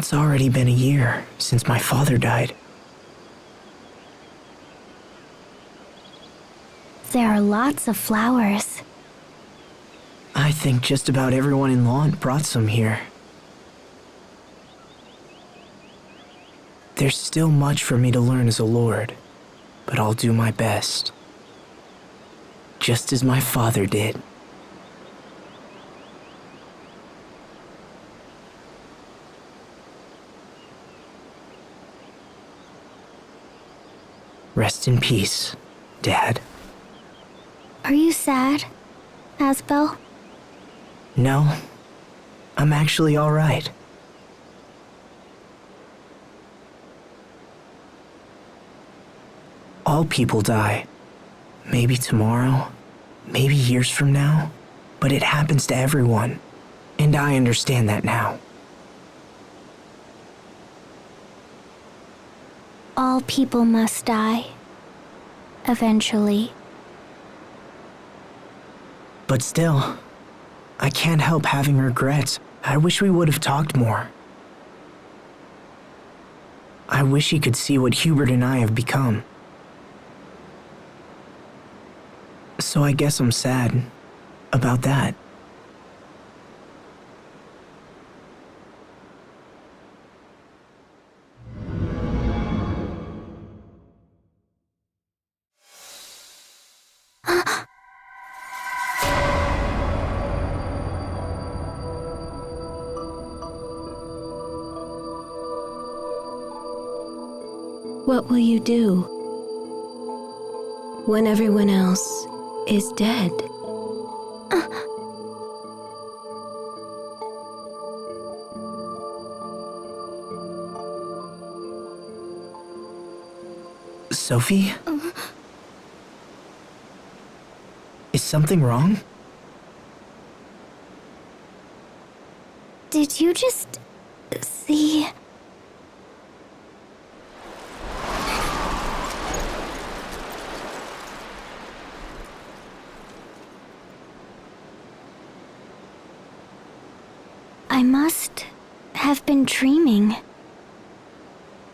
It's already been a year since my father died. There are lots of flowers. I think just about everyone in Lawn brought some here. There's still much for me to learn as a lord, but I'll do my best. Just as my father did. Rest in peace, Dad. Are you sad, Asbel? No, I'm actually all right. All people die. Maybe tomorrow, maybe years from now, but it happens to everyone, and I understand that now. All people must die. Eventually. But still, I can't help having regrets. I wish we would have talked more. I wish he could see what Hubert and I have become. So I guess I'm sad about that. What will you do when everyone else is dead? Sophie? Is something wrong? Did you just see? I must have been dreaming.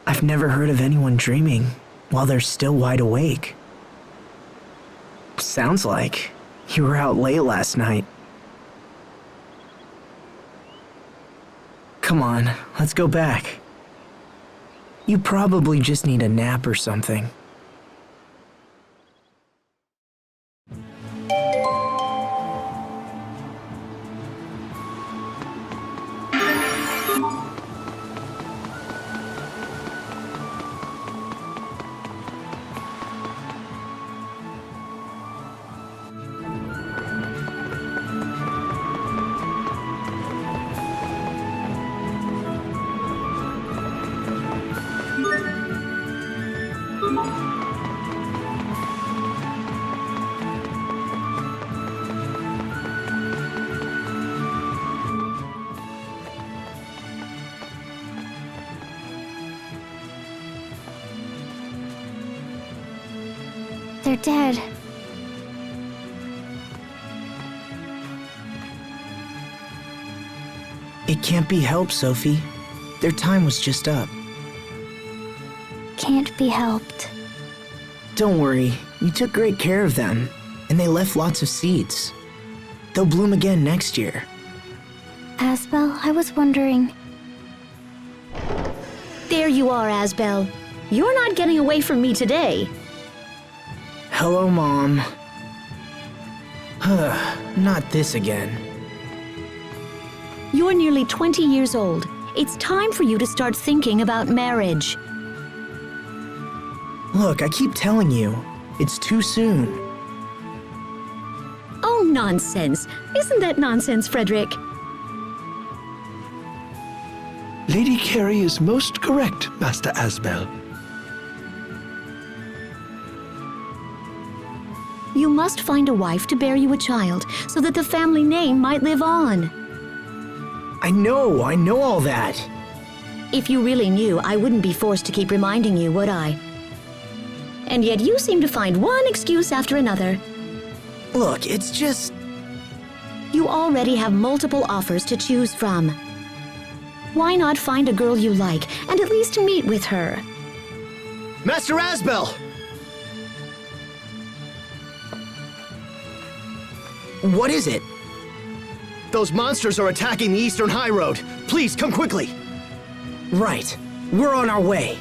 I've never heard of anyone dreaming while they're still wide awake. Sounds like you were out late last night. Come on, let's go back. You probably just need a nap or something. They're dead. It can't be helped, Sophie. Their time was just up. Can't be helped. Don't worry, you took great care of them, and they left lots of seeds. They'll bloom again next year. Asbel, I was wondering. There you are, Asbel. You're not getting away from me today. Hello, Mom. Not this again. You're nearly 20 years old. It's time for you to start thinking about marriage. Look, I keep telling you, it's too soon. Oh, nonsense. Isn't that nonsense, Frederick? Lady Carey is most correct, Master Asbel. You must find a wife to bear you a child so that the family name might live on. I know all that. If you really knew, I wouldn't be forced to keep reminding you, would I? And yet you seem to find one excuse after another. Look, it's just... You already have multiple offers to choose from. Why not find a girl you like and at least meet with her? Master Asbel! What is it? Those monsters are attacking the Eastern High Road. Please, come quickly. Right. We're on our way.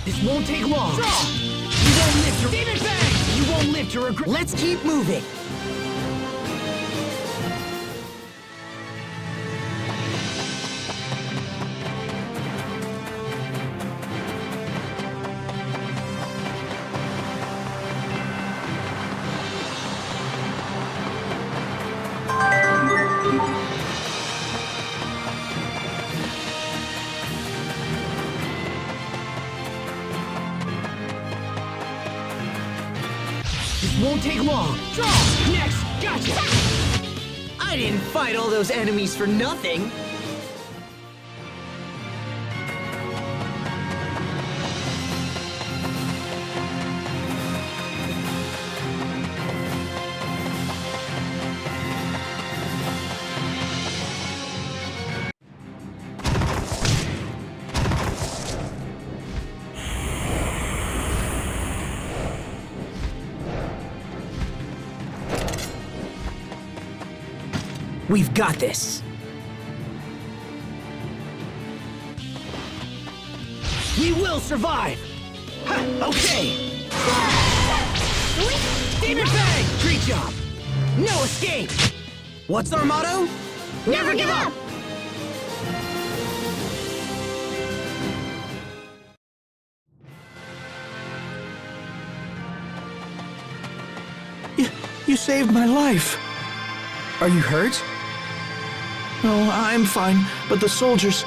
This won't take long. Draw! You won't live to... Demon Fang! You won't live to regret... Let's keep moving. This won't take long. Draw! Next! Gotcha! I didn't fight all those enemies for nothing. We've got this. We will survive! Ha, okay! Demon Fang! Great job. No escape. What's our motto? Never give up! You saved my life. Are you hurt? No, I'm fine, but the soldiers...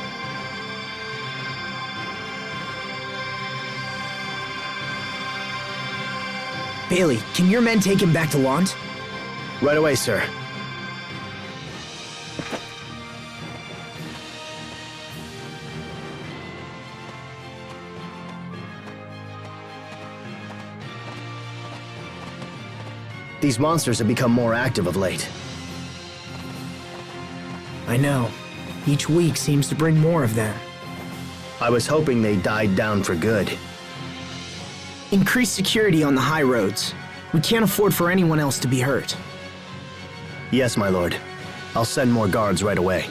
Bailey, can your men take him back to Lant? Right away, sir. These monsters have become more active of late. I know. Each week seems to bring more of them. I was hoping they died down for good. Increase security on the high roads. We can't afford for anyone else to be hurt. Yes, my lord. I'll send more guards right away.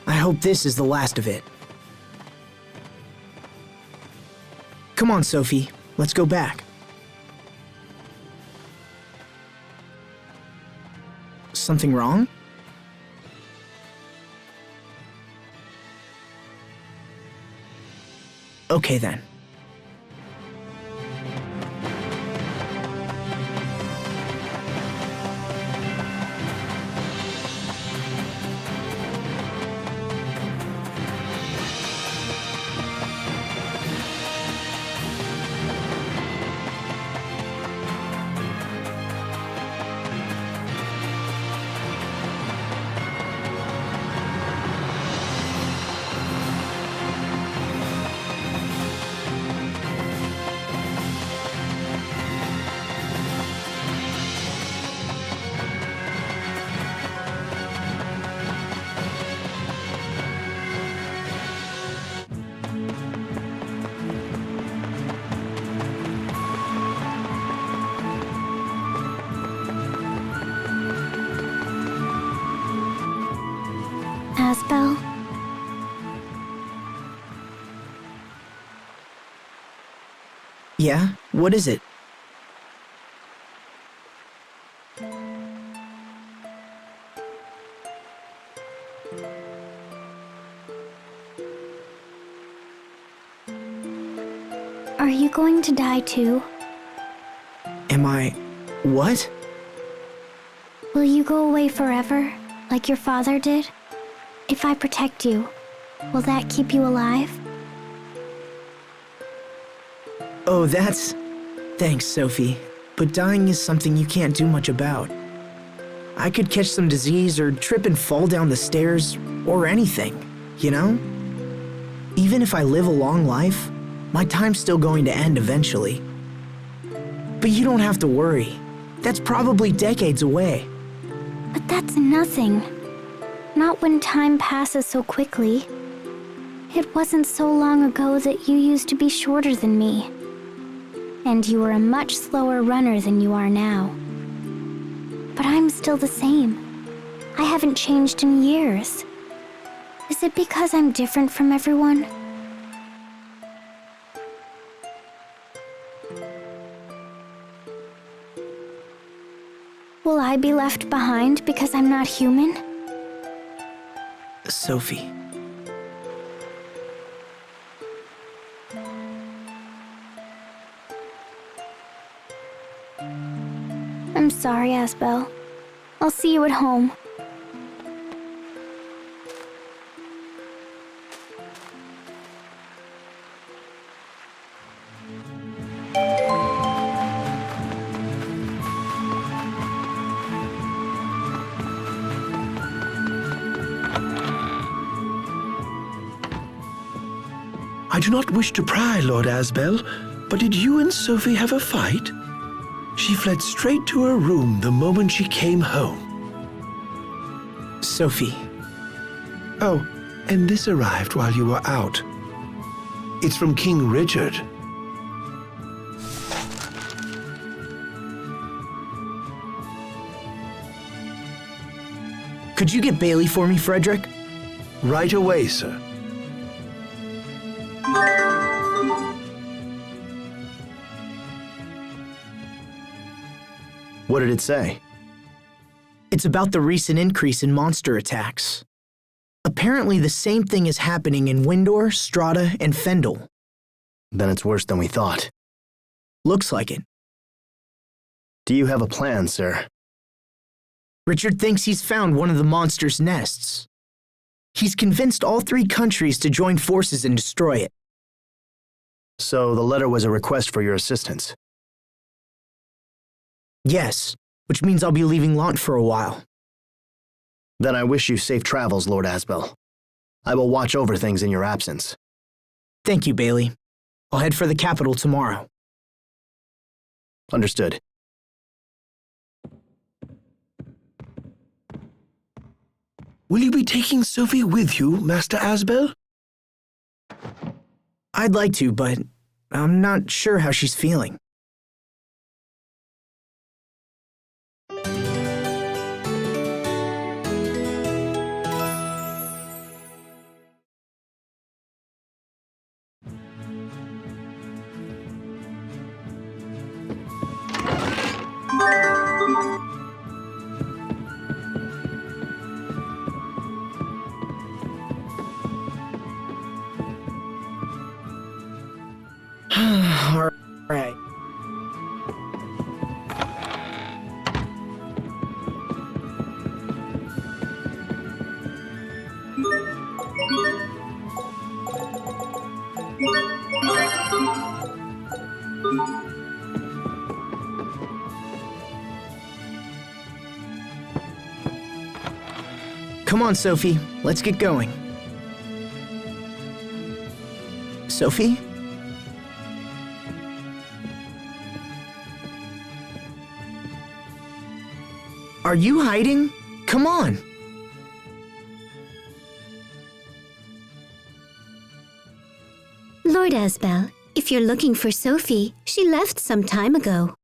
I hope this is the last of it. Come on, Sophie. Let's go back. Something wrong? Okay then. Asbel? Yeah? What is it? Are you going to die too? Am I... what? Will you go away forever, like your father did? If I protect you, will that keep you alive? Oh, that's... Thanks, Sophie. But dying is something you can't do much about. I could catch some disease or trip and fall down the stairs, or anything, you know? Even if I live a long life, my time's still going to end eventually. But you don't have to worry. That's probably decades away. But that's nothing. Not when time passes so quickly. It wasn't so long ago that you used to be shorter than me. And you were a much slower runner than you are now. But I'm still the same. I haven't changed in years. Is it because I'm different from everyone? Will I be left behind because I'm not human? Sophie. I'm sorry, Asbel. I'll see you at home. I do not wish to pry, Lord Asbel, but did you and Sophie have a fight? She fled straight to her room the moment she came home. Sophie. Oh, and this arrived while you were out. It's from King Richard. Could you get Bailey for me, Frederick? Right away, sir. What did it say? It's about the recent increase in monster attacks. Apparently the same thing is happening in Windor, Strata, and Fendel. Then it's worse than we thought. Looks like it. Do you have a plan, sir? Richard thinks he's found one of the monster's nests. He's convinced all 3 countries to join forces and destroy it. So the letter was a request for your assistance. Yes, which means I'll be leaving Lant for a while. Then I wish you safe travels, Lord Asbel. I will watch over things in your absence. Thank you, Bailey. I'll head for the capital tomorrow. Understood. Will you be taking Sophie with you, Master Asbel? I'd like to, but I'm not sure how she's feeling. All right. Come on, Sophie. Let's get going. Sophie? Are you hiding? Come on. Lord Asbel, if you're looking for Sophie, she left some time ago.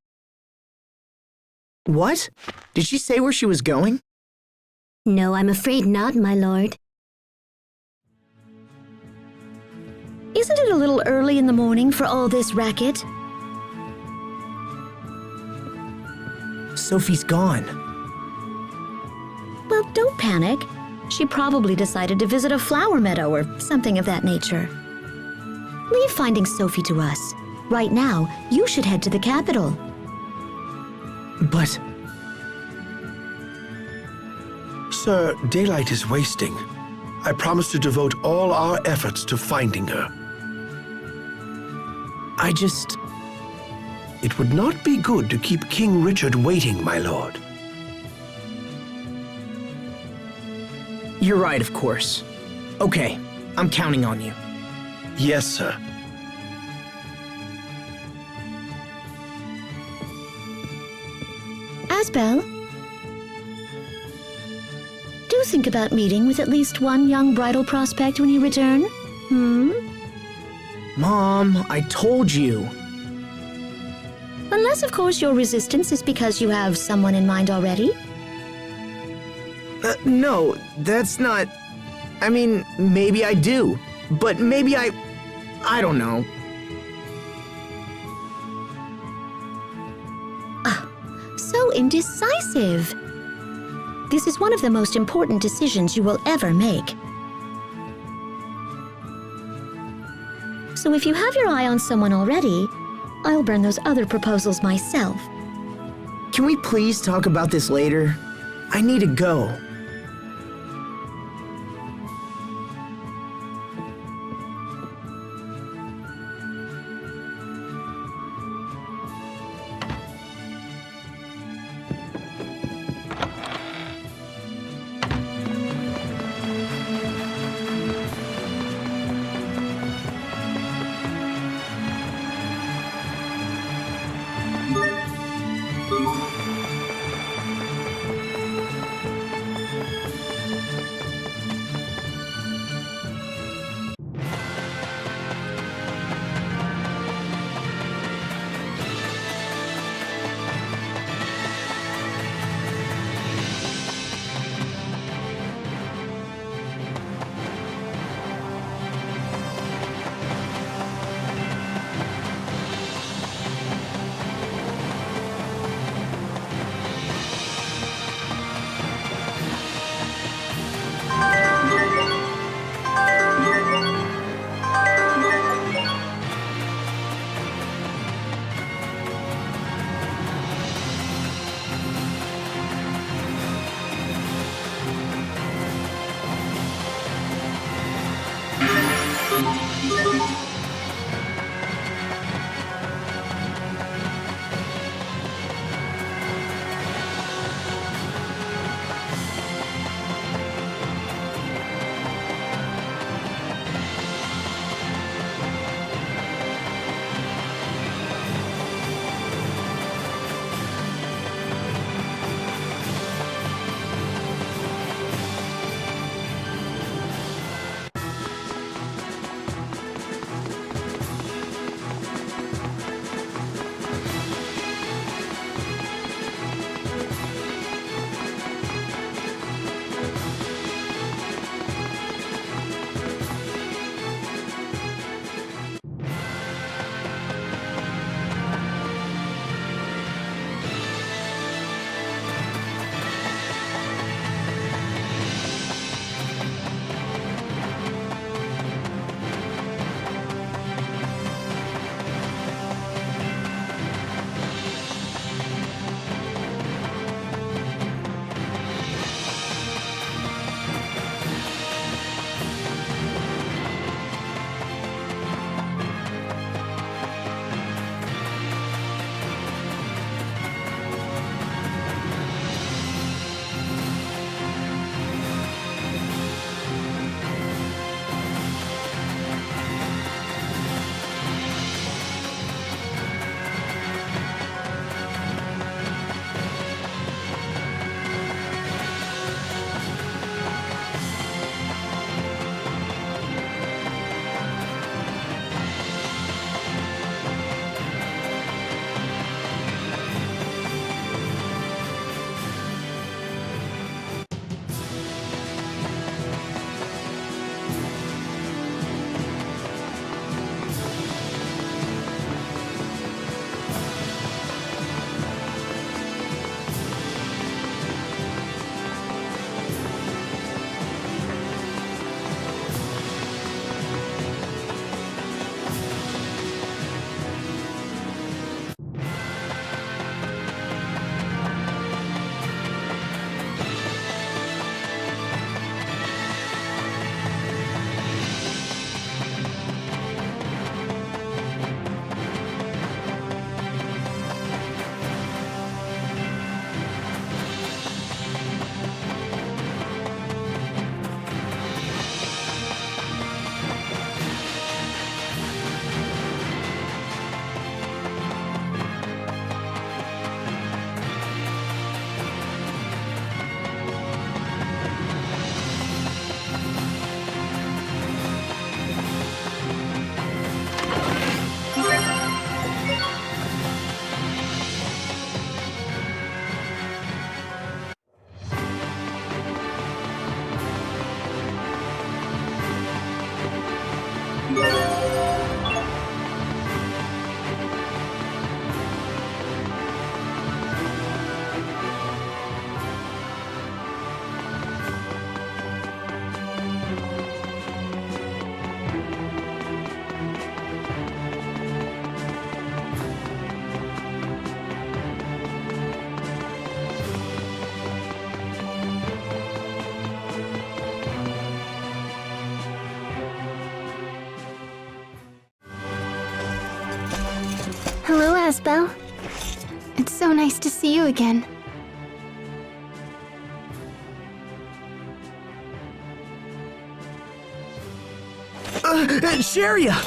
What? Did she say where she was going? No, I'm afraid not, my lord. Isn't it a little early in the morning for all this racket? Sophie's gone. Well, don't panic. She probably decided to visit a flower meadow or something of that nature. Leave finding Sophie to us. Right now, you should head to the capital. But Sir, daylight is wasting. I promise to devote all our efforts to finding her. It would not be good to keep King Richard waiting, my lord. You're right, of course. Okay, I'm counting on you. Yes, sir. Asbel, do think about meeting with at least one young bridal prospect when you return. Mom, I told you. Unless, of course, your resistance is because you have someone in mind already. No, that's not... I mean, maybe I do. But maybe I don't know. So indecisive. This is one of the most important decisions you will ever make. So if you have your eye on someone already, I'll burn those other proposals myself. Can we please talk about this later? I need to go. Hello, Asbel. It's so nice to see you again. Sharia!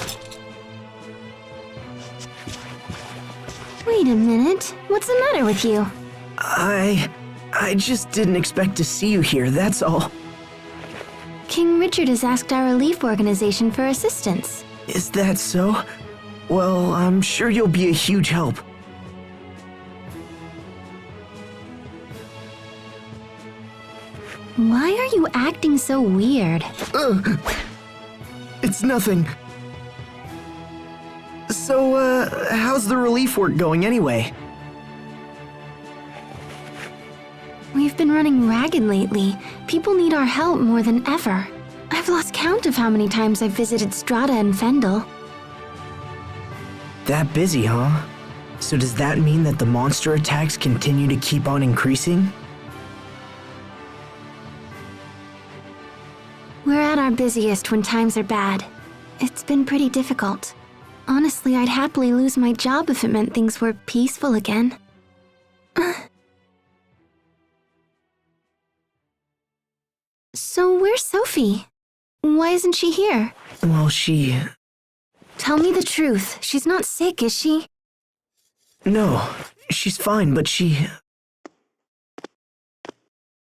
Wait a minute. What's the matter with you? I just didn't expect to see you here, that's all. King Richard has asked our relief organization for assistance. Is that so? Well, I'm sure you'll be a huge help. Why are you acting so weird? It's nothing. So, how's the relief work going anyway? We've been running ragged lately. People need our help more than ever. I've lost count of how many times I've visited Strata and Fendel. That busy, huh? So does that mean that the monster attacks continue to keep on increasing? We're at our busiest when times are bad. It's been pretty difficult. Honestly, I'd happily lose my job if it meant things were peaceful again. So where's Sophie? Why isn't she here? Well, Tell me the truth. She's not sick, is she? No, she's fine, but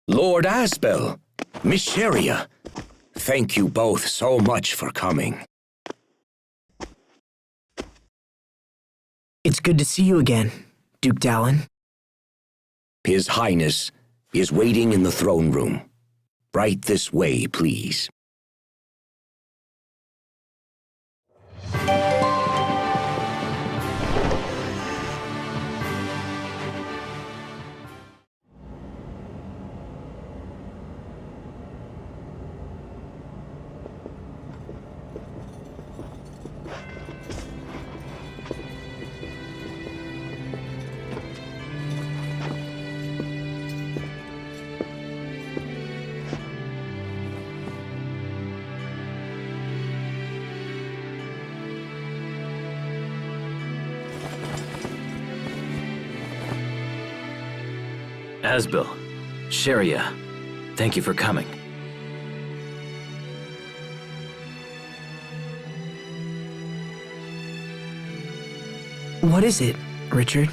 Lord Asbel, Miss Sharia, thank you both so much for coming. It's good to see you again, Duke Dallin. His Highness is waiting in the throne room. Right this way, please. Asbel, Sharia, thank you for coming. What is it, Richard?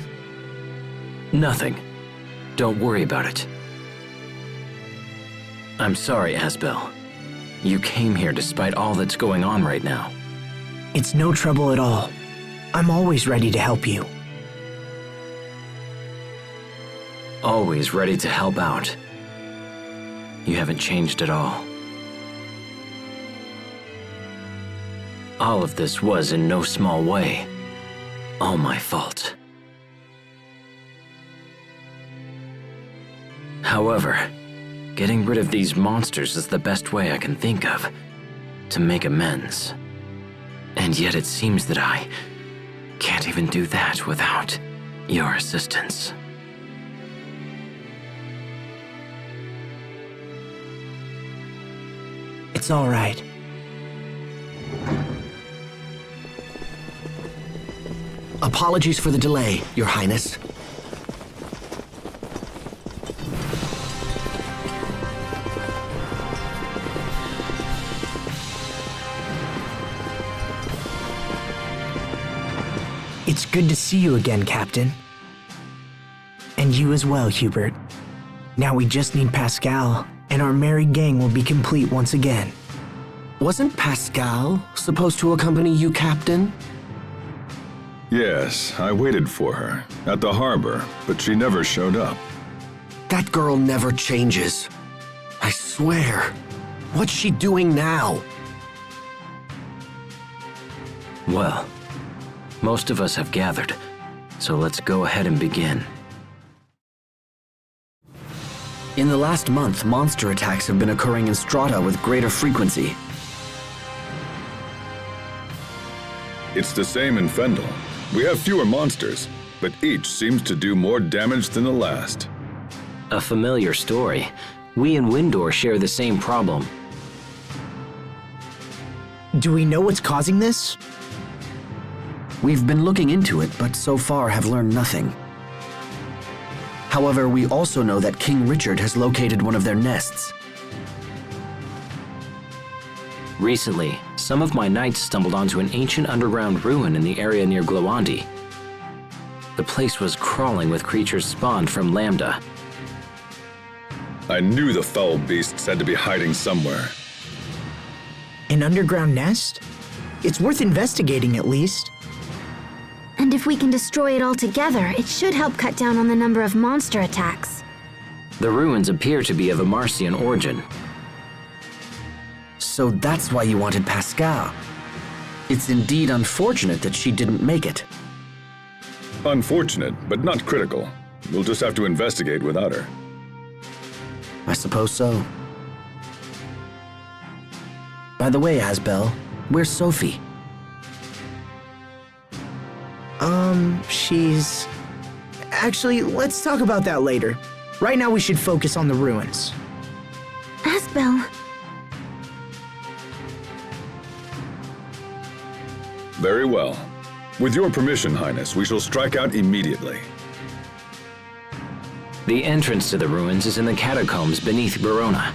Nothing. Don't worry about it. I'm sorry, Asbel. You came here despite all that's going on right now. It's no trouble at all. I'm always ready to help you. Always ready to help out. You haven't changed at all. All of this was, in no small way, all my fault. However, getting rid of these monsters is the best way I can think of to make amends. And yet it seems that I can't even do that without your assistance. It's all right. Apologies for the delay, Your Highness. It's good to see you again, Captain. And you as well, Hubert. Now we just need Pascal, and our merry gang will be complete once again. Wasn't Pascal supposed to accompany you, Captain? Yes, I waited for her at the harbor, but she never showed up. That girl never changes. I swear. What's she doing now? Well, most of us have gathered, so let's go ahead and begin. In the last month, monster attacks have been occurring in Strata with greater frequency. It's the same in Fendel. We have fewer monsters, but each seems to do more damage than the last. A familiar story. We and Windor share the same problem. Do we know what's causing this? We've been looking into it, but so far have learned nothing. However, we also know that King Richard has located one of their nests. Recently, some of my knights stumbled onto an ancient underground ruin in the area near Glowandi. The place was crawling with creatures spawned from Lambda. I knew the foul beasts had to be hiding somewhere. An underground nest? It's worth investigating at least. And if we can destroy it altogether, it should help cut down on the number of monster attacks. The ruins appear to be of a Marcian origin. So that's why you wanted Pascal. It's indeed unfortunate that she didn't make it. Unfortunate, but not critical. We'll just have to investigate without her. I suppose so. By the way, Asbel, where's Sophie? She's... Actually, let's talk about that later. Right now we should focus on the ruins. Asbel. Very well. With your permission, Highness, we shall strike out immediately. The entrance to the ruins is in the catacombs beneath Verona.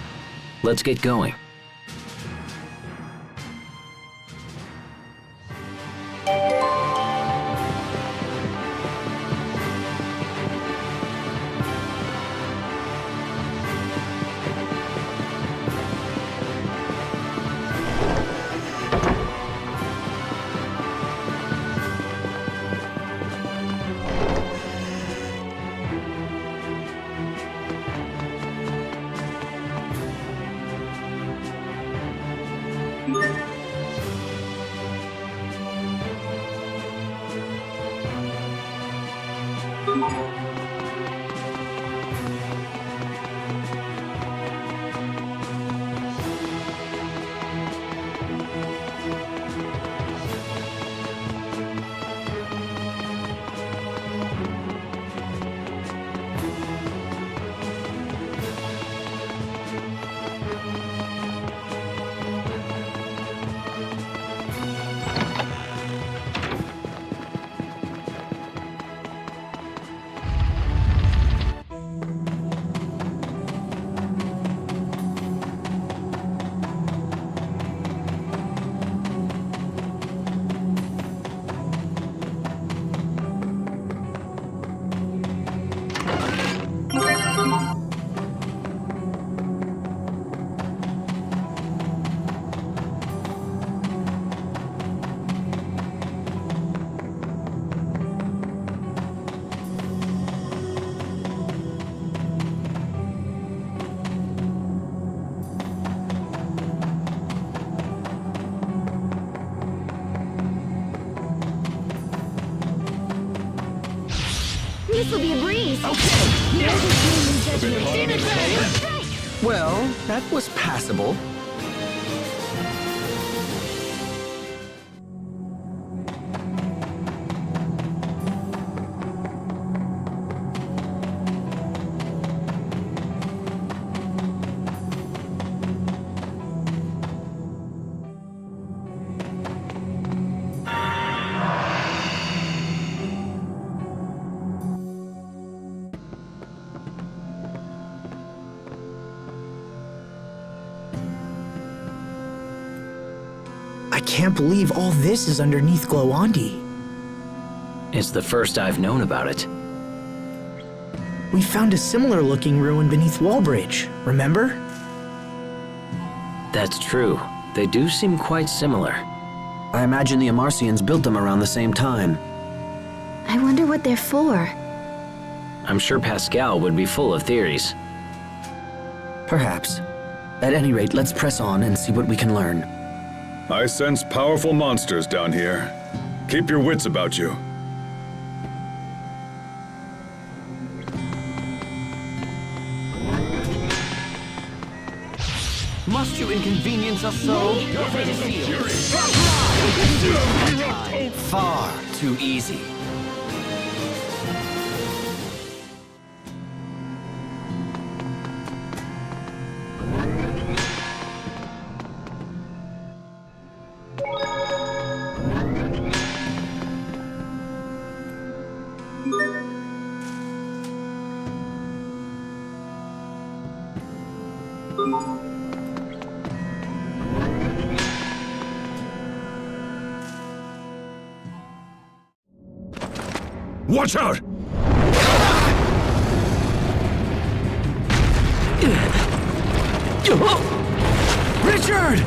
Let's get going. This will be a breeze. Well, that was passable. I can't believe all this is underneath Glowandi. It's the first I've known about it. We found a similar looking ruin beneath Wallbridge, remember? That's true. They do seem quite similar. I imagine the Amarcians built them around the same time. I wonder what they're for. I'm sure Pascal would be full of theories. Perhaps. At any rate, let's press on and see what we can learn. I sense powerful monsters down here. Keep your wits about you. Must you inconvenience us so? Far too easy. Watch out! Richard!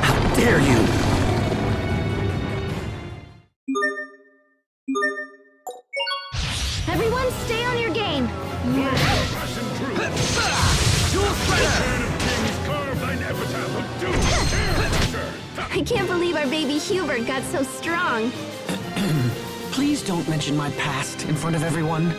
How dare you! Everyone stay on your game. I can't believe our baby Hubert got so strong. Please don't mention my past in front of everyone.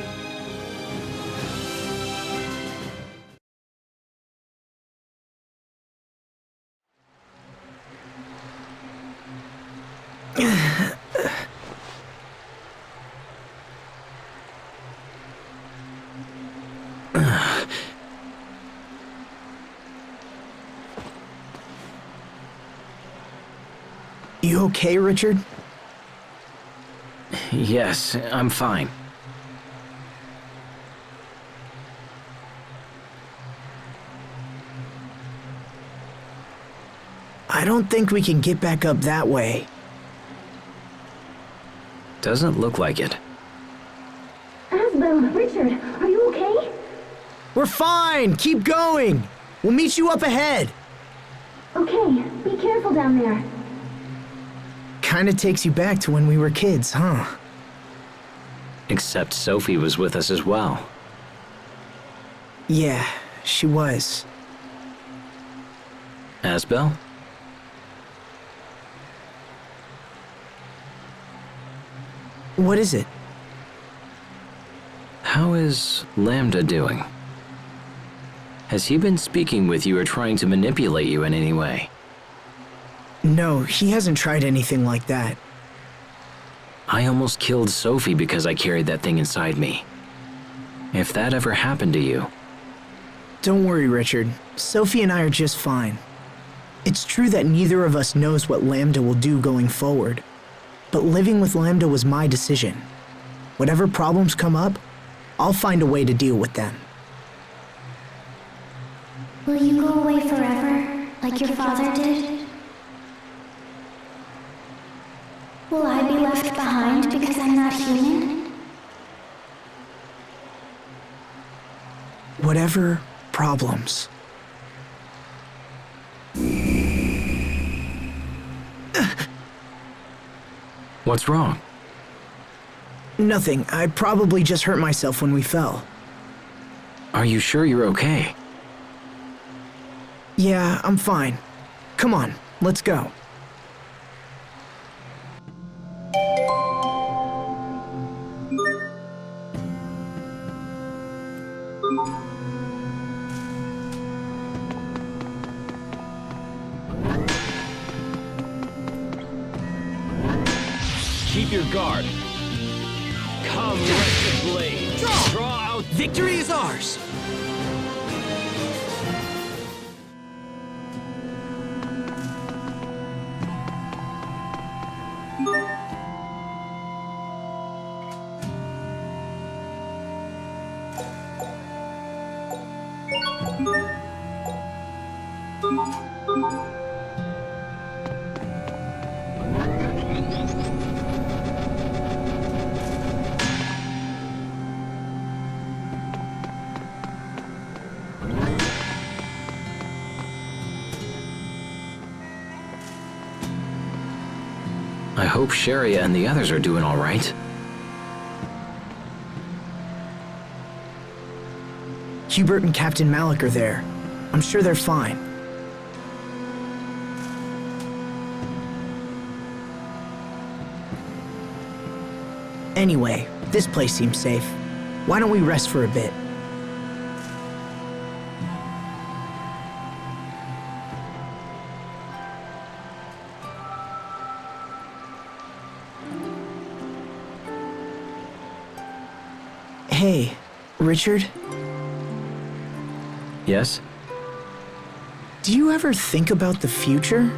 You okay, Richard? Yes, I'm fine. I don't think we can get back up that way. Doesn't look like it. Asbel, Richard, are you okay? We're fine! Keep going! We'll meet you up ahead! Okay, be careful down there. Kinda takes you back to when we were kids, huh? Except Sophie was with us as well. Yeah, she was. Asbel? What is it? How is Lambda doing? Has he been speaking with you or trying to manipulate you in any way? No, he hasn't tried anything like that. I almost killed Sophie because I carried that thing inside me. If that ever happened to you... Don't worry, Richard. Sophie and I are just fine. It's true that neither of us knows what Lambda will do going forward. But living with Lambda was my decision. Whatever problems come up, I'll find a way to deal with them. Will you go away forever, like your father did? Will I be left behind because I'm not human? Whatever problems. What's wrong? Nothing. I probably just hurt myself when we fell. Are you sure you're okay? Yeah, I'm fine. Come on, let's go. Keep your guard. Come, rested blade. Draw out. Victory is ours! I hope Sharia and the others are doing all right. Hubert and Captain Malik are there. I'm sure they're fine. Anyway, this place seems safe. Why don't we rest for a bit? Hey, Richard, Yes? do you ever think about the future?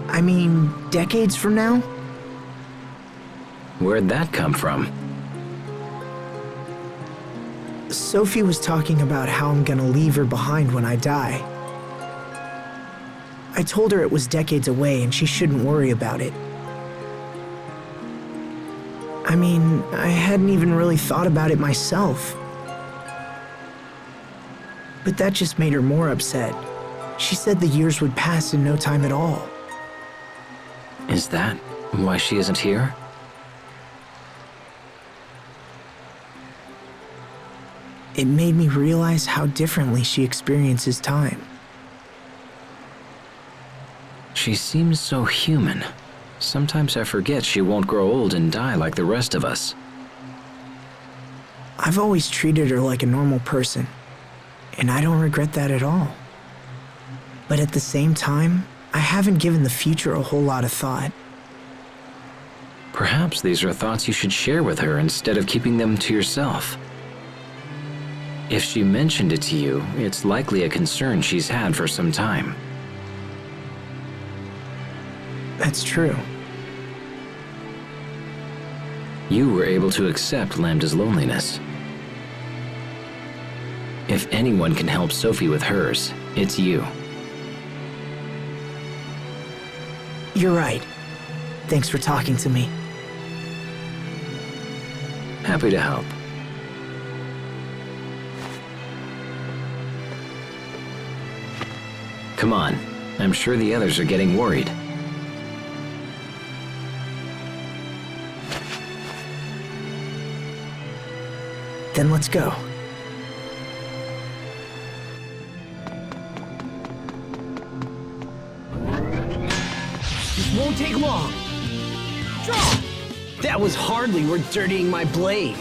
I mean, decades from now? Where'd that come from? Sophie was talking about how I'm gonna leave her behind when I die. I told her it was decades away and she shouldn't worry about it. I mean, I hadn't even really thought about it myself. But that just made her more upset. She said the years would pass in no time at all. Is that why she isn't here? It made me realize how differently she experiences time. She seems so human. Sometimes I forget she won't grow old and die like the rest of us. I've always treated her like a normal person, and I don't regret that at all. But at the same time, I haven't given the future a whole lot of thought. Perhaps these are thoughts you should share with her instead of keeping them to yourself. If she mentioned it to you, it's likely a concern she's had for some time. That's true. You were able to accept Lambda's loneliness. If anyone can help Sophie with hers, it's you. You're right. Thanks for talking to me. Happy to help. Come on, I'm sure the others are getting worried. Then let's go. This won't take long. Draw! That was hardly worth dirtying my blade.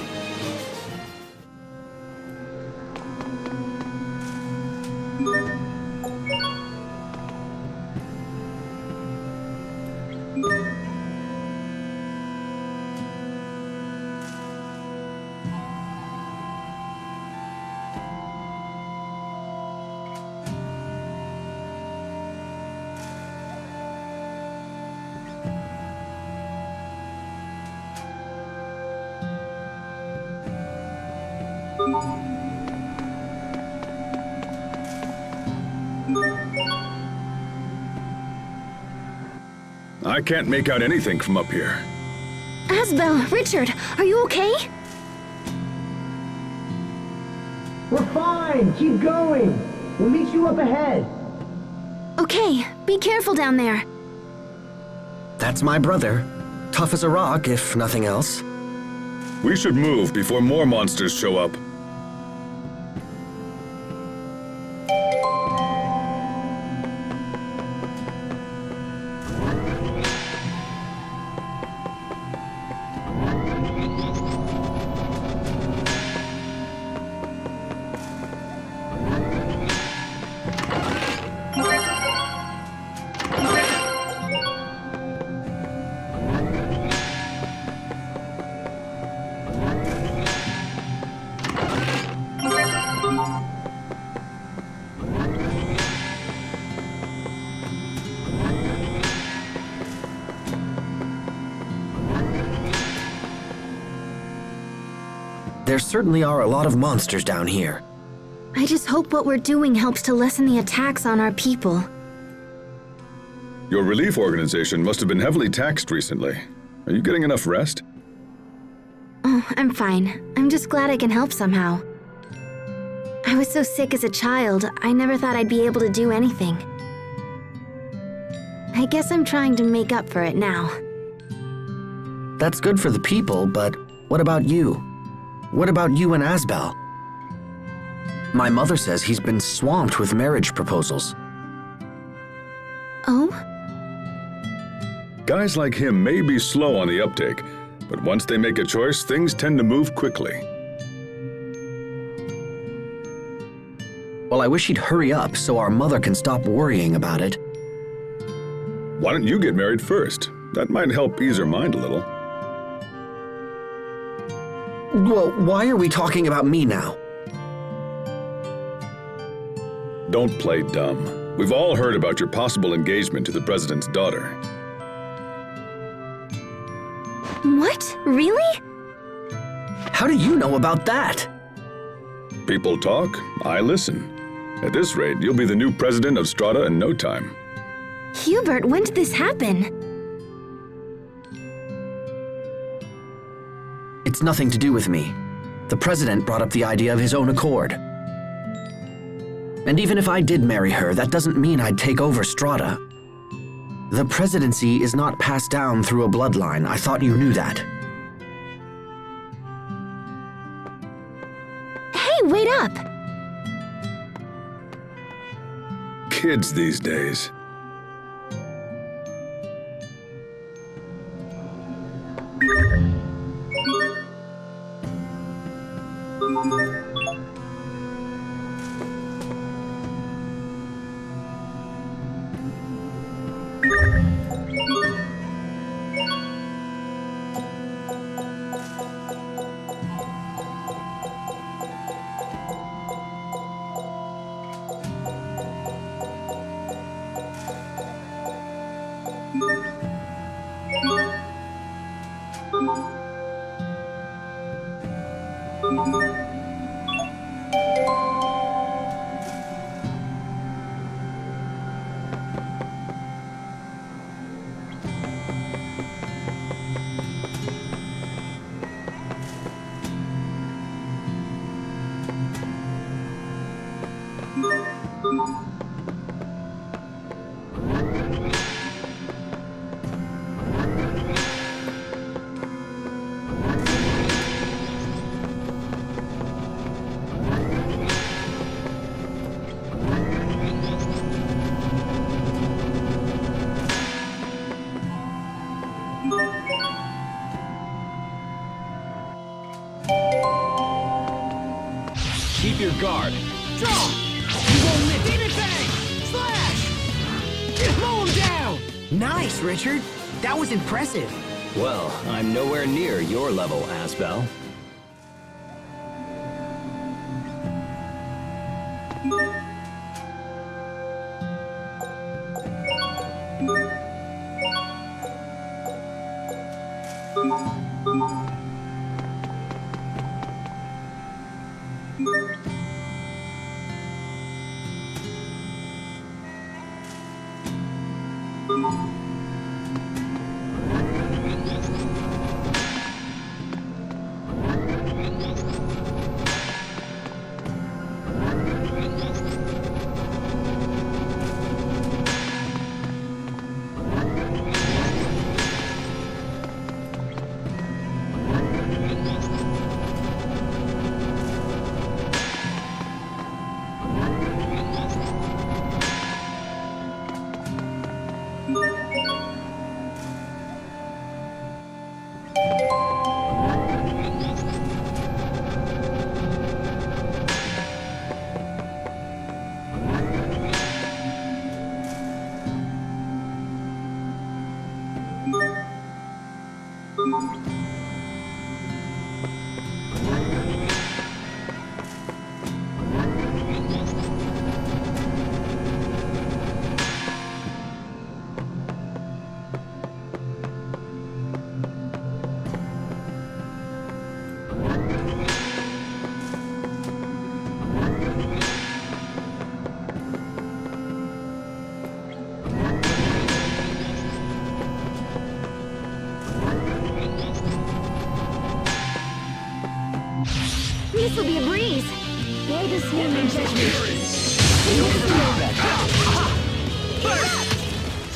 I can't make out anything from up here. Asbel, Richard, are you okay? We're fine. Keep going. We'll meet you up ahead. Okay, be careful down there. That's my brother. Tough as a rock, if nothing else. We should move before more monsters show up. There certainly are a lot of monsters down here. I just hope what we're doing helps to lessen the attacks on our people. Your relief organization must have been heavily taxed recently. Are you getting enough rest? Oh, I'm fine. I'm just glad I can help somehow. I was so sick as a child, I never thought I'd be able to do anything. I guess I'm trying to make up for it now. That's good for the people, but what about you? What about you and Asbel? My mother says he's been swamped with marriage proposals. Oh? Guys like him may be slow on the uptake, but once they make a choice, things tend to move quickly. Well, I wish he'd hurry up so our mother can stop worrying about it. Why don't you get married first? That might help ease her mind a little. Well, why are we talking about me now? Don't play dumb. We've all heard about your possible engagement to the president's daughter. What? Really? How do you know about that? People talk, I listen. At this rate, you'll be the new president of Strata in no time. Hubert, when did this happen? It's nothing to do with me. The president brought up the idea of his own accord. And even if I did marry her, that doesn't mean I'd take over Strata. The presidency is not passed down through a bloodline. I thought you knew that. Hey, wait up! Kids these days. Keep your guard. Draw! You won't live. Demon Fang! Slash! Mow him down! Nice, Richard. That was impressive. Well, I'm nowhere near your level, Asbel. This will be a breeze. Vega's new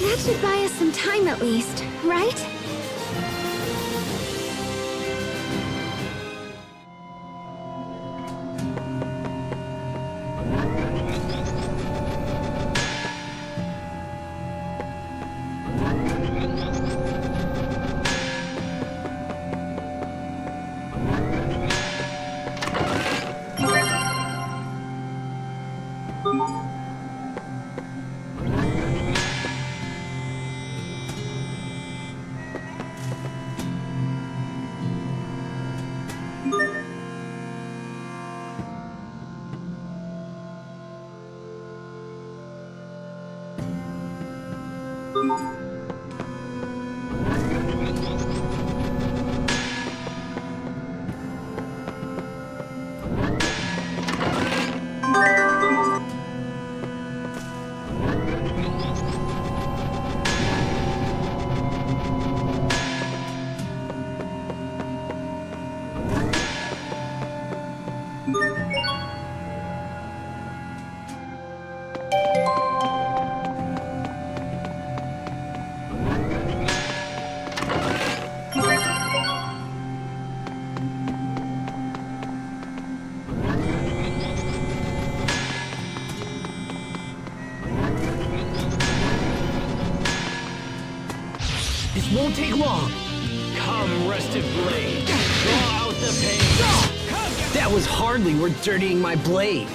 That should buy us some time at least, right? won't take long. Come, rested blade. Draw out the pain. That was hardly worth dirtying my blade.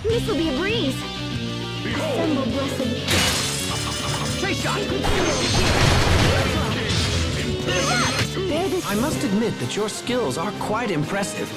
This will be a breeze. Assemble, blessed. Trace shot! Bear this. I must admit that your skills are quite impressive.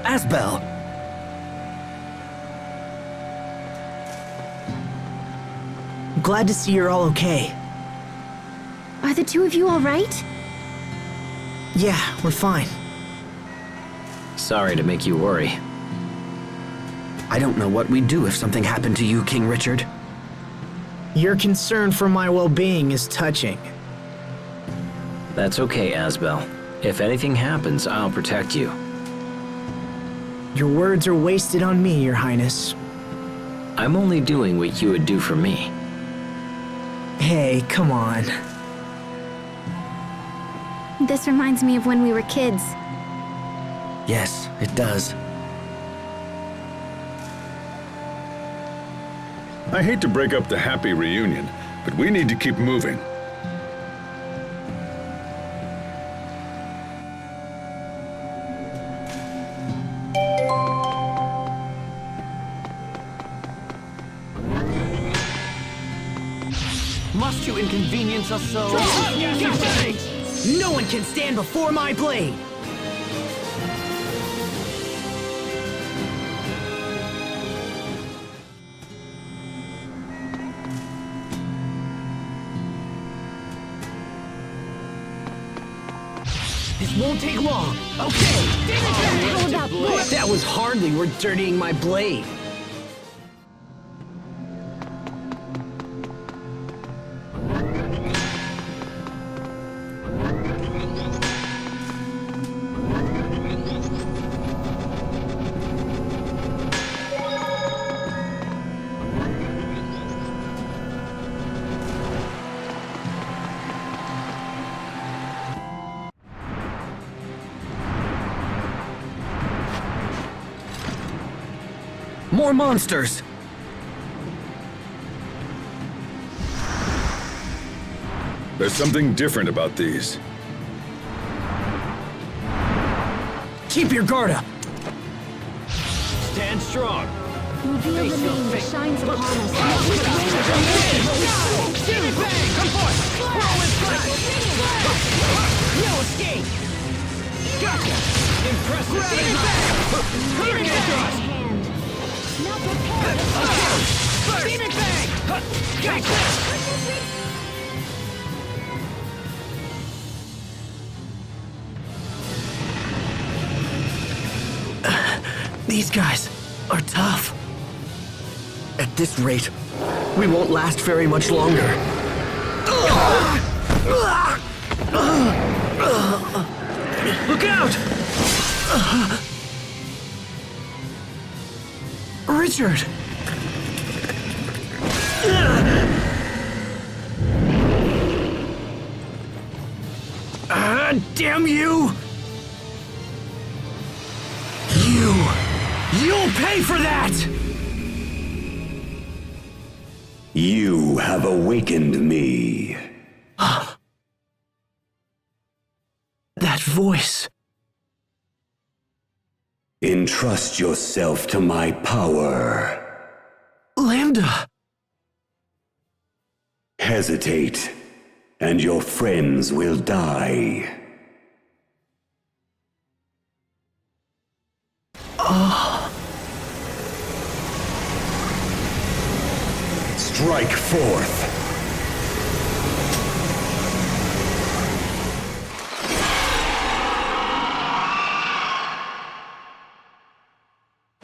Asbel! I'm glad to see you're all okay. Are the two of you all right? Yeah, we're fine. Sorry to make you worry. I don't know what we'd do if something happened to you, King Richard. Your concern for my well-being is touching. That's okay, Asbel. If anything happens, I'll protect you. Your words are wasted on me, Your Highness. I'm only doing what you would do for me. Hey, come on. This reminds me of when we were kids. Yes, it does. I hate to break up the happy reunion, but we need to keep moving. Must you inconvenience us so? No one can stand before my blade! This won't take long. Okay! That was hardly worth dirtying my blade. More monsters! There's something different about these. Keep your guard up! Stand strong. Reveal the name that shines upon us. Jimmy Bang! Come forth! Whirlwind Slash! No escape! Gotcha! Impressive! Jimmy Bang! Clearing it across! Now prepare to First! Jimmy Bang! Gotcha! These guys are tough. At this rate, we won't last very much longer. Look out! Richard! Damn you! You'll pay for that! You have awakened me. That voice. Entrust yourself to my power. Lambda! Hesitate, and your friends will die. Strike forth.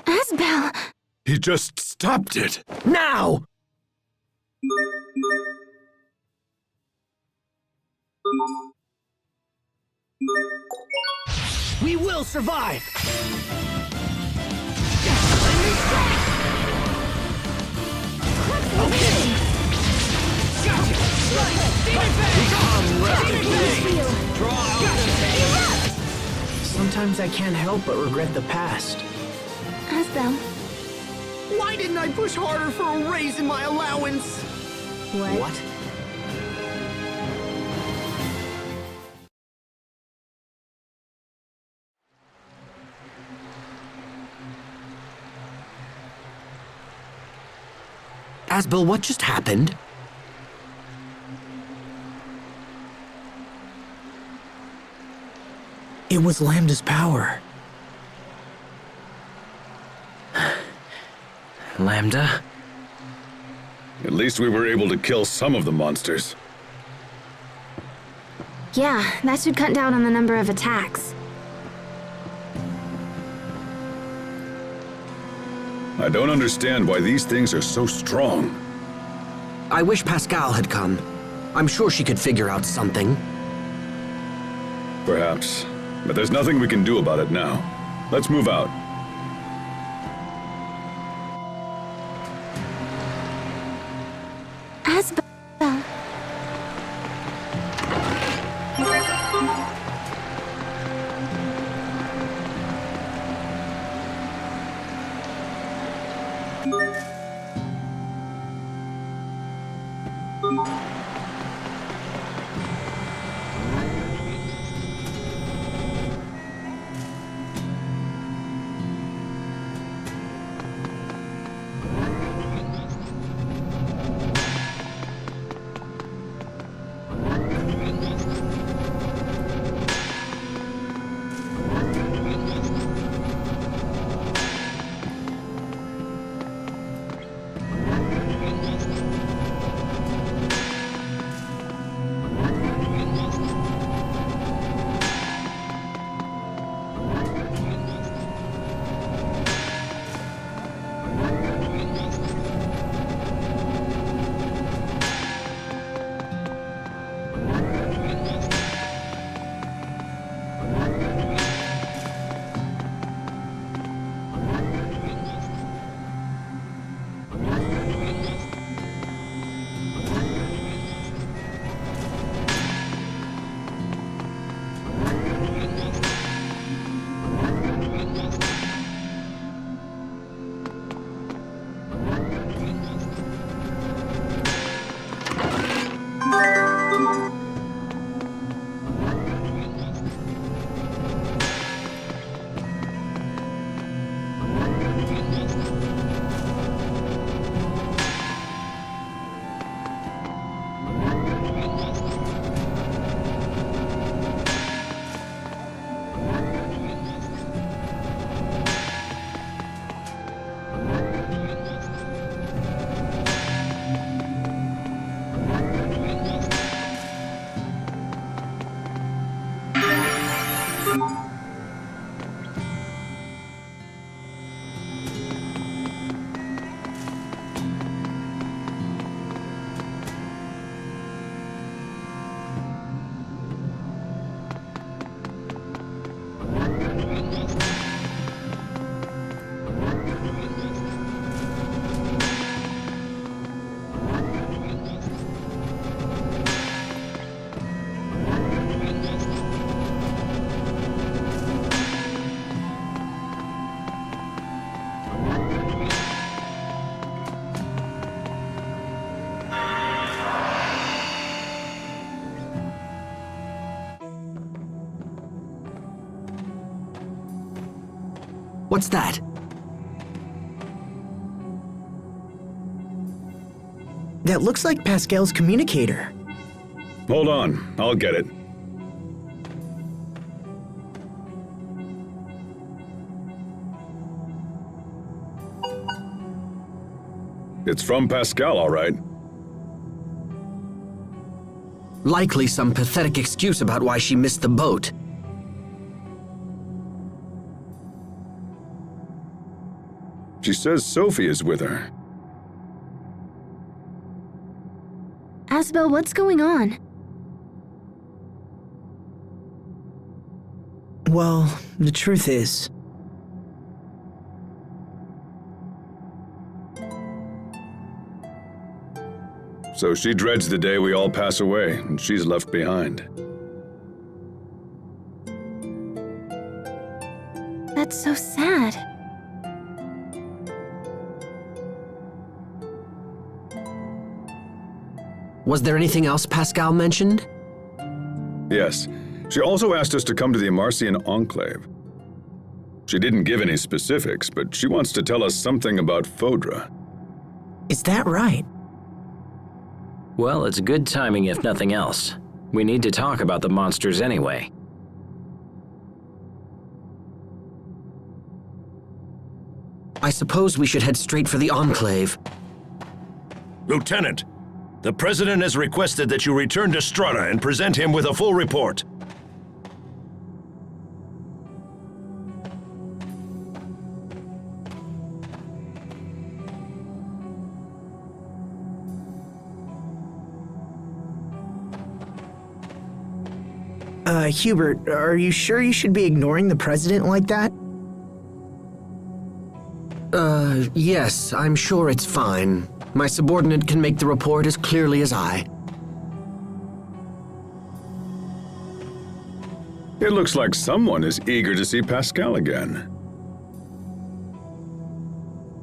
Asbel! He just stopped it. Now! We will survive! Okay! Gotcha! Sometimes I can't help but regret the past. Asbel. Why didn't I push harder for a raise in my allowance? What? Asbel, what just happened? It was Lambda's power. Lambda? At least we were able to kill some of the monsters. Yeah, that should cut down on the number of attacks. I don't understand why these things are so strong. I wish Pascal had come. I'm sure she could figure out something. Perhaps. But there's nothing we can do about it now. Let's move out. Asbel. What's that? That looks like Pascal's communicator. Hold on, I'll get it. It's from Pascal, all right. Likely some pathetic excuse about why she missed the boat. She says Sophie is with her. Asbel, what's going on? Well, the truth is, So she dreads the day we all pass away, and she's left behind. That's so sad. Was there anything else Pascal mentioned? Yes, she also asked us to come to the Amarcian Enclave. She didn't give any specifics, but she wants to tell us something about Fodra. is that right? Well, it's good timing if nothing else. We need to talk about the monsters anyway. I suppose we should head straight for the Enclave. Lieutenant, the President has requested that you return to Strata and present him with a full report. Hubert, are you sure you should be ignoring the president like that? Yes, I'm sure it's fine. My subordinate can make the report as clearly as I. It looks like someone is eager to see Pascal again.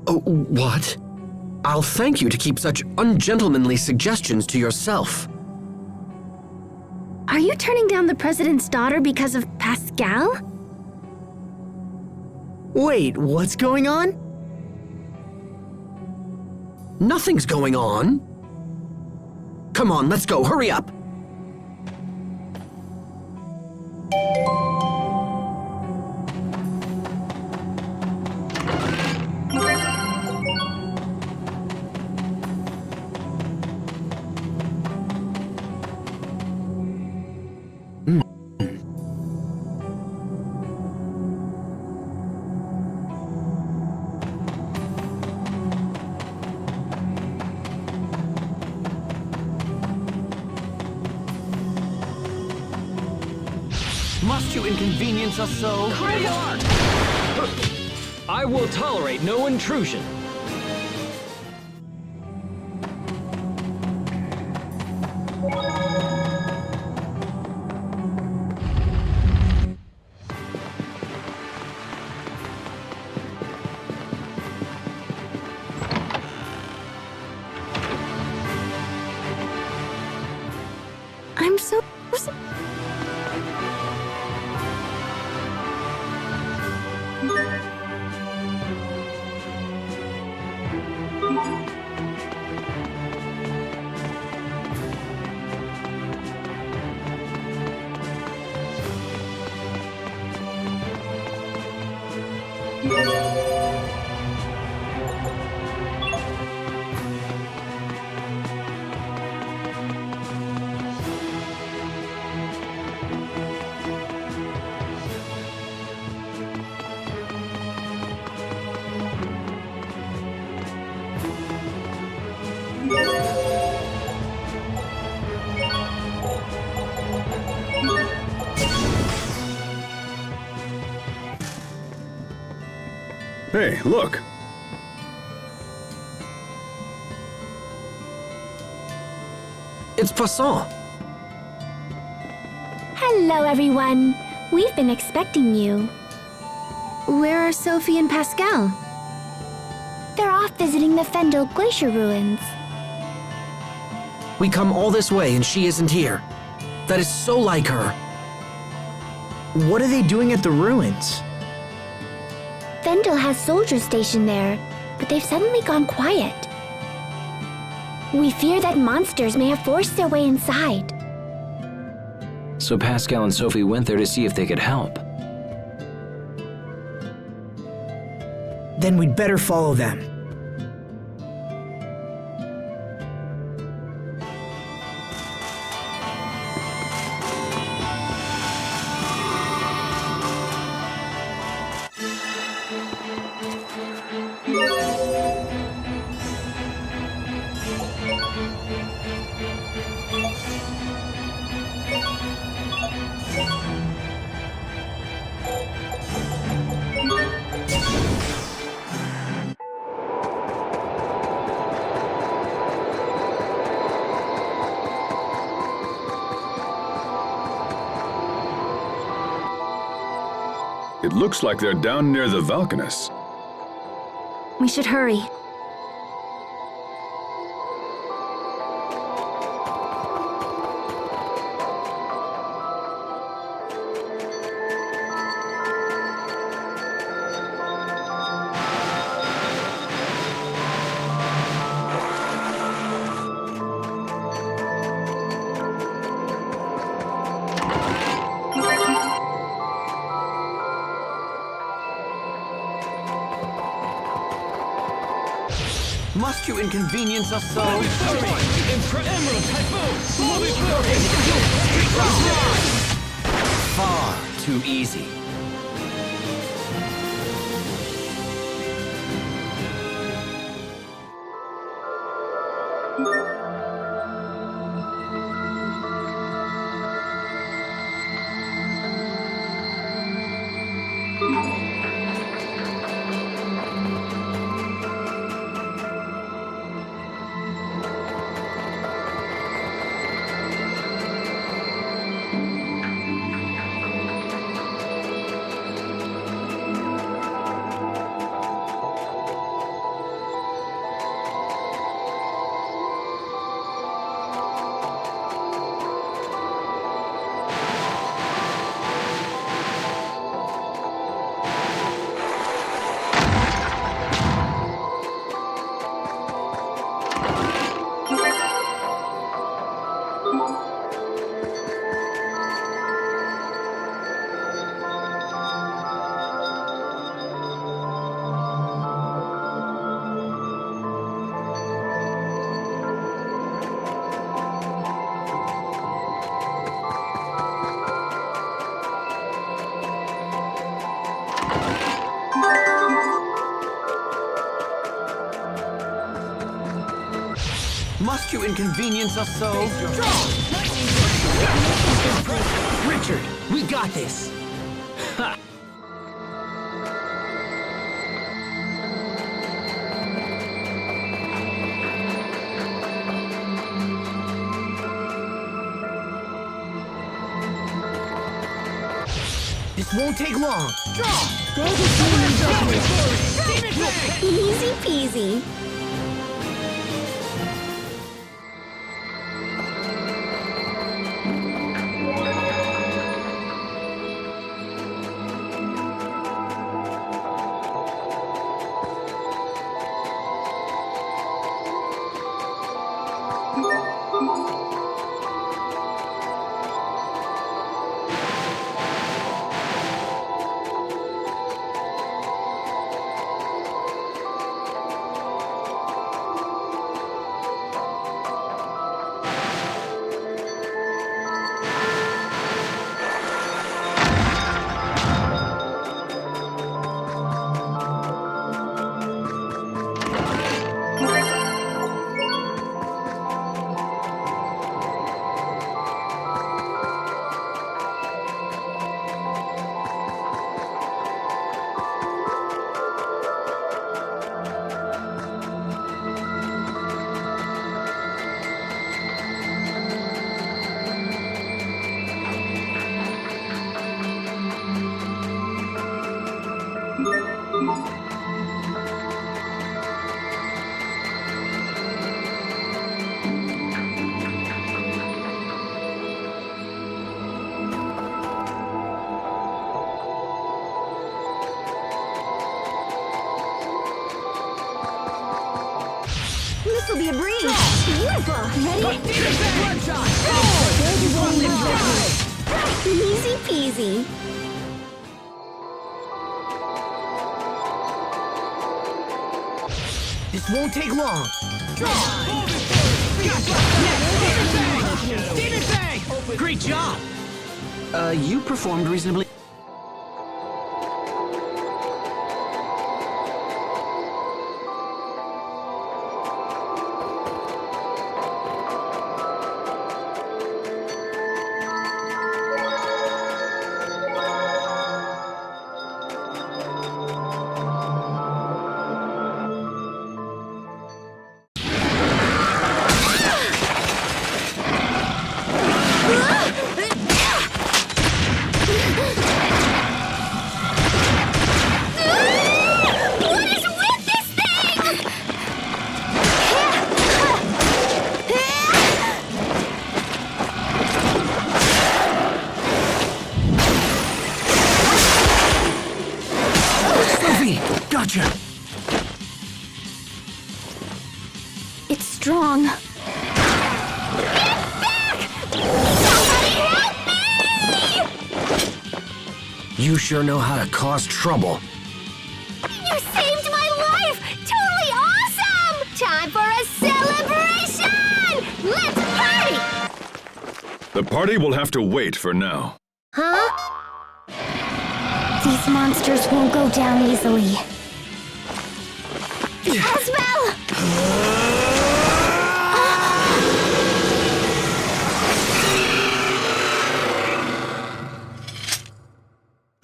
Oh, what? I'll thank you to keep such ungentlemanly suggestions to yourself. Are you turning down the president's daughter because of Pascal? Wait, what's going on? Nothing's going on. Come on, let's go, hurry up. Must you inconvenience us so? I will tolerate no intrusion. I'm so... Hey, look! It's Poisson. Hello, everyone. We've been expecting you. Where are Sophie and Pascal? They're off visiting the Fendel Glacier ruins. We come all this way and she isn't here. That is so like her. What are they doing at the ruins? Fendel has soldiers stationed there, but they've suddenly gone quiet. We fear that monsters may have forced their way inside. So Pascal and Sophie went there to see if they could help. Then we'd better follow them. It looks like they're down near the Valkanus. We should hurry. Must you inconvenience us so? Emerald Typhoon! Far too easy. to inconvenience us so. Richard, we got this. Ha! This won't take long. Easy peasy. This will be a breeze. Beautiful. Ready? Easy peasy. This won't take long. Great job. You performed reasonably. Gotcha! It's strong. Get back! Somebody help me! You sure know how to cause trouble. You saved my life! Totally awesome! Time for a celebration! Let's party! The party will have to wait for now. Huh? These monsters won't go down easily. Asbel!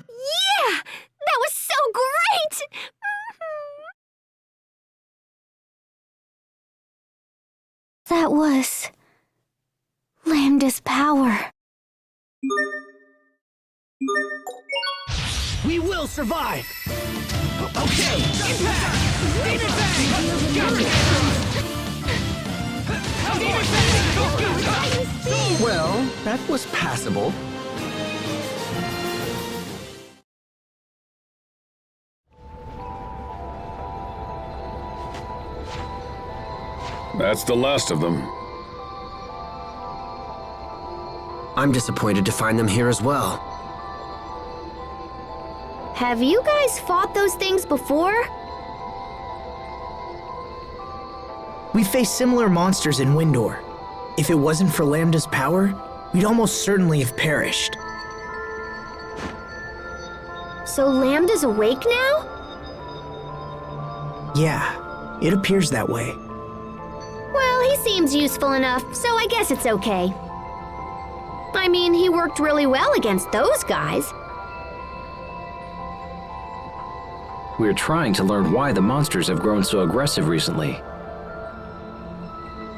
Yeah! That was so great! That was Lambda's power. We will survive! Okay! Impact! Demon Bang! Demon Bang! Well, that was passable. That's the last of them. I'm disappointed to find them here as well. Have you guys fought those things before? We faced similar monsters in Windor. If it wasn't for Lambda's power, we'd almost certainly have perished. So Lambda's awake now? Yeah, it appears that way. Well, he's seems useful enough, so I guess it's okay. I mean, he worked really well against those guys. We're trying to learn why the monsters have grown so aggressive recently.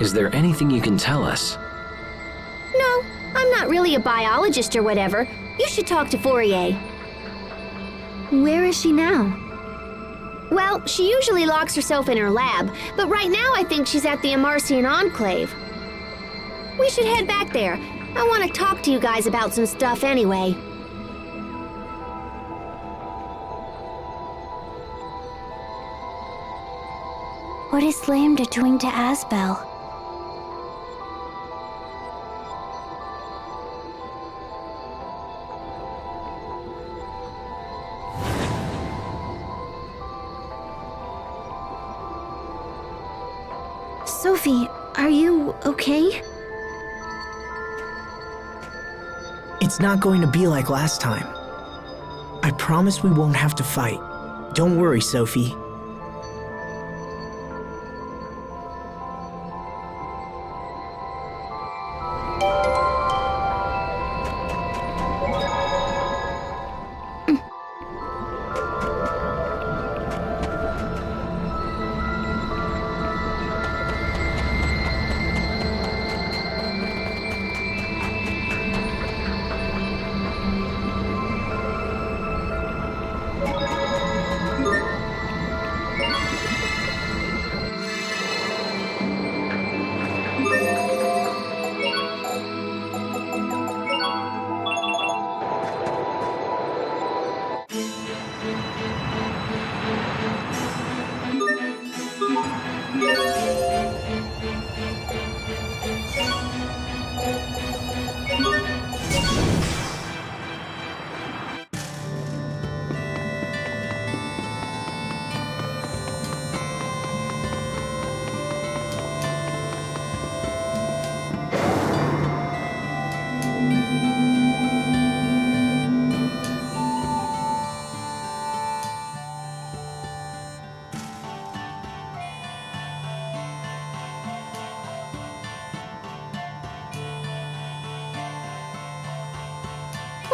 Is there anything you can tell us? No, I'm not really a biologist or whatever. You should talk to Fourier. Where is she now? Well, she usually locks herself in her lab, but right now I think she's at the Amarcian Enclave. We should head back there. I want to talk to you guys about some stuff anyway. What is Lambda doing to Asbel? Sophie, are you okay? It's not going to be like last time. I promise we won't have to fight. Don't worry, Sophie.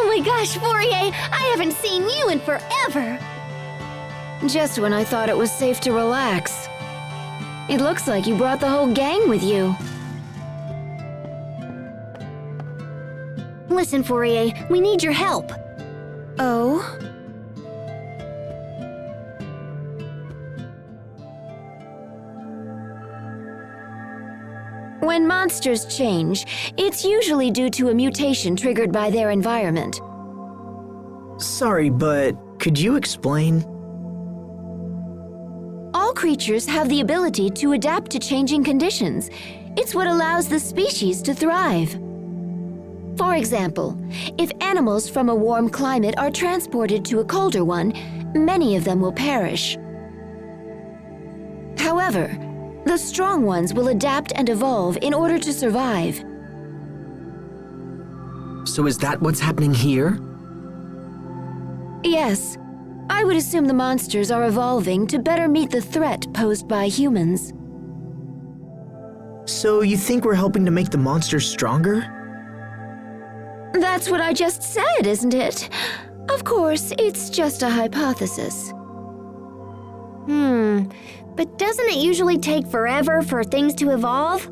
Oh my gosh, Fourier, I haven't seen you in forever. Just when I thought it was safe to relax. It looks like you brought the whole gang with you. Listen, Fourier, we need your help. Oh? When monsters change, it's usually due to a mutation triggered by their environment. Sorry, but could you explain? All creatures have the ability to adapt to changing conditions. It's what allows the species to thrive. For example, if animals from a warm climate are transported to a colder one, many of them will perish. However, the strong ones will adapt and evolve in order to survive. So is that what's happening here? Yes, I would assume the monsters are evolving to better meet the threat posed by humans. So you think we're helping to make the monsters stronger? That's what I just said, isn't it? Of course, it's just a hypothesis. But doesn't it usually take forever for things to evolve?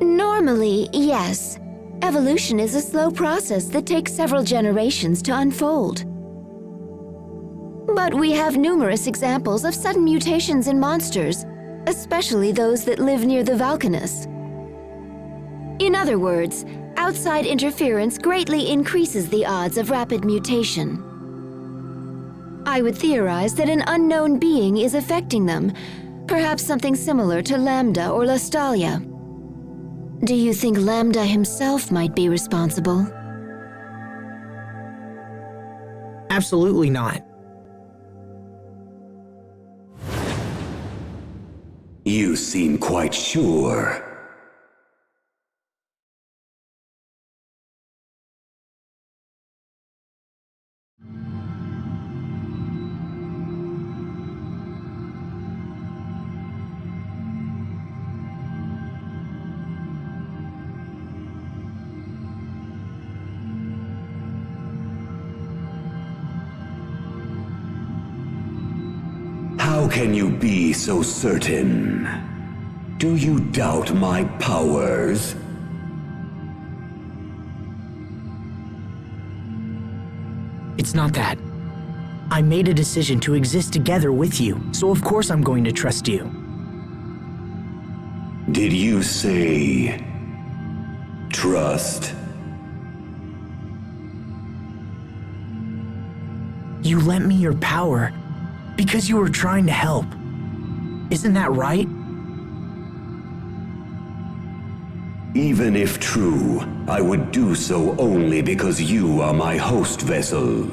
Normally, yes. Evolution is a slow process that takes several generations to unfold. But we have numerous examples of sudden mutations in monsters, especially those that live near the Valkanus. In other words, outside interference greatly increases the odds of rapid mutation. I would theorize that an unknown being is affecting them, perhaps something similar to Lambda or Lastalia. Do you think Lambda himself might be responsible? Absolutely not. You seem quite sure. How can you be so certain? Do you doubt my powers? It's not that. I made a decision to exist together with you, so of course I'm going to trust you. Did you say trust? You lent me your power because you were trying to help. Isn't that right? Even if true, I would do so only because you are my host vessel.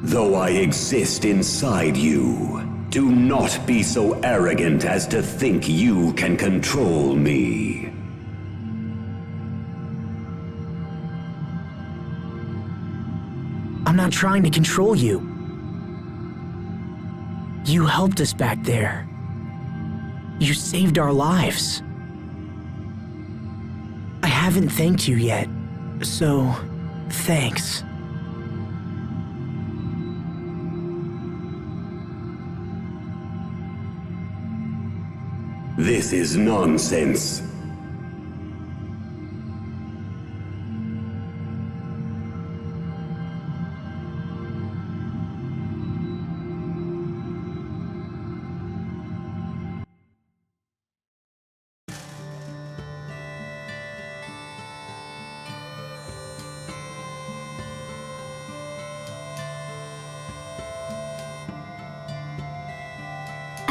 Though I exist inside you, do not be so arrogant as to think you can control me. I'm not trying to control you. You helped us back there. You saved our lives. I haven't thanked you yet, so thanks. This is nonsense.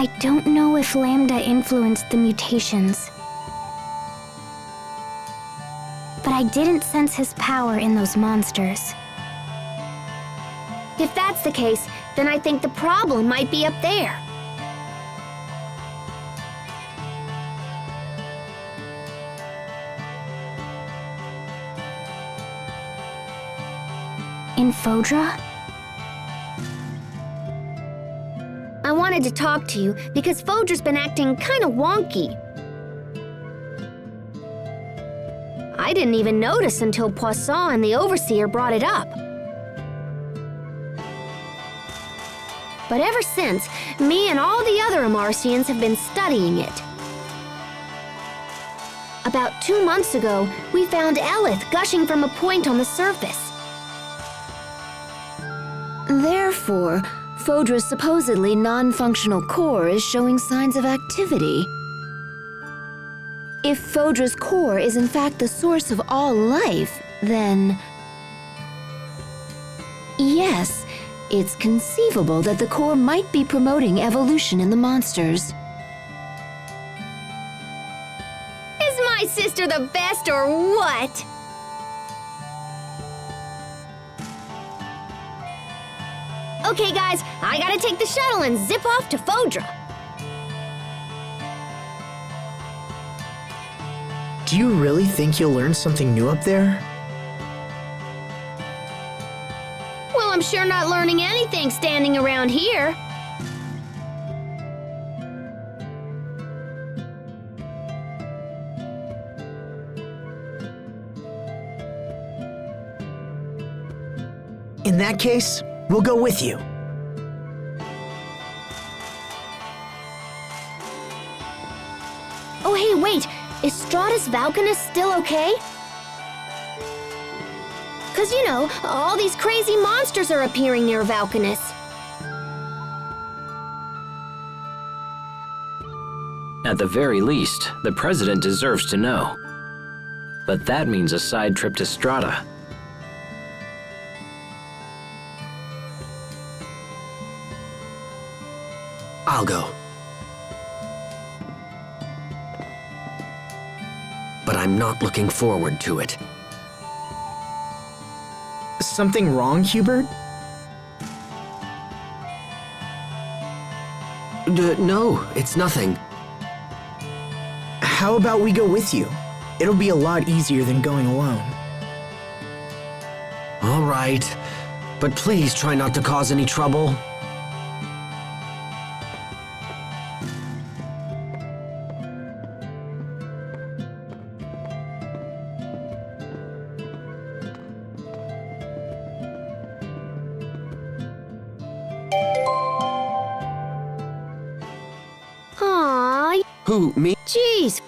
I don't know if Lambda influenced the mutations, but I didn't sense his power in those monsters. If that's the case, then I think the problem might be up there. In Fodra? I wanted to talk to you because Fodra's been acting kind of wonky. I didn't even notice until Poisson and the Overseer brought it up. But ever since, me and all the other Amarcians have been studying it. About 2 months ago, we found Elith gushing from a point on the surface. Therefore, Fodra's supposedly non-functional core is showing signs of activity. If Fodra's core is in fact the source of all life, then... yes, it's conceivable that the core might be promoting evolution in the monsters. Is my sister the best or what? Okay, guys, I gotta take the shuttle and zip off to Fodra. Do you really think you'll learn something new up there? Well, I'm sure not learning anything standing around here. In that case, we'll go with you. Oh, hey, wait. Is Stratus Valkanus still okay? 'Cause, you know, all these crazy monsters are appearing near Valkanus. At the very least, the President deserves to know. But that means a side trip to Strata. I'll go. But I'm not looking forward to it. Something wrong, Hubert? No, it's nothing. How about we go with you? It'll be a lot easier than going alone. All right, but please try not to cause any trouble. Who, me? Jeez.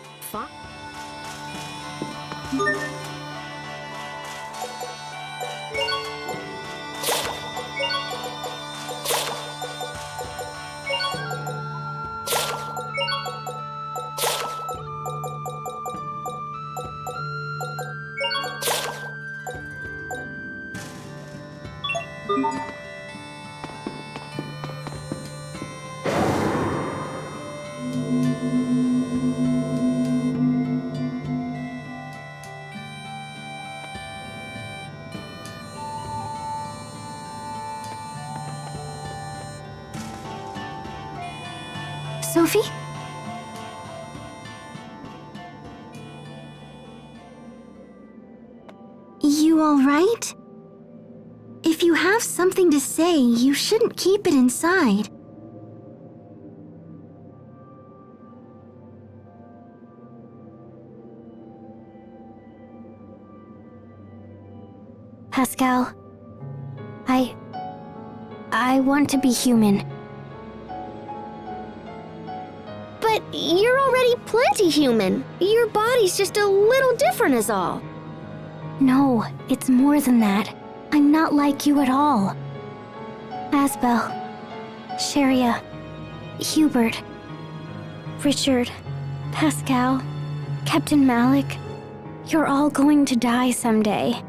Sophie? You all right? If you have something to say, you shouldn't keep it inside. Pascal, I want to be human. But you're already plenty human. Your body's just a little different is all. No, it's more than that. I'm not like you at all. Asbel, Sharia, Hubert, Richard, Pascal, Captain Malik, you're all going to die someday.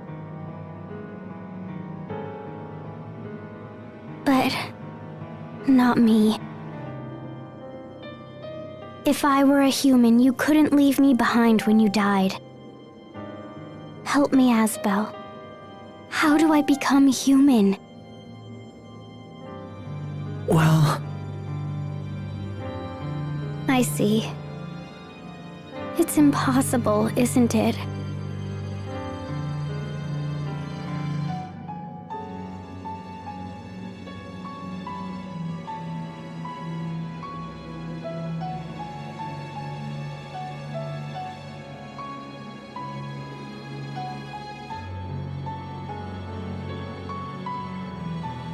But not me. If I were a human, you couldn't leave me behind when you died. Help me, Asbel. How do I become human? Well... I see. It's impossible, isn't it?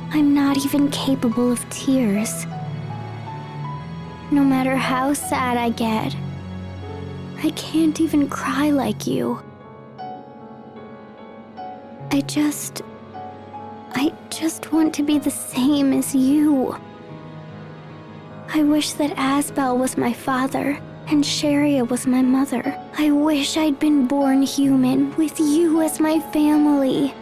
I'm not even capable of tears. No matter how sad I get, I can't even cry like you. I just want to be the same as you. I wish that Asbel was my father and Sharia was my mother. I wish I'd been born human with you as my family.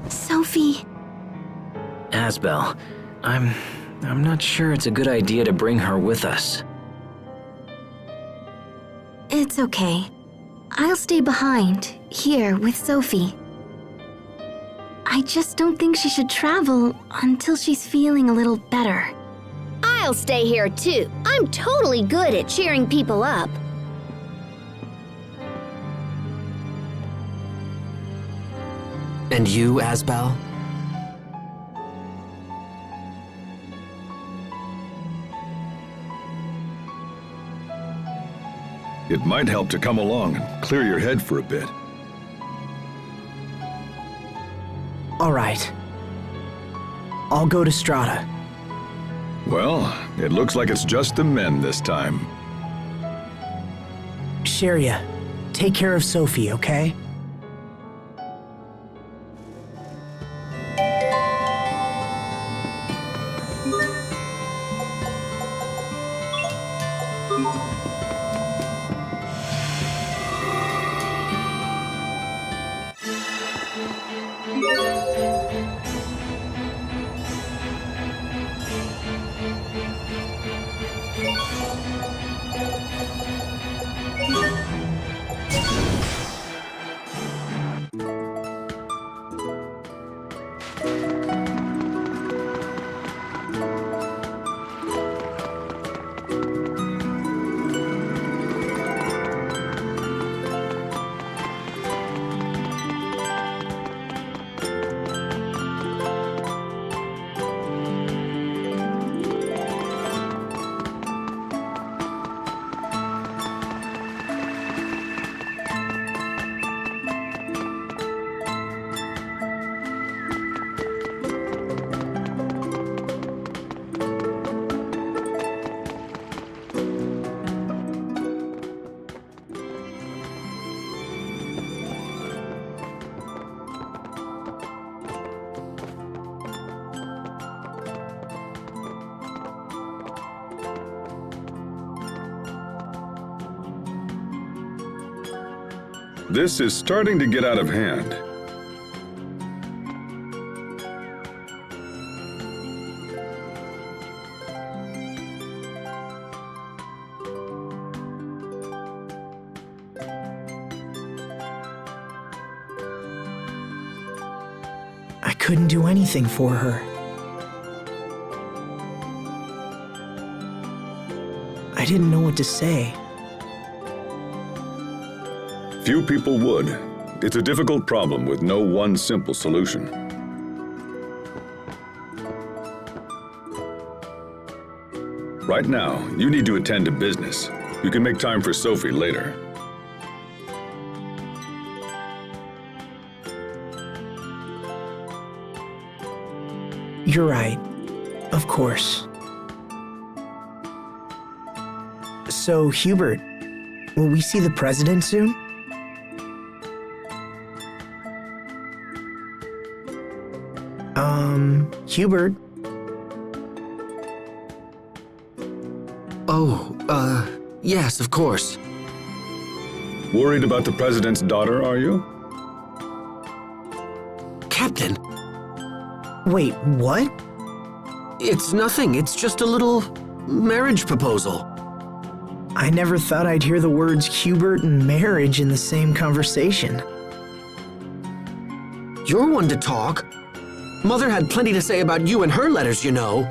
Sophie. Asbel, I'm not sure it's a good idea to bring her with us. It's okay. I'll stay behind, here with Sophie. I just don't think she should travel until she's feeling a little better. I'll stay here too. I'm totally good at cheering people up. And you, Asbel? It might help to come along and clear your head for a bit. All right. I'll go to Strata. Well, it looks like it's just the men this time. Sharia, take care of Sophie, okay? This is starting to get out of hand. I couldn't do anything for her. I didn't know what to say. Few people would. It's a difficult problem with no one simple solution. Right now, you need to attend to business. You can make time for Sophie later. You're right. Of course. So, Hubert, will we see the president soon? Hubert? Oh, yes, of course. Worried about the president's daughter, are you? Captain, Wait, what? it's nothing. It's just a little marriage proposal. I never thought I'd hear the words Hubert and marriage in the same conversation. You're one to talk. Mother had plenty to say about you in her letters, you know.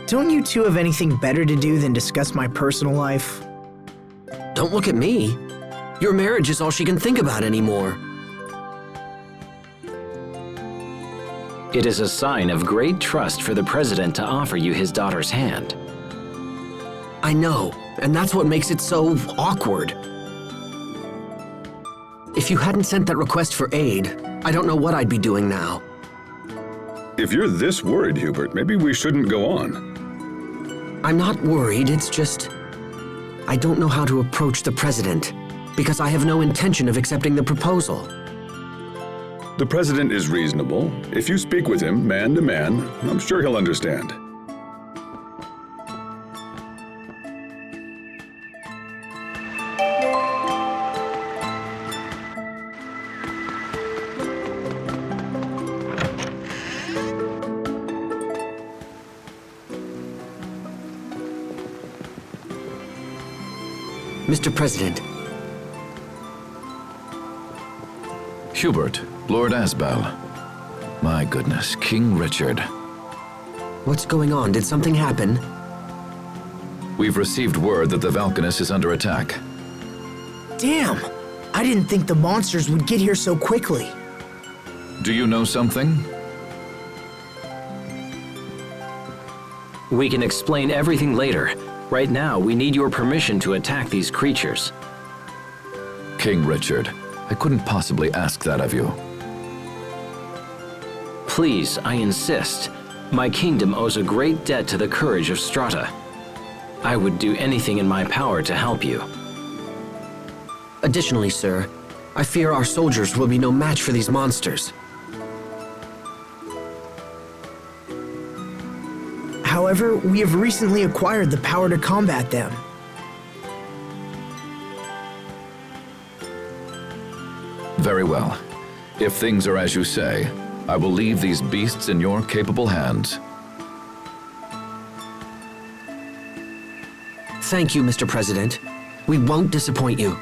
Don't you two have anything better to do than discuss my personal life? Don't look at me. Your marriage is all she can think about anymore. It is a sign of great trust for the president to offer you his daughter's hand. I know, and that's what makes it so awkward. If you hadn't sent that request for aid, I don't know what I'd be doing now. If you're this worried, Hubert, maybe we shouldn't go on. I'm not worried, it's just... I don't know how to approach the president, because I have no intention of accepting the proposal. The president is reasonable. If you speak with him, man to man, I'm sure he'll understand. Mr. President. Hubert, Lord Asbel. My goodness, King Richard. What's going on? Did something happen? We've received word that the Valkanus is under attack. Damn! I didn't think the monsters would get here so quickly. Do you know something? We can explain everything later. Right now, we need your permission to attack these creatures. King Richard, I couldn't possibly ask that of you. Please, I insist. My kingdom owes a great debt to the courage of Strata. I would do anything in my power to help you. Additionally, sir, I fear our soldiers will be no match for these monsters. However, we have recently acquired the power to combat them. Very well. If things are as you say, I will leave these beasts in your capable hands. Thank you, Mr. President. We won't disappoint you.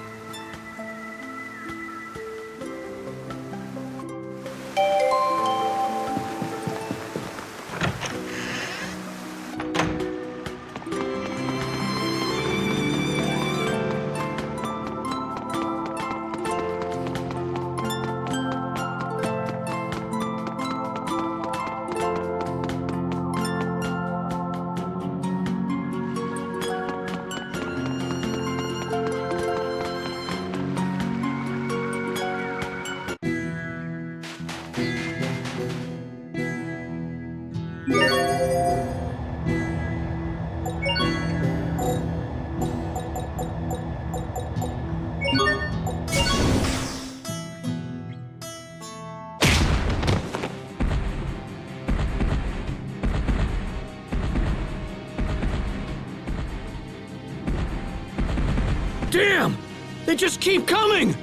Damn! They just keep coming!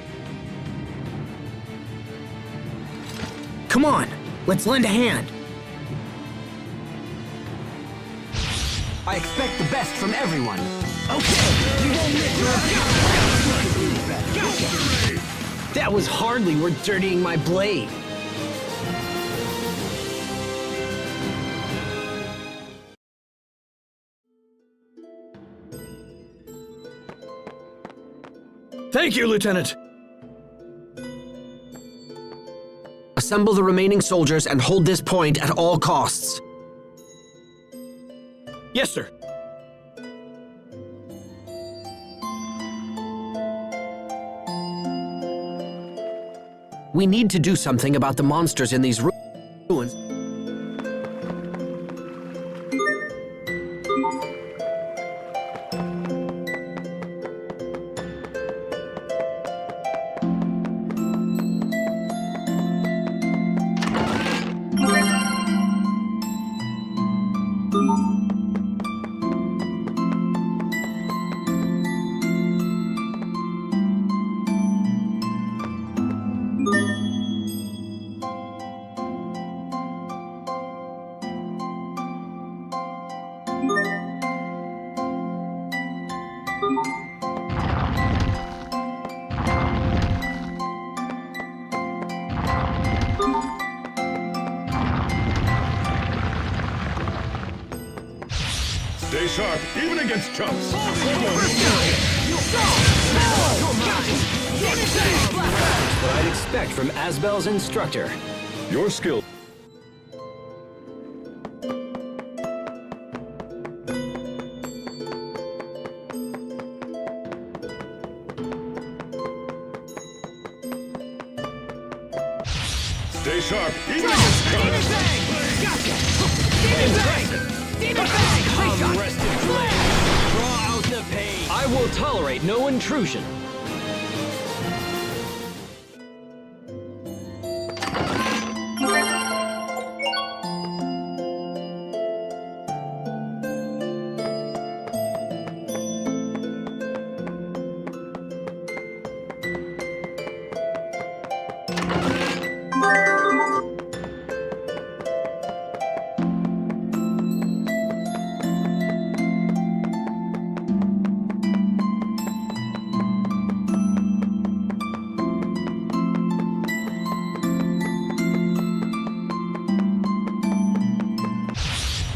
Come on, let's lend a hand. I expect the best from everyone. Okay, you won't miss your That was hardly worth dirtying my blade. Thank you, Lieutenant. Assemble the remaining soldiers and hold this point at all costs. Yes, sir. We need to do something about the monsters in these ruins. Stay sharp, even against chumps. What I'd expect from Asbel's instructor. Your skill. Stay sharp, even against chumps. Demon Fang! Come, rested blade! Draw out the pain! I will tolerate no intrusion.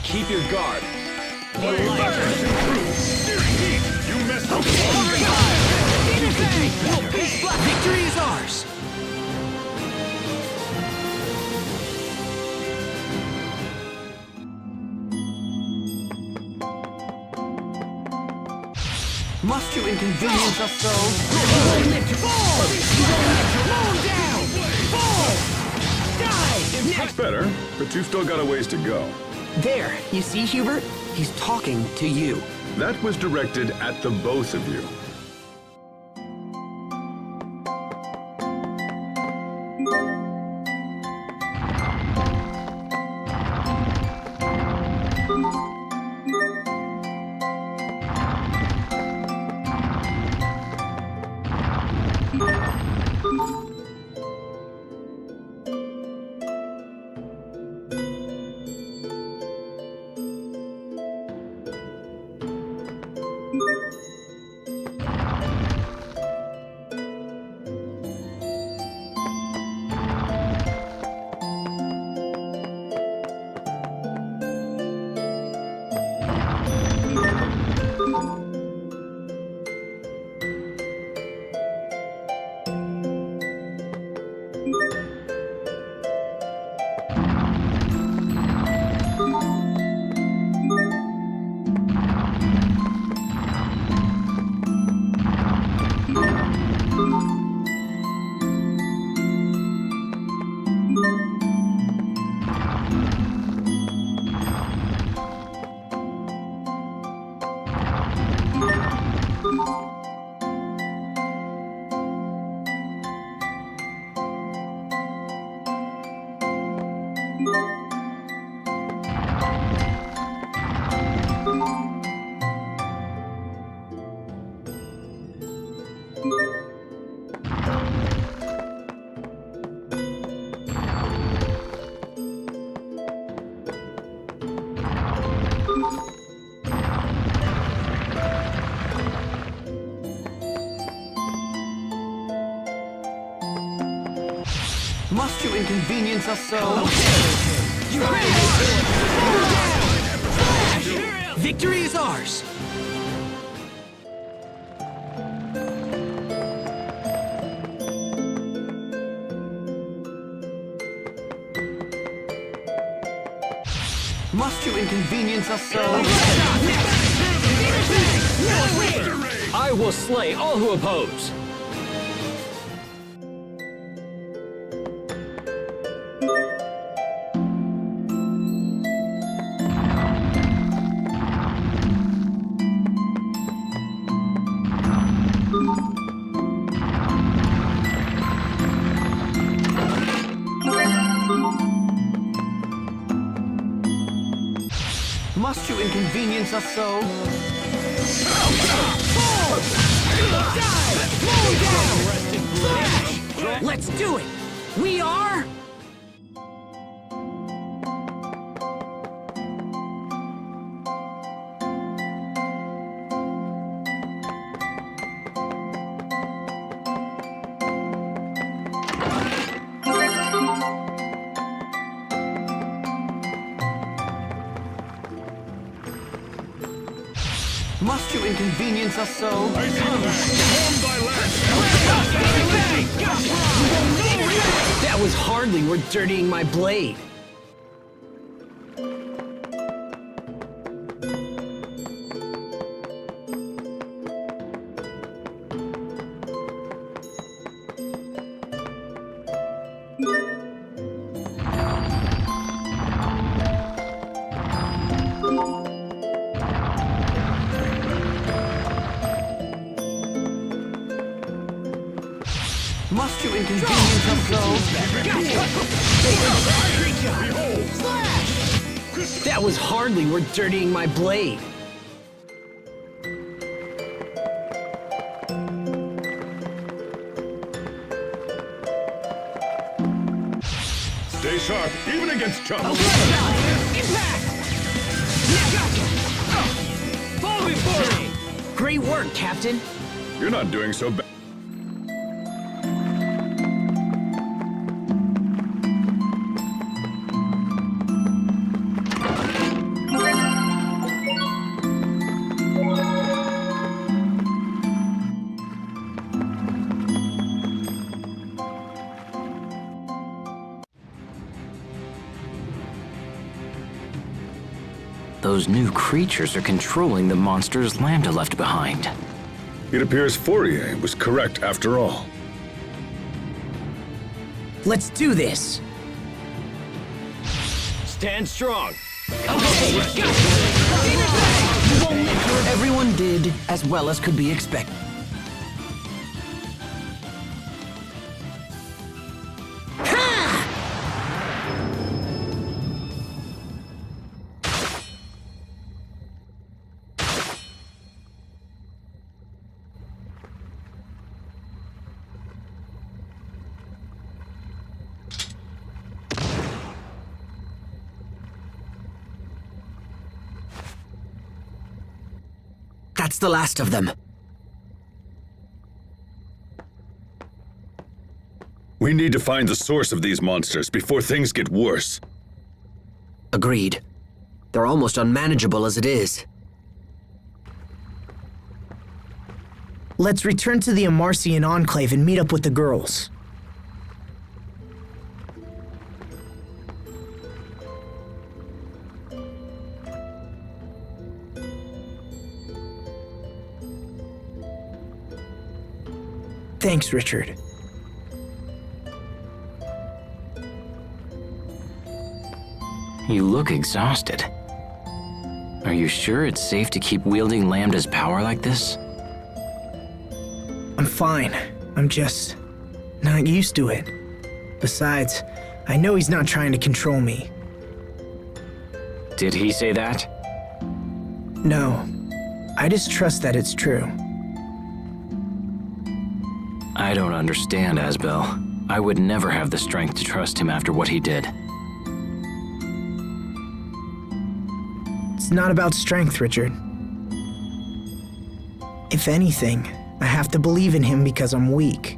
Keep your guard. You messed up. Victory is ours. Must you inconvenience us so? Fall! Down! Fall! Die! That's better, but you've still got a ways to go. There, you see, Hubert? He's talking to you. That was directed at the both of you. Must you inconvenience us so? Victory is ours! Must you inconvenience us so? I will slay all who oppose. Must you inconvenience us so? Let's do it! We are... Must you inconvenience us so? That was hardly worth dirtying my blade. Must you inconvenience us so? That was hardly worth dirtying my blade. Stay sharp, even against chumps. Fall before me! Great work, Captain. You're not doing so bad. Those new creatures are controlling the monsters Lambda left behind. It appears Fourier was correct after all. Let's do this! Stand strong. Everyone did as well as could be expected. That's the last of them. We need to find the source of these monsters before things get worse. Agreed. They're almost unmanageable as it is. Let's return to the Amarcian Enclave and meet up with the girls. Thanks, Richard. You look exhausted. Are you sure it's safe to keep wielding Lambda's power like this? I'm fine. I'm just not used to it. Besides, I know he's not trying to control me. Did he say that? No. I just trust that it's true. I don't understand, Asbel. I would never have the strength to trust him after what he did. It's not about strength, Richard. If anything, I have to believe in him because I'm weak.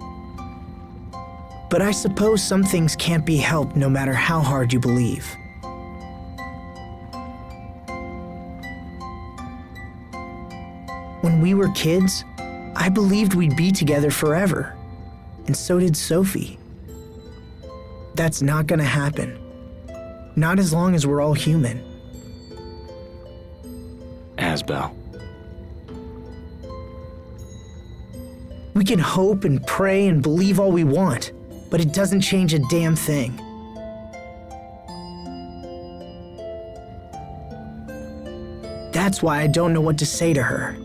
But I suppose some things can't be helped no matter how hard you believe. When we were kids, I believed we'd be together forever. And so did Sophie. That's not gonna happen. Not as long as we're all human. Asbel. We can hope and pray and believe all we want, but it doesn't change a damn thing. That's why I don't know what to say to her.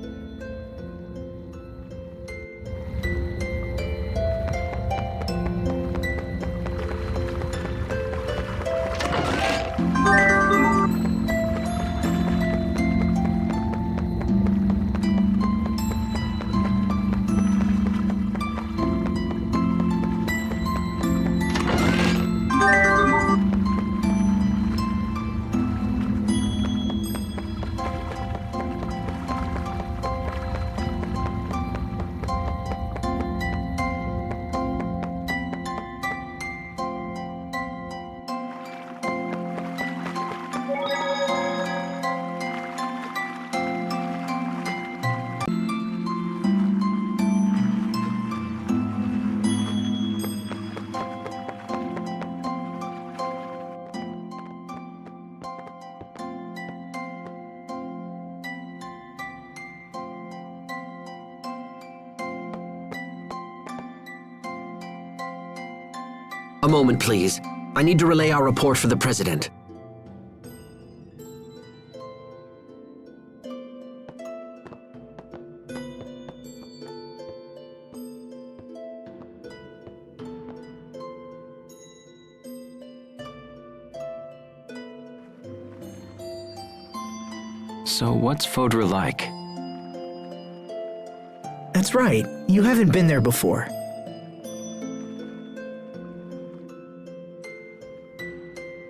A moment, please. I need to relay our report for the President. So what's Fodra like? That's right, you haven't been there before.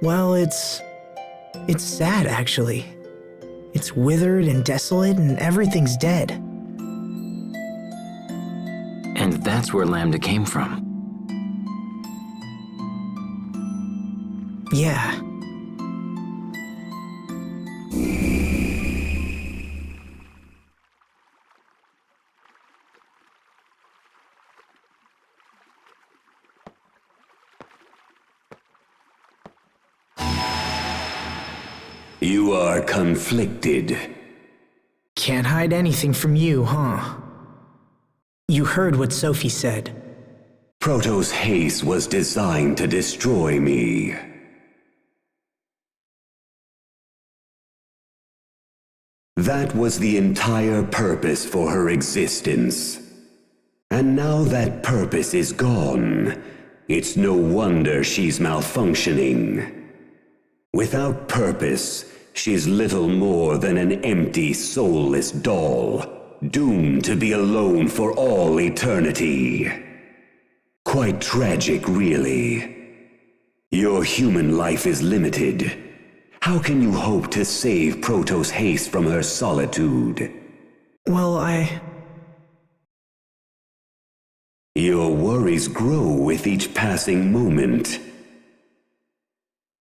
Well, it's sad, actually. It's withered and desolate and everything's dead. And that's where Lambda came from. Yeah. You are conflicted. Can't hide anything from you, huh? You heard what Sophie said. Protoss haste was designed to destroy me. That was the entire purpose for her existence. And now that purpose is gone, it's no wonder she's malfunctioning. Without purpose, she's little more than an empty, soulless doll, doomed to be alone for all eternity. Quite tragic, really. Your human life is limited. How can you hope to save Protoss haste from her solitude? Well, Your worries grow with each passing moment.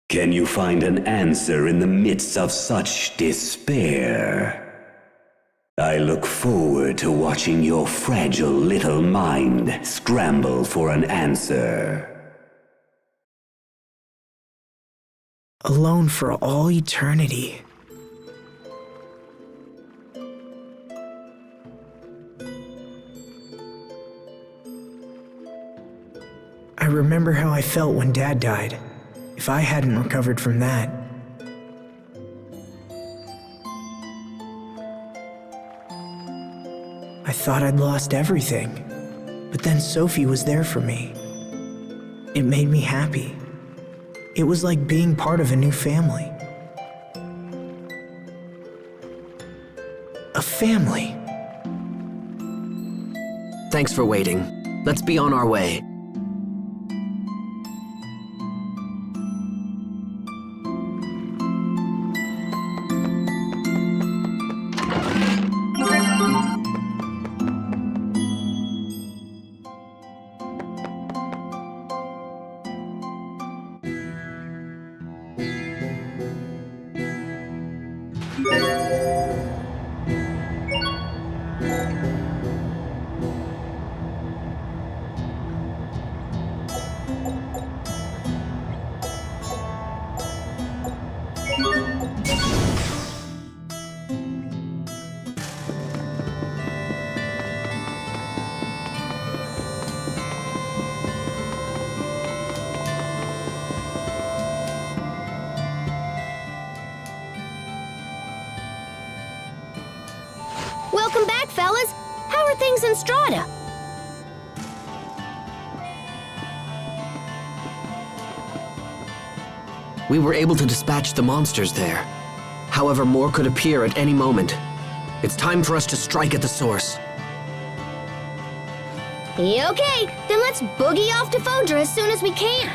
Can you find an answer in the midst of such despair? I look forward to watching your fragile little mind scramble for an answer. alone for all eternity. I remember how I felt when Dad died, if I hadn't recovered from that. I thought I'd lost everything, but then Sophie was there for me. It made me happy. It was like being part of a new family. A family. Thanks for waiting. Let's be on our way. things in Strata? We were able to dispatch the monsters there. However, more could appear at any moment. It's time for us to strike at the source. Okay, then let's boogie off to Fodra as soon as we can.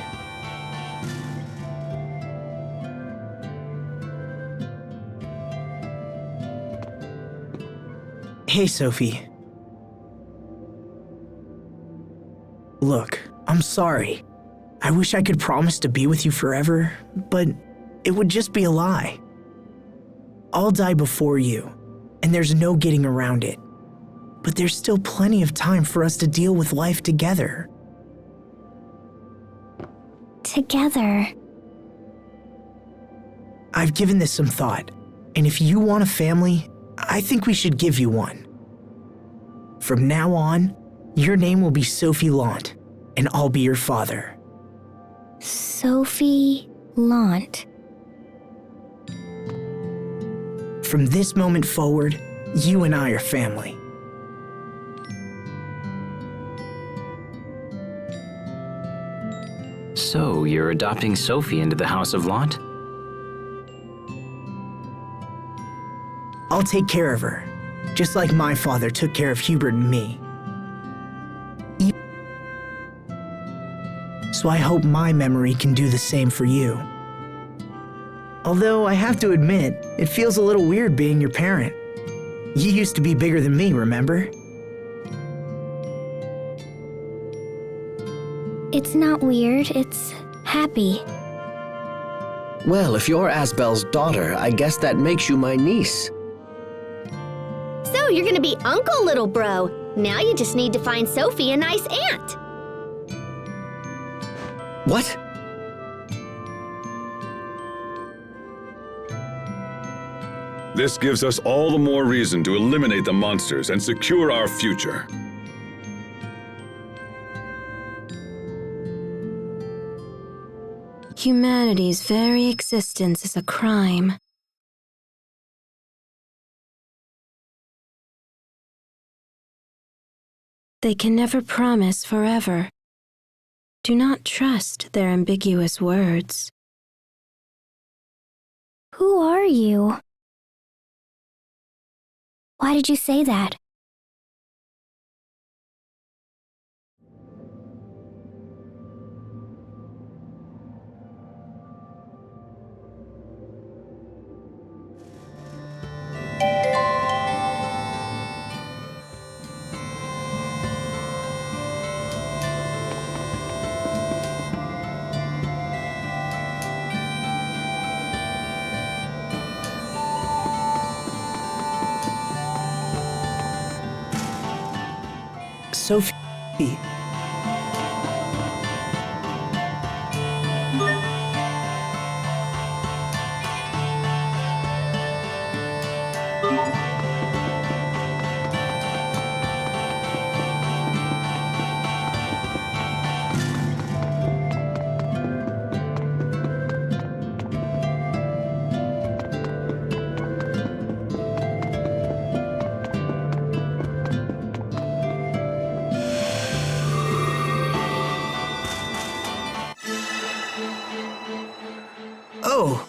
Hey, Sophie. Look, I'm sorry. I wish I could promise to be with you forever, but it would just be a lie. I'll die before you, and there's no getting around it. But there's still plenty of time for us to deal with life together. Together. I've given this some thought, and if you want a family, I think we should give you one. From now on, your name will be Sophie Lant, and I'll be your father. Sophie Lant. From this moment forward, you and I are family. So, you're adopting Sophie into the House of Lant? I'll take care of her, just like my father took care of Hubert and me. So I hope my memory can do the same for you. Although I have to admit, it feels a little weird being your parent. You used to be bigger than me, remember? It's not weird, it's happy. Well, if you're Asbel's daughter, I guess that makes you my niece. So you're gonna be Uncle Little Bro. Now you just need to find Sophie a nice aunt. What? This gives us all the more reason to eliminate the monsters and secure our future. Humanity's very existence is a crime. They can never promise forever. Do not trust their ambiguous words. Who are you? Why did you say that? Sophie. Oh.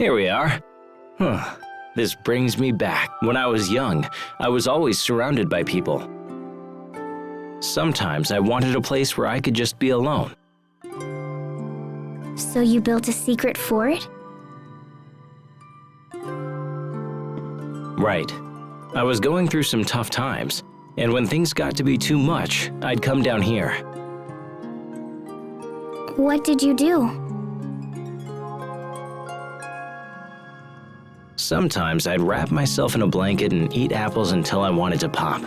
Here we are. This brings me back. When I was young, I was always surrounded by people. Sometimes I wanted a place where I could just be alone. So you built a secret fort? Right. I was going through some tough times, and when things got to be too much, I'd come down here. What did you do? Sometimes I'd wrap myself in a blanket and eat apples until I wanted to pop.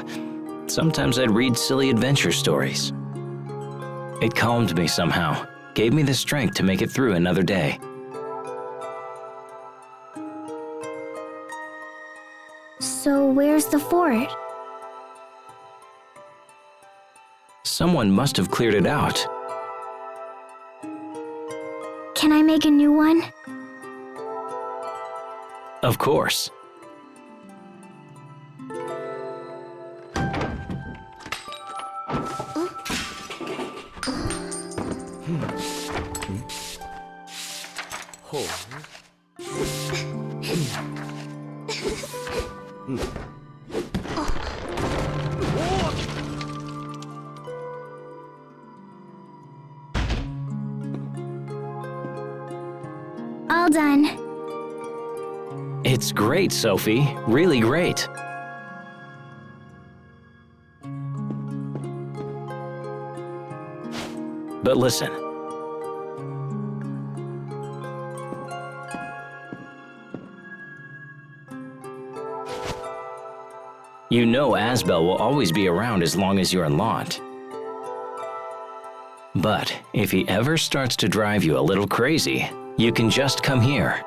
Sometimes I'd read silly adventure stories. It calmed me somehow, gave me the strength to make it through another day. So where's the fort? Someone must have cleared it out. Can I make a new one? Of course. All done. It's great, Sophie. Really great. But listen. You know Asbel will always be around as long as you're in Lont. But if he ever starts to drive you a little crazy, you can just come here.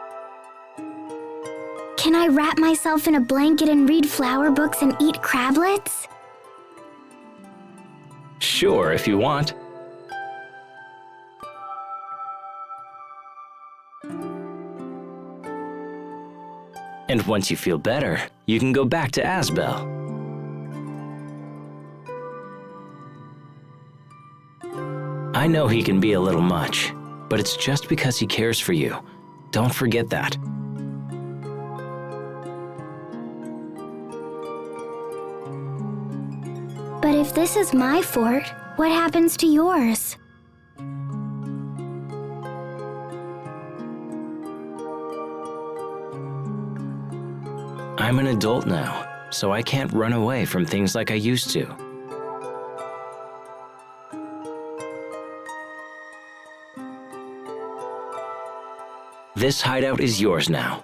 Can I wrap myself in a blanket and read flower books and eat crablets? Sure, if you want. And once you feel better, you can go back to Asbel. I know he can be a little much, but it's just because he cares for you. Don't forget that. But if this is my fort, what happens to yours? I'm an adult now, so I can't run away from things like I used to. This hideout is yours now.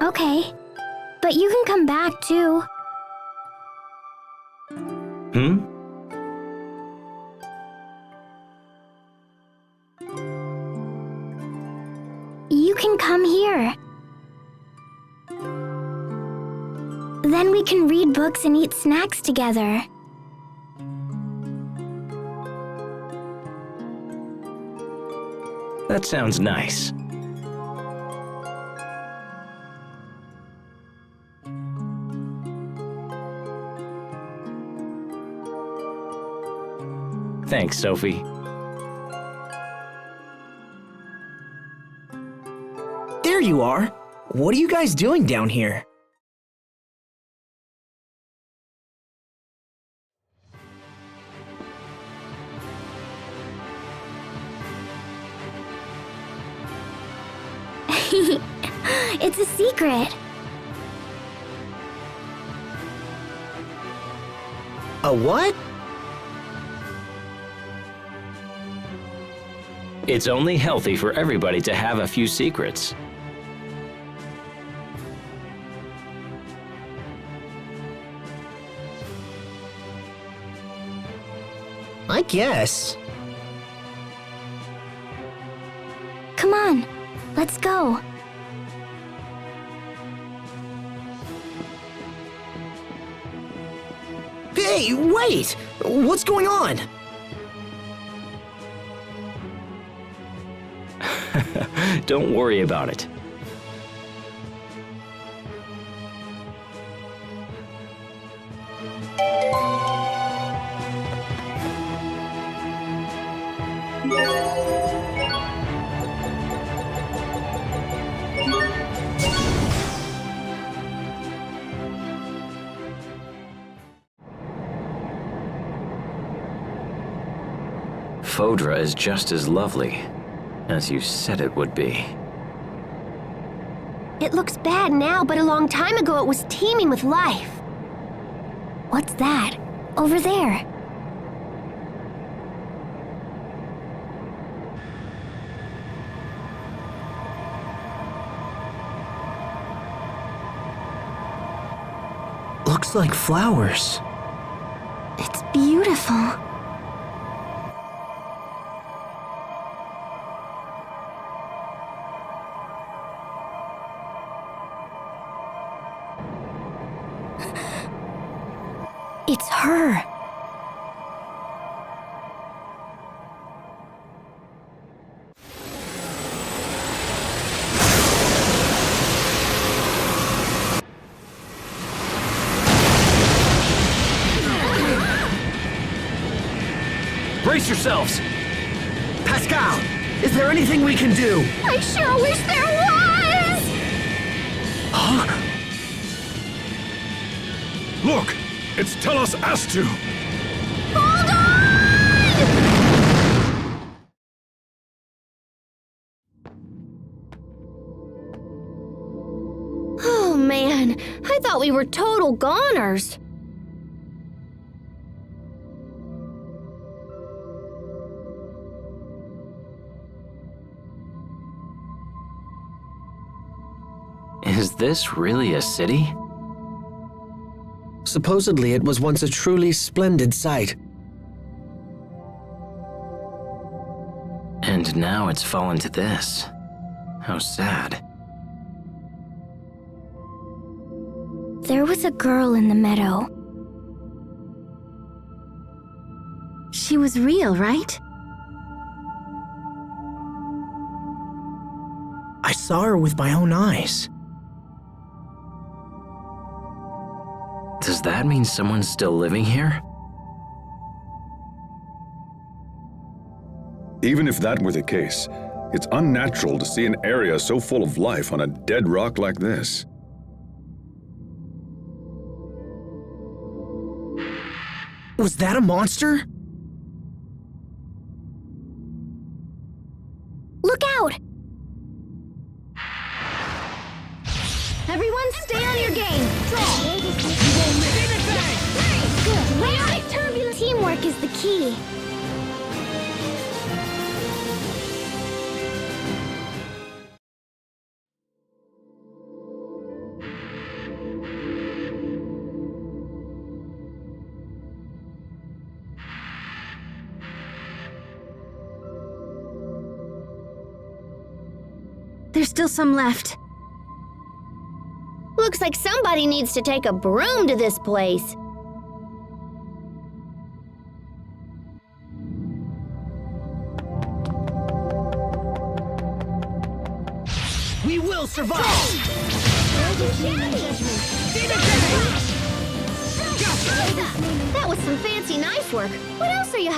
Okay, but you can come back too. You can come here. Then we can read books and eat snacks together. That sounds nice. Thanks, Sophie. There you are. What are you guys doing down here? It's a secret. A what? It's only healthy for everybody to have a few secrets. I guess. Come on, let's go. Hey, wait! What's going on? Don't worry about it. Fodra is just as lovely as you said it would be. It looks bad now, but a long time ago it was teeming with life. What's that? Over there. Looks like flowers. It's beautiful. It's her. Brace yourselves! Pascal, is there anything we can do? I sure wish there was! Huh? Look! It's Tellus Astu! Hold on! Oh man, I thought we were total goners. Is this really a city? Supposedly it was once a truly splendid sight. And now it's fallen to this. How sad. There was a girl in the meadow. She was real, right? I saw her with my own eyes. Does that mean someone's still living here? Even if that were the case, it's unnatural to see an area so full of life on a dead rock like this. Was that a monster? Look out! Everyone stay on your game! Chaotic turbulence. Teamwork is the key. There's still some left. Looks like somebody needs to take a broom to this place. We will survive! That was some fancy knife work. What else are you...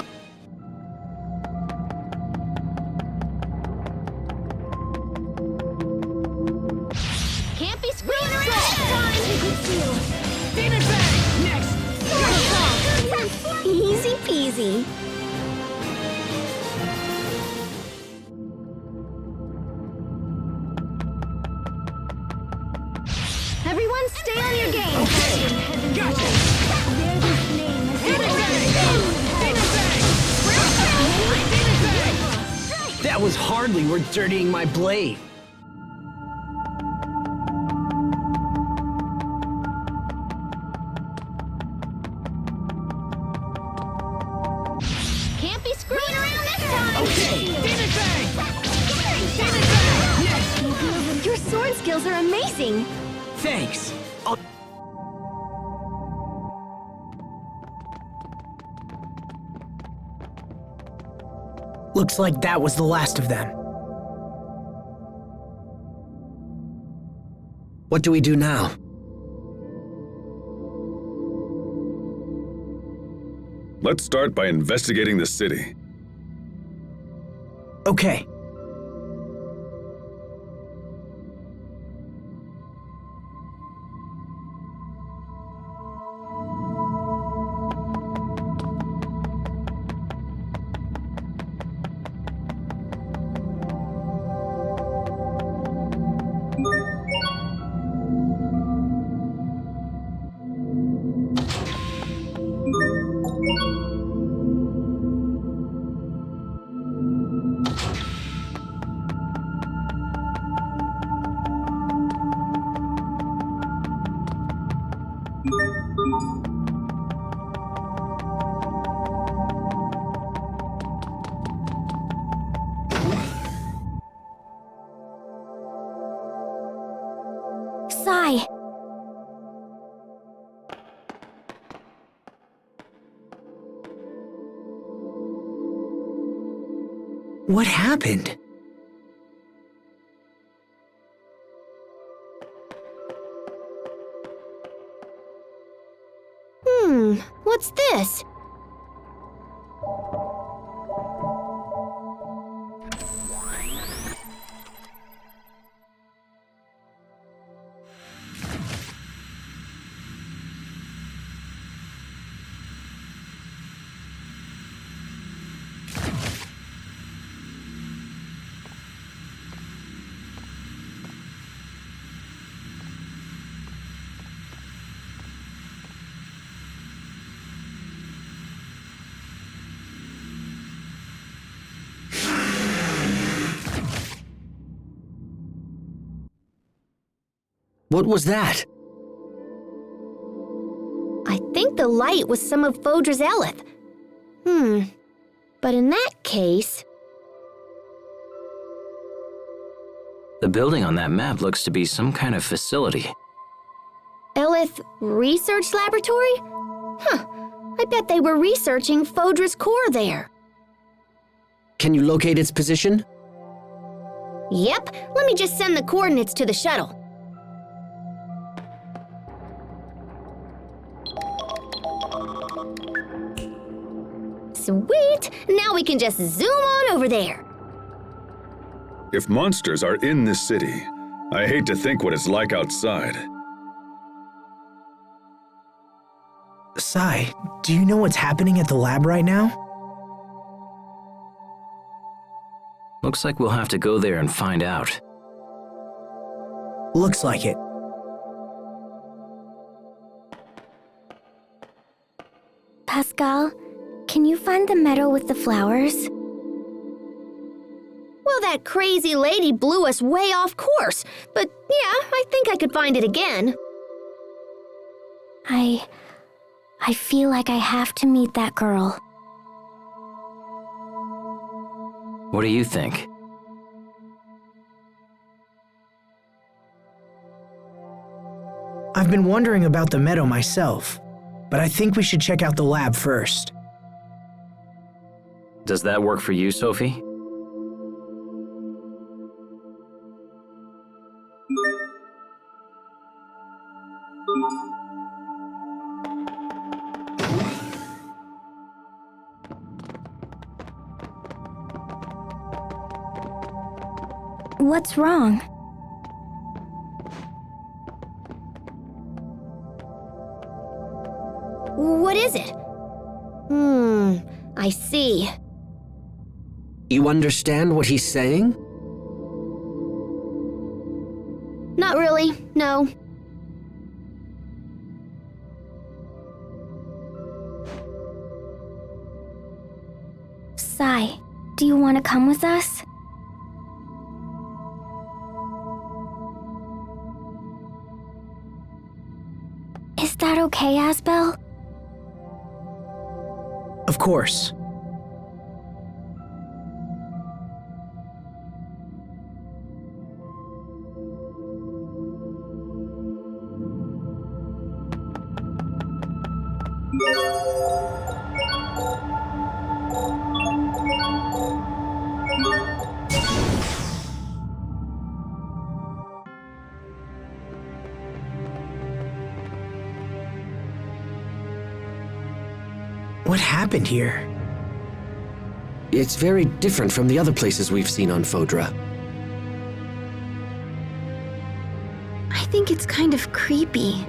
Can't be screwing around this time! Demon Fang! Next! Easy peasy. Everyone stay on your game! Okay! Gotcha! Demon Fang! Demon Fang! Demon Fang! That was hardly worth dirtying my blade. Can't be screwing around this time! Okay! Demon Fang! Demon Fang! Next! Your sword skills are amazing! Thanks. Looks like that was the last of them. What do we do now? Let's start by investigating the city. Okay. Sai! What happened? What's this? What was that? I think the light was some of Fodra's Eleth. But in that case... The building on that map looks to be some kind of facility. Eleth Research Laboratory? I bet they were researching Fodra's core there. Can you locate its position? Yep, let me just send the coordinates to the shuttle. Sweet! Now we can just zoom on over there. If monsters are in this city, I hate to think what it's like outside. Sai, do you know what's happening at the lab right now? Looks like we'll have to go there and find out. Looks like it. Pascal, can you find the meadow with the flowers? Well, that crazy lady blew us way off course, but yeah, I think I could find it again. I feel like I have to meet that girl. What do you think? I've been wondering about the meadow myself, but I think we should check out the lab first. Does that work for you, Sophie? What's wrong? What is it? I see. You understand what he's saying? Not really, no. Sai, do you want to come with us? Is that okay, Asbel? Of course. What happened here? It's very different from the other places we've seen on Fodra. I think it's kind of creepy.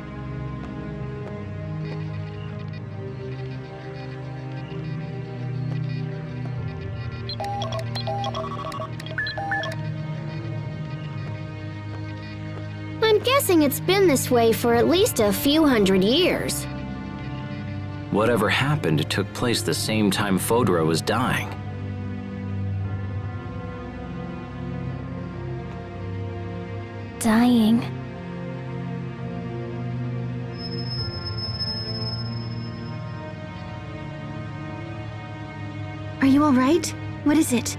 guessing it's been this way for at least a few hundred years. Whatever happened took place the same time Fodora was dying. Dying. Are you all right? What is it?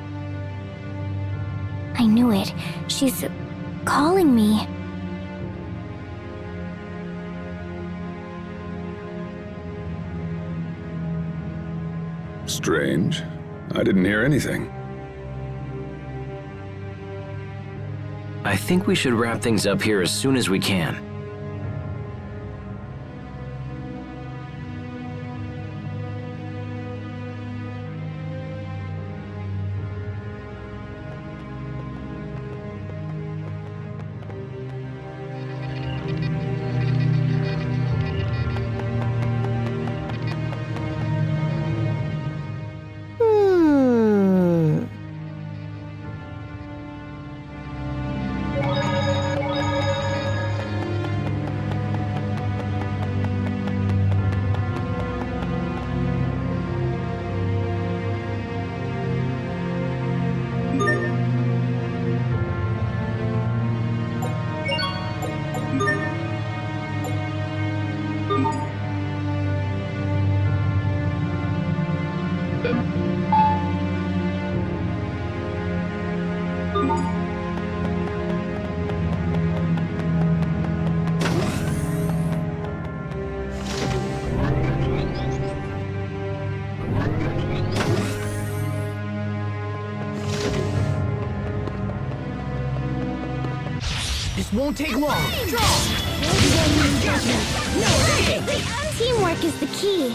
I knew it. She's calling me. Strange. I didn't hear anything. I think we should wrap things up here as soon as we can. This won't take long. Draw! Teamwork is the key.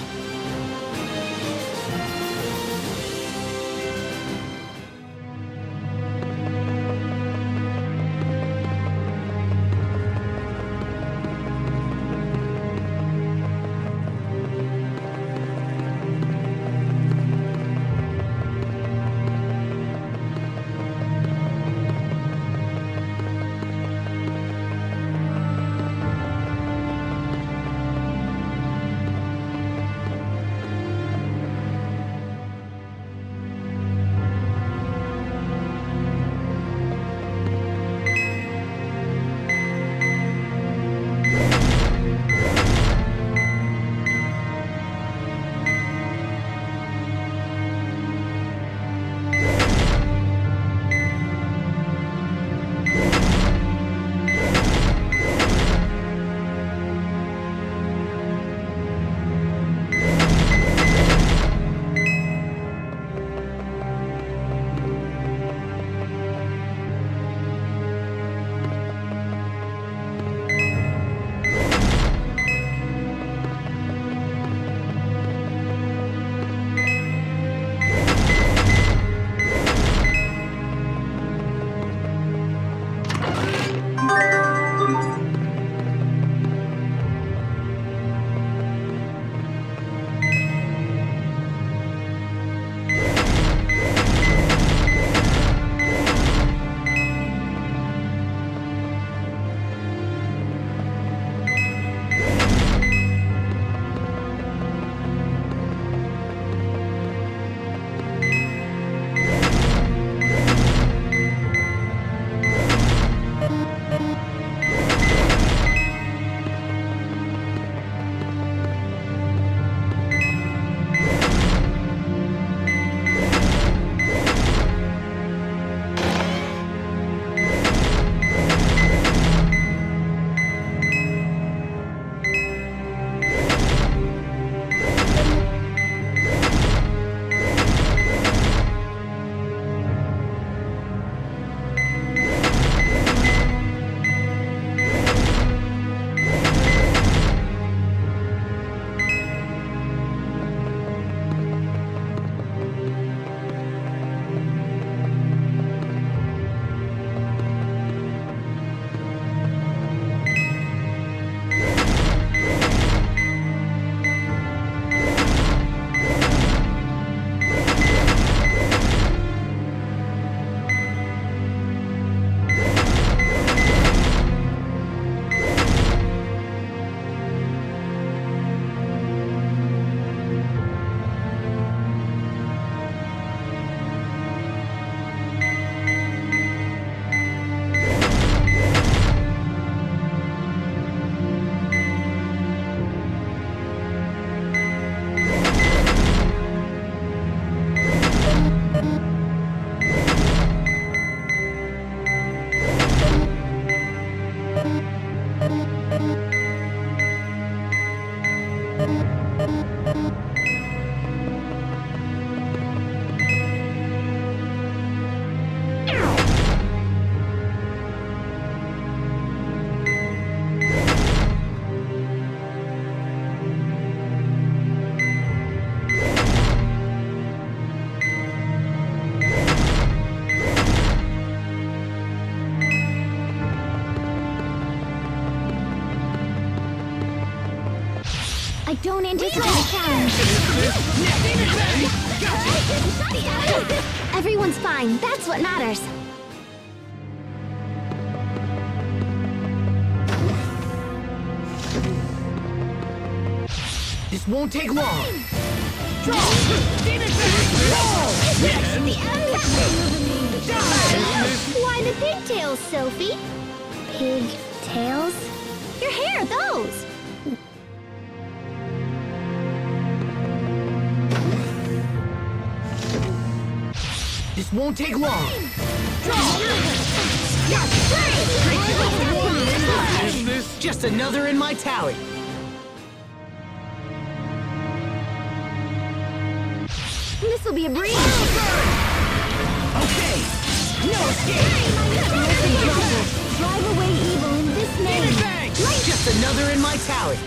I don't anticipate a challenge. Everyone's fine. That's what matters. This won't take long. Draw! Why the pigtails, Sophie? Pigtails? Your hair, those! This won't take long. Just another in my tally. This'll be a breeze. Okay. No escape. Drive away evil in this name. Just another in my tally.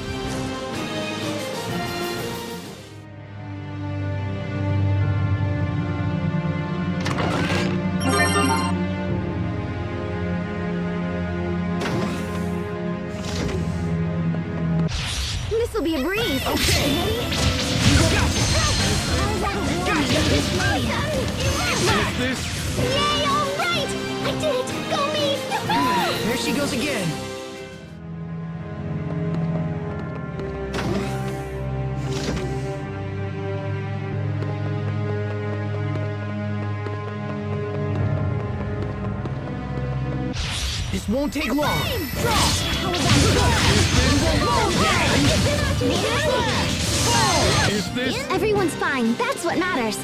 This'll be a breeze. Okay. Yay, all right! I did it! Go me! There she goes again. This won't take long. Everyone's fine. That's what matters.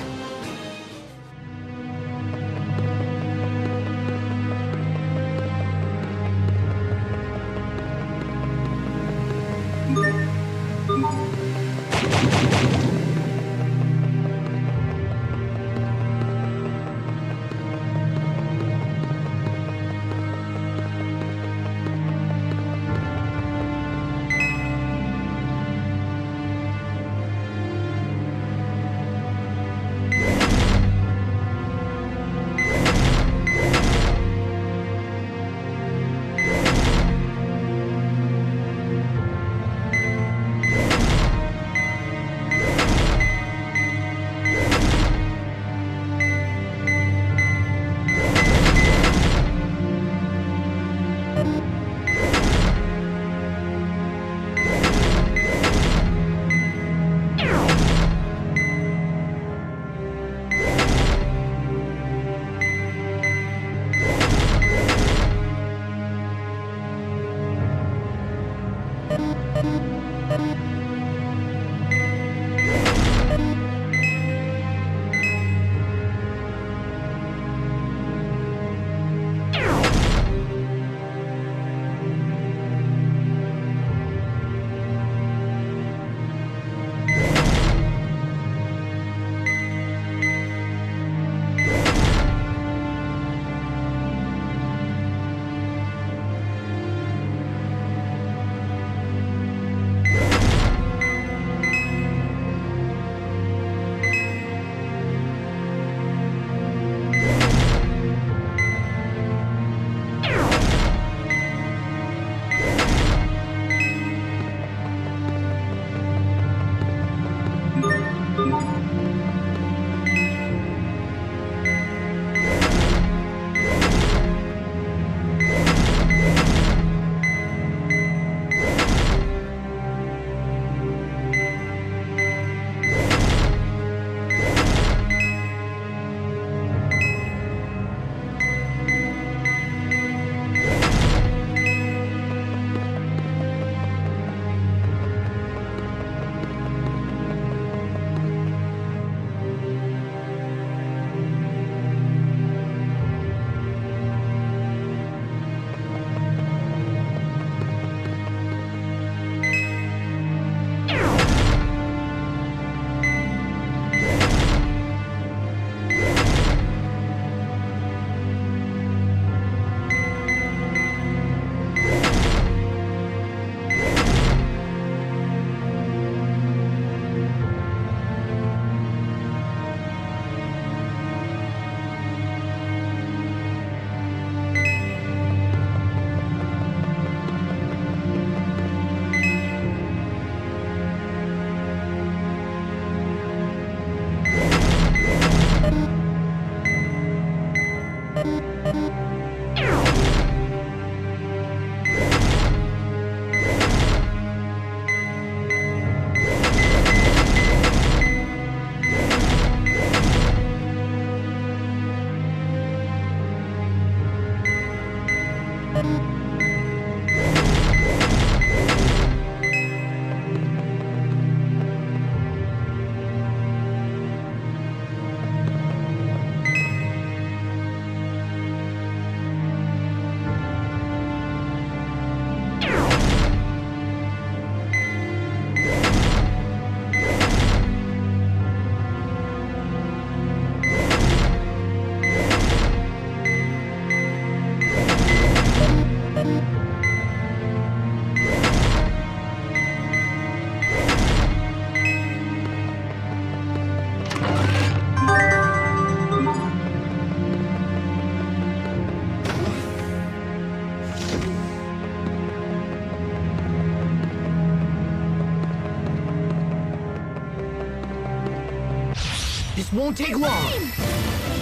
This won't take long.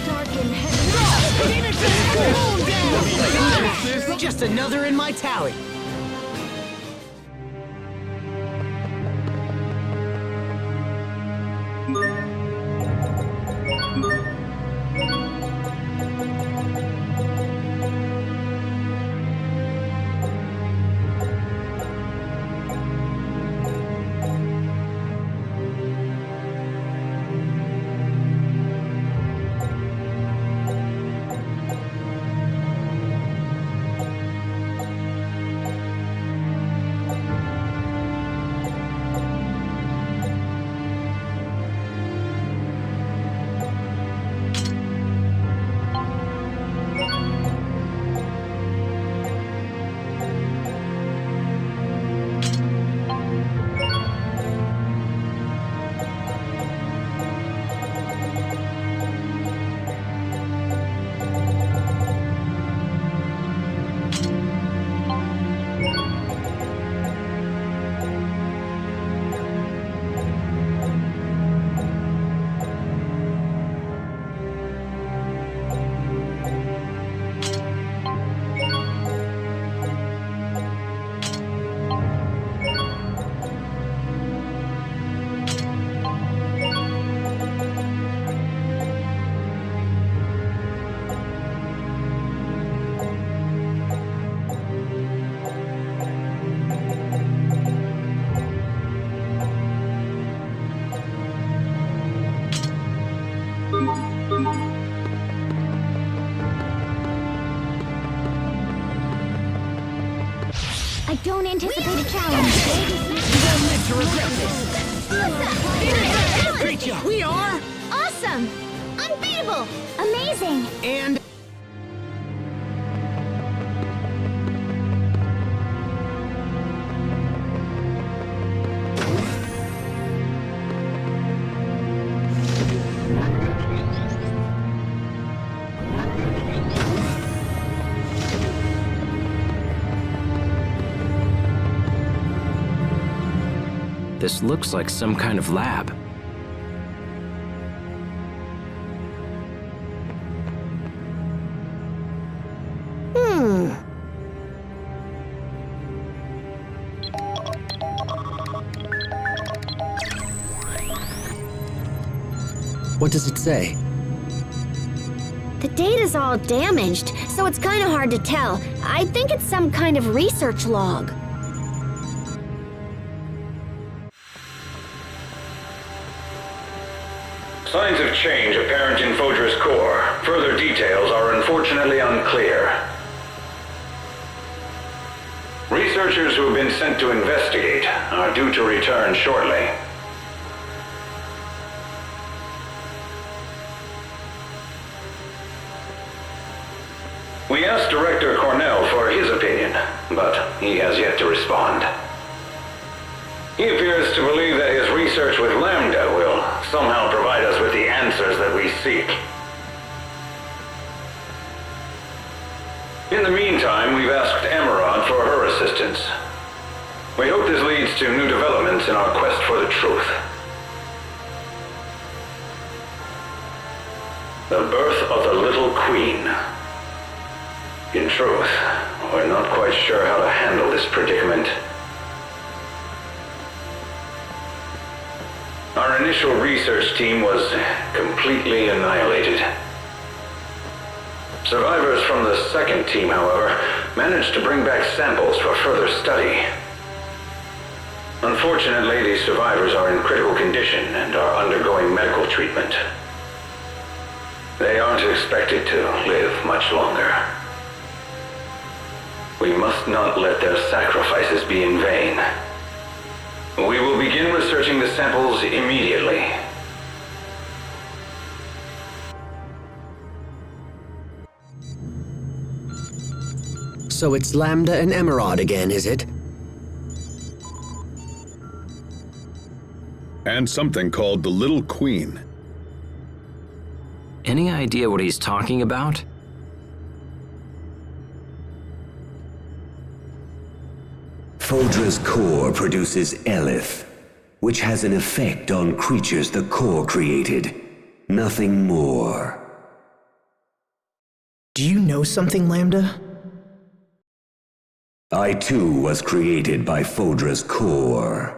Dark and heavy. Just another in my tally. I don't anticipate a challenge. You won't live to regret this. Great job. We are Awesome! Unbeatable! Amazing! and This looks like some kind of lab. What does it say? The data's all damaged, so it's kind of hard to tell. I think it's some kind of research log. Signs of change apparent in Fodra's core. Further details are unfortunately unclear. Researchers who have been sent to investigate are due to return shortly. We asked Director Cornell for his opinion, but he has yet to respond. He appears to believe that his research with Lambda will somehow provide us with the answers that we seek. In the meantime, we've asked Emerald for her assistance. We hope this leads to new developments in our quest for the truth. The birth of the Little Queen. In truth, we're not quite sure how to handle this predicament. Our initial research team was completely annihilated. Survivors from the second team, however, managed to bring back samples for further study. Unfortunately, these survivors are in critical condition and are undergoing medical treatment. They aren't expected to live much longer. We must not let their sacrifices be in vain. We will begin researching the samples immediately. So it's Lambda and Emerald again, is it? And something called the Little Queen. Any idea what he's talking about? Fodra's core produces Elith, which has an effect on creatures the core created. Nothing more. Do you know something, Lambda? I too was created by Fodra's core.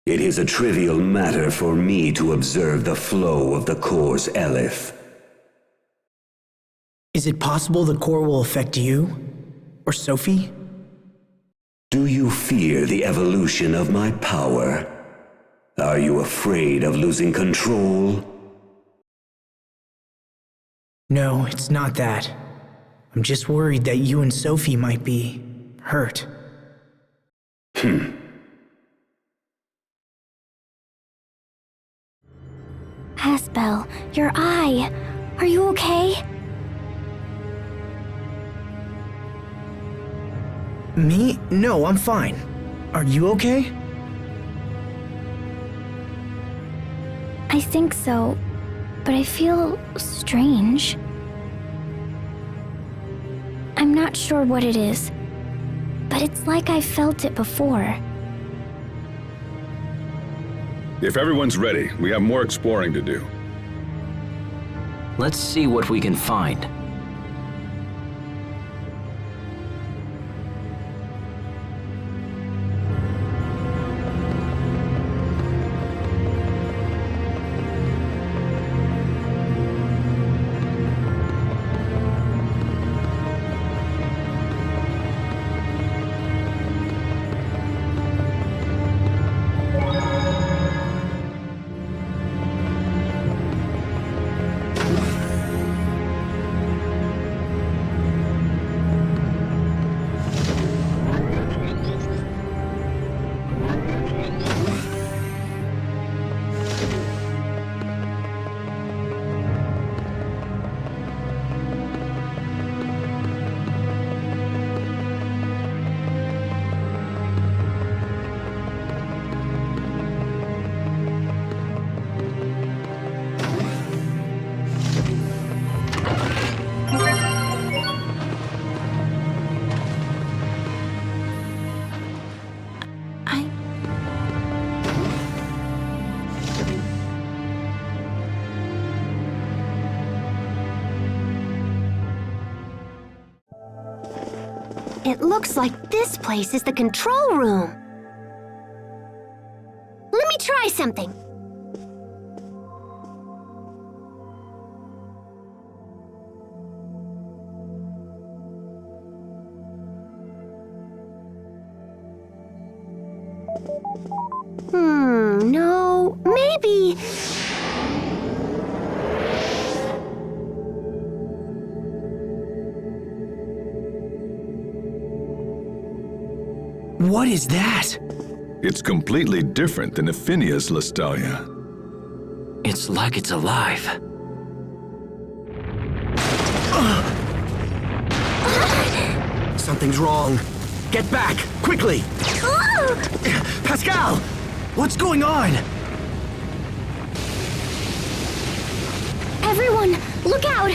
It is a trivial matter for me to observe the flow of the core's Elith. Is it possible the core will affect you? Or Sophie? Do you fear the evolution of my power? Are you afraid of losing control? No, it's not that. I'm just worried that you and Sophie might be hurt. Asbel, your eye. Are you okay? Me? No, I'm fine. Are you okay? I think so, but I feel strange. I'm not sure what it is, but it's like I felt it before. If everyone's ready, we have more exploring to do. Let's see what we can find. It looks like this place is the control room. Let me try something. No, maybe... What is that? It's completely different than Aphinia's Lestalia. It's like it's alive. Something's wrong. Get back, quickly! Pascal! What's going on? Everyone, look out!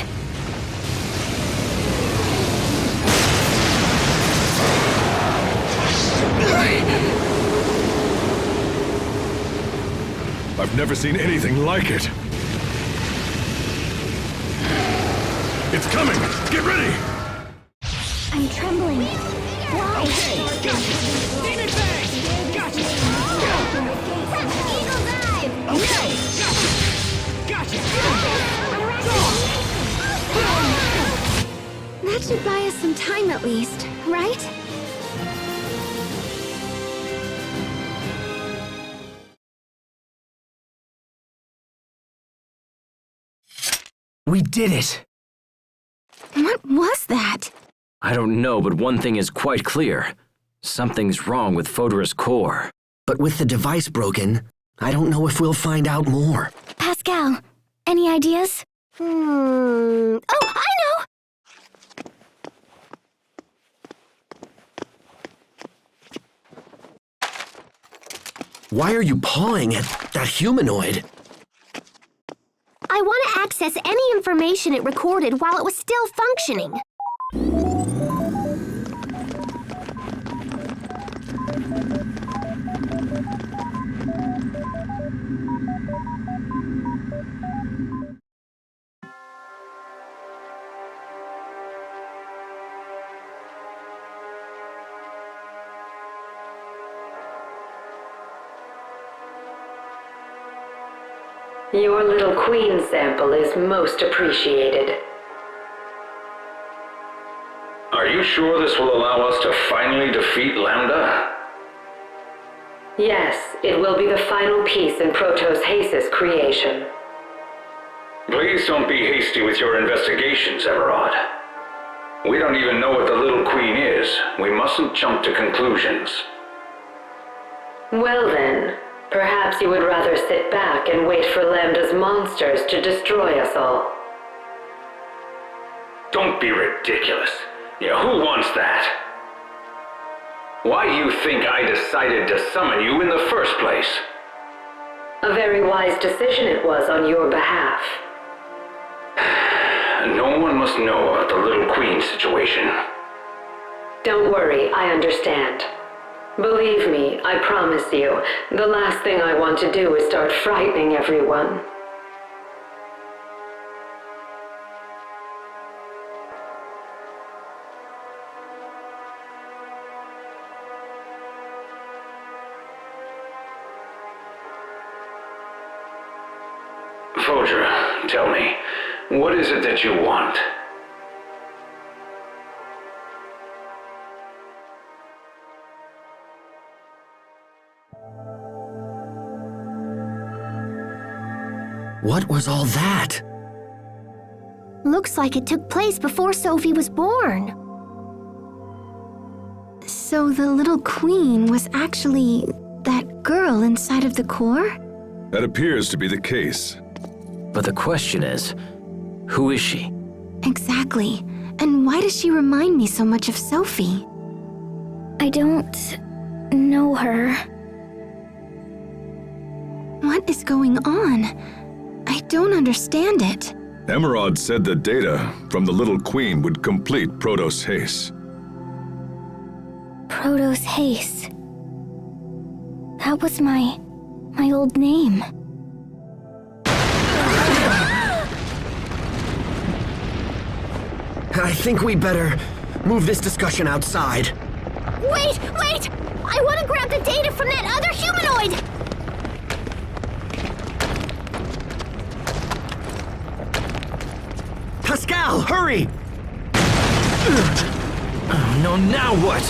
I've never seen anything like it. It's coming! Get ready! I'm trembling. Why? Okay, gotcha! Demon Fang! Gotcha! Eagle dive! Okay, gotcha! Gotcha! That should buy us some time at least, right? We did it! What was that? I don't know, but one thing is quite clear. Something's wrong with Fodra's core. But with the device broken, I don't know if we'll find out more. Pascal, any ideas? Oh, I know! Why are you pawing at that humanoid? I want to access any information it recorded while it was still functioning. Your little queen sample is most appreciated. Are you sure this will allow us to finally defeat Lambda? Yes, it will be the final piece in Protoss Hace's creation. Please don't be hasty with your investigations, Emerald. We don't even know what the little queen is. We mustn't jump to conclusions. Well then, perhaps you would rather sit back and wait for Lambda's monsters to destroy us all. Don't be ridiculous. Yeah, who wants that? Why do you think I decided to summon you in the first place? A very wise decision it was on your behalf. No one must know about the little queen situation. Don't worry, I understand. Believe me, I promise you, the last thing I want to do is start frightening everyone. Fodra, tell me, what is it that you want? What was all that? Looks like it took place before Sophie was born. So the little queen was actually that girl inside of the core? That appears to be the case. But the question is, who is she? Exactly. And why does she remind me so much of Sophie? I don't know her. What is going on? I don't understand it. Emerald said the data from the little queen would complete Protoss Hace. Protoss Hace. That was my old name. I think we better move this discussion outside. Wait! I want to grab the data from that other humanoid! Pascal, hurry! Oh no, now what?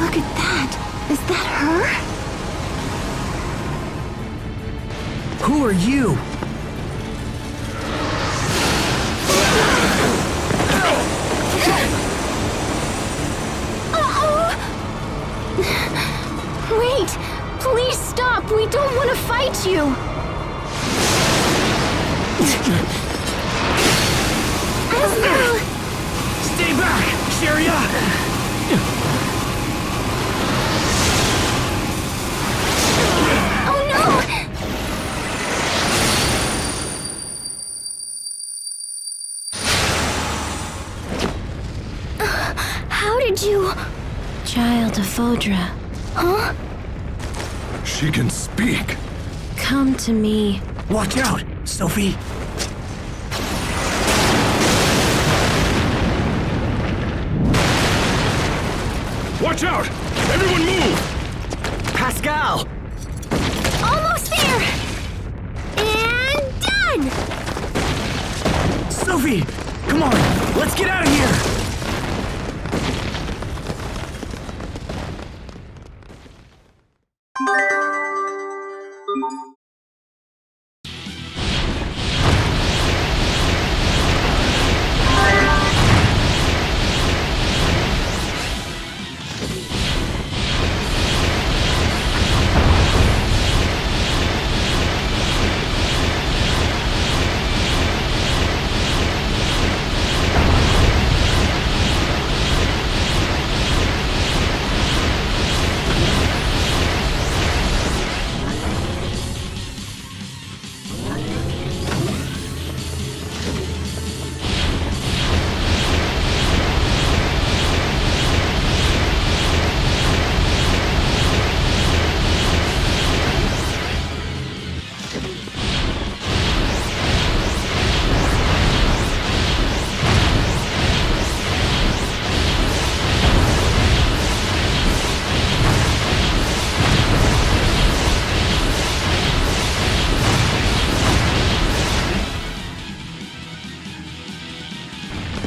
Look at that. Is that her? Who are you? Wait! Please stop! We don't want to fight you! Stay back, Sharia! How did you... Child of Fodra. Huh? She can speak. Come to me. Watch out, Sophie! Watch out! Everyone move! Pascal! Almost there! And... Sophie! Come on, let's get out of here!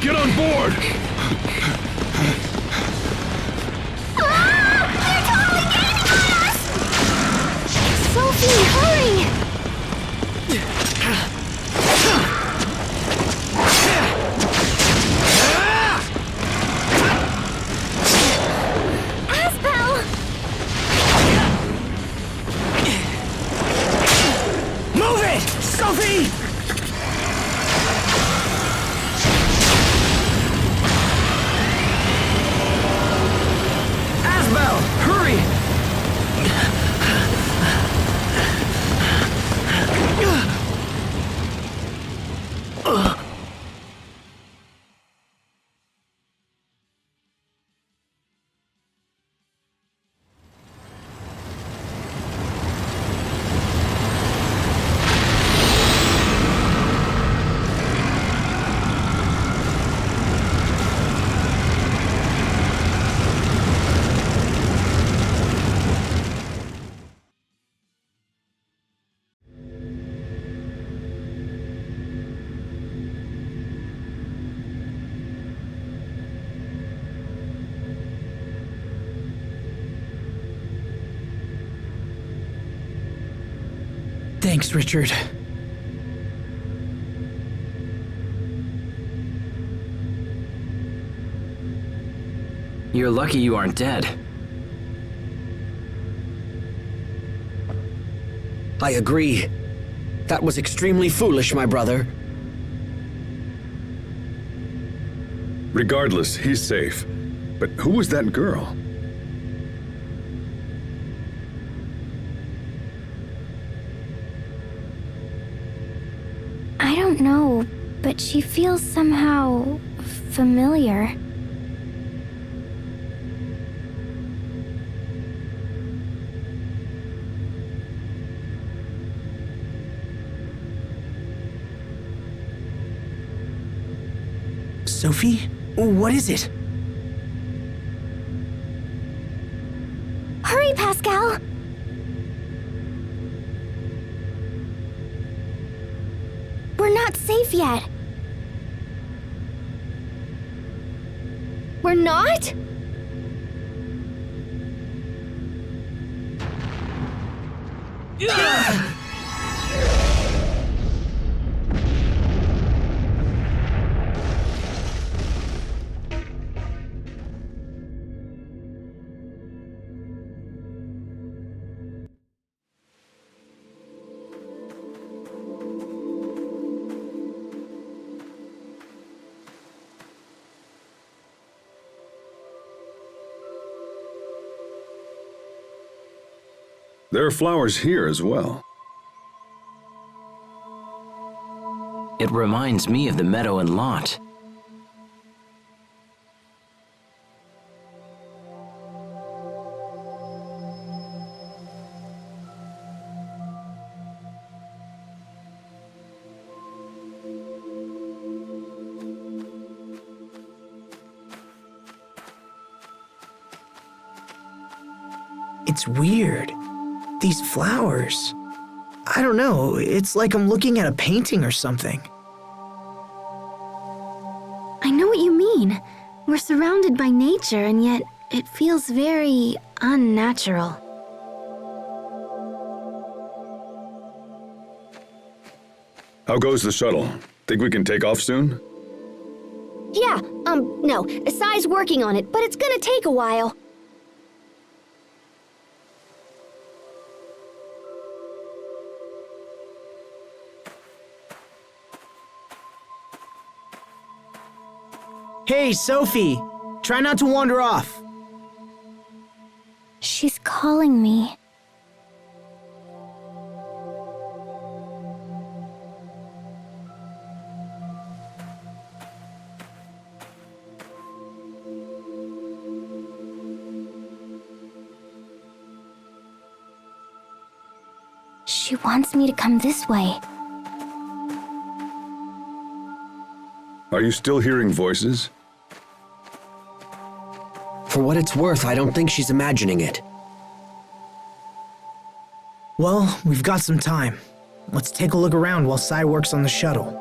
Get on board! They're totally gaining on us! Sophie, hurry! Asbel! Move it! Sophie! Hurry! Thanks, Richard. You're lucky you aren't dead. I agree. That was extremely foolish, my brother. Regardless, he's safe. But who was that girl? I don't know, but she feels somehow familiar. Sophie? What is it? Hurry, Pascal! We're not safe yet. We're not? There are flowers here as well. It reminds me of the meadow and lot. It's weird. These flowers. I don't know, it's like I'm looking at a painting or something. I know what you mean. We're surrounded by nature, and yet it feels very unnatural. How goes the shuttle? Think we can take off soon? Yeah, no. Sai's working on it, but it's gonna take a while. Hey, Sophie! Try not to wander off. She's calling me. She wants me to come this way. Are you still hearing voices? For what it's worth, I don't think she's imagining it. Well, we've got some time. Let's take a look around while Sai works on the shuttle.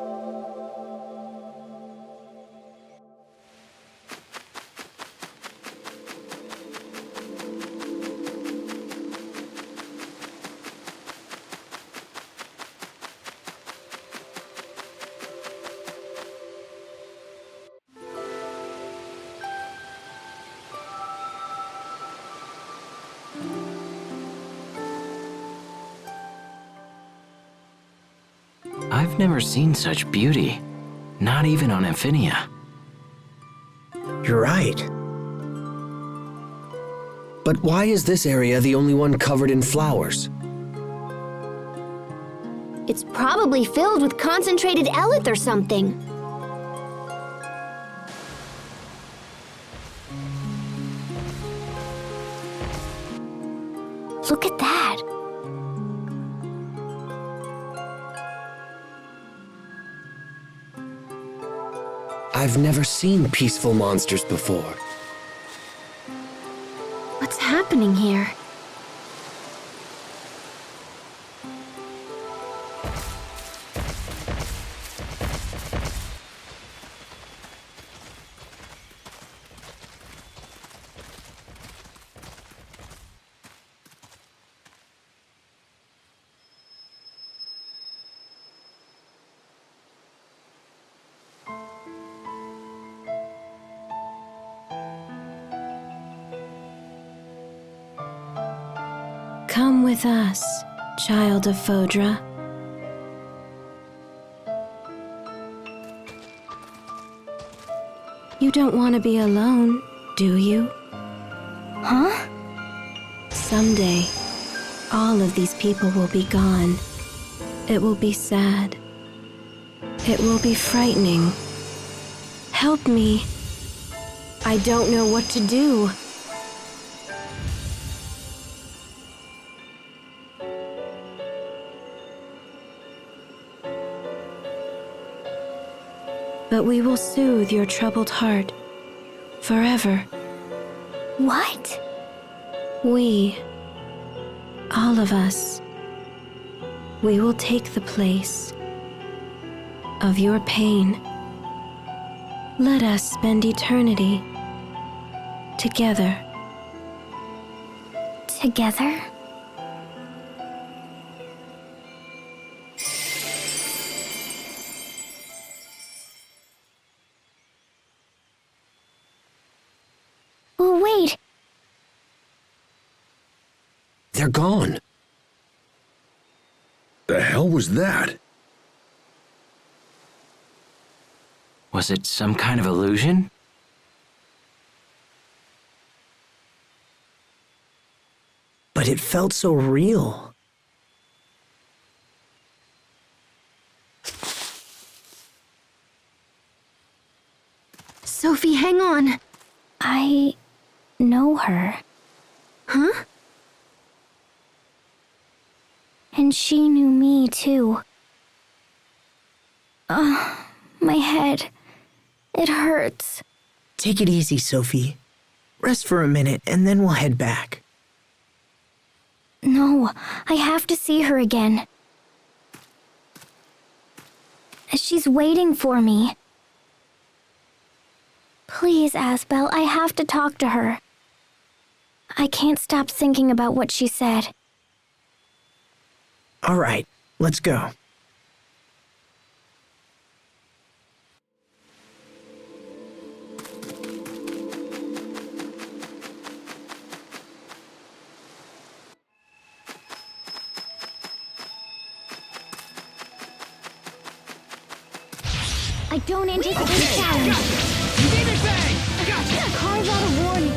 I've never seen such beauty, not even on Infinia. You're right. But why is this area the only one covered in flowers? It's probably filled with concentrated eleth or something. Look at that. I've never seen peaceful monsters before. What's happening here? Come with us, child of Fodra. You don't want to be alone, do you? Huh? Someday, all of these people will be gone. It will be sad. It will be frightening. Help me. I don't know what to do. But we will soothe your troubled heart forever. What? We, all of us, we will take the place of your pain. Let us spend eternity together. Together? Oh, wait. They're gone. The hell was that? Was it some kind of illusion? But it felt so real. Sophie, hang on. I know her. Huh? And she knew me, too. My head. It hurts. Take it easy, Sophie. Rest for a minute, and then we'll head back. No, I have to see her again. She's waiting for me. Please, Asbel, I have to talk to her. I can't stop thinking about what she said. All right, let's go. I don't anticipate a challenge. Demon Bang! Gotcha! Carve out a warning.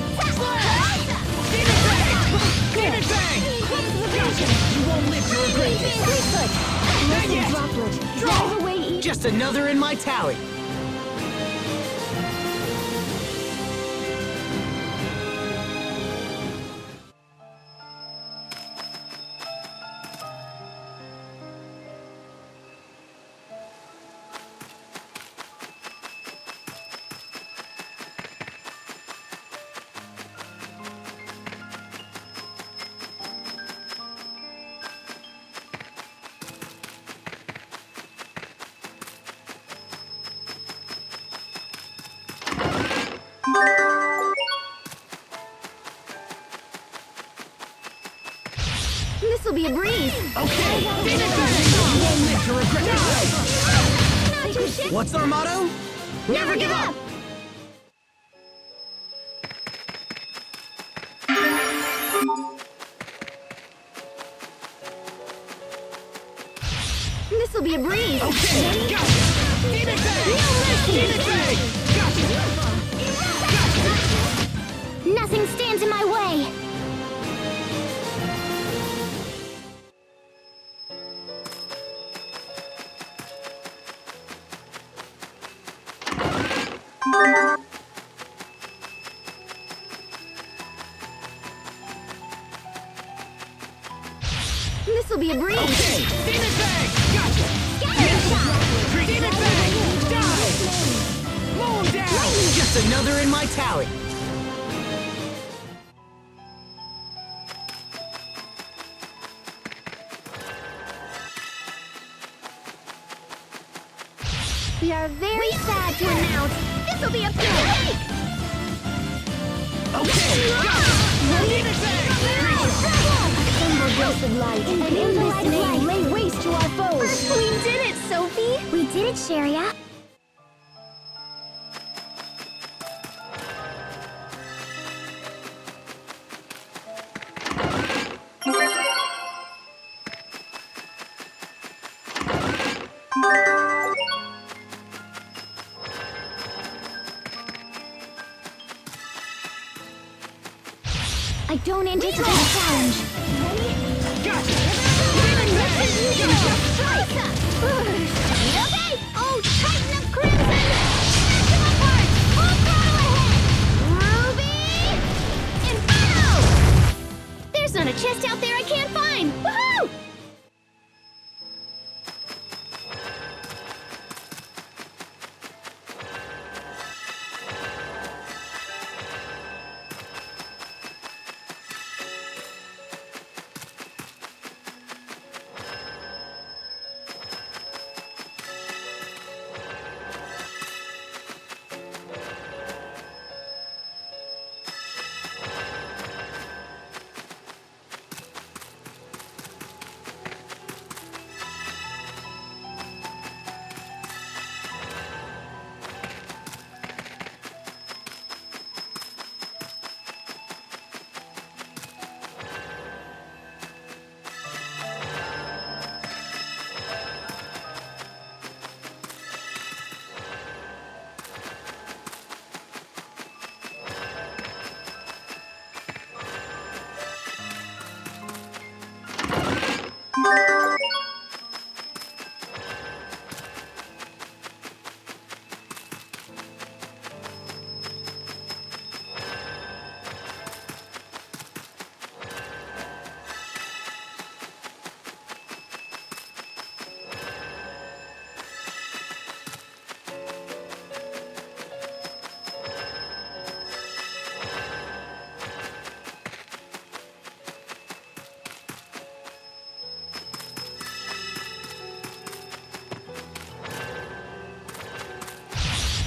Demon Bang! Demon Bang! Gotcha! You won't live to regret this. Not yet! Droplet. Draw! Drive away each. Just another in my tally. This'll be a breeze. Okay, Demon Bang! You won't live to regret this. Not too shit. What's our motto? Never give up. This'll be a breeze. Okay, gotcha! Demon Bang! Demon Bang! Gotcha! Nothing stands in my way. This'll be a breeze. Okay, Demon Bang! Gotcha! Demon Bang! Die! Mow him down! Just another in my tally. We are very sad to announce this'll be a cake. Okay, gotcha! Demon Bang! Assemble ghosts of light, and in this name lay waste to our foes. We did it, Sophie. We did it, Sharia. I don't anticipate a challenge. Gotcha! Demon Bang! Okay. Oh, Titan of Crimson! Smash them apart! Full throttle ahead! Ruby! Inferno! There's not a chest out there I can't find! Woohoo!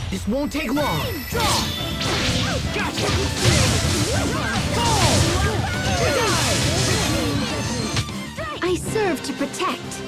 This won't take long. Draw! Gotcha! I serve to protect.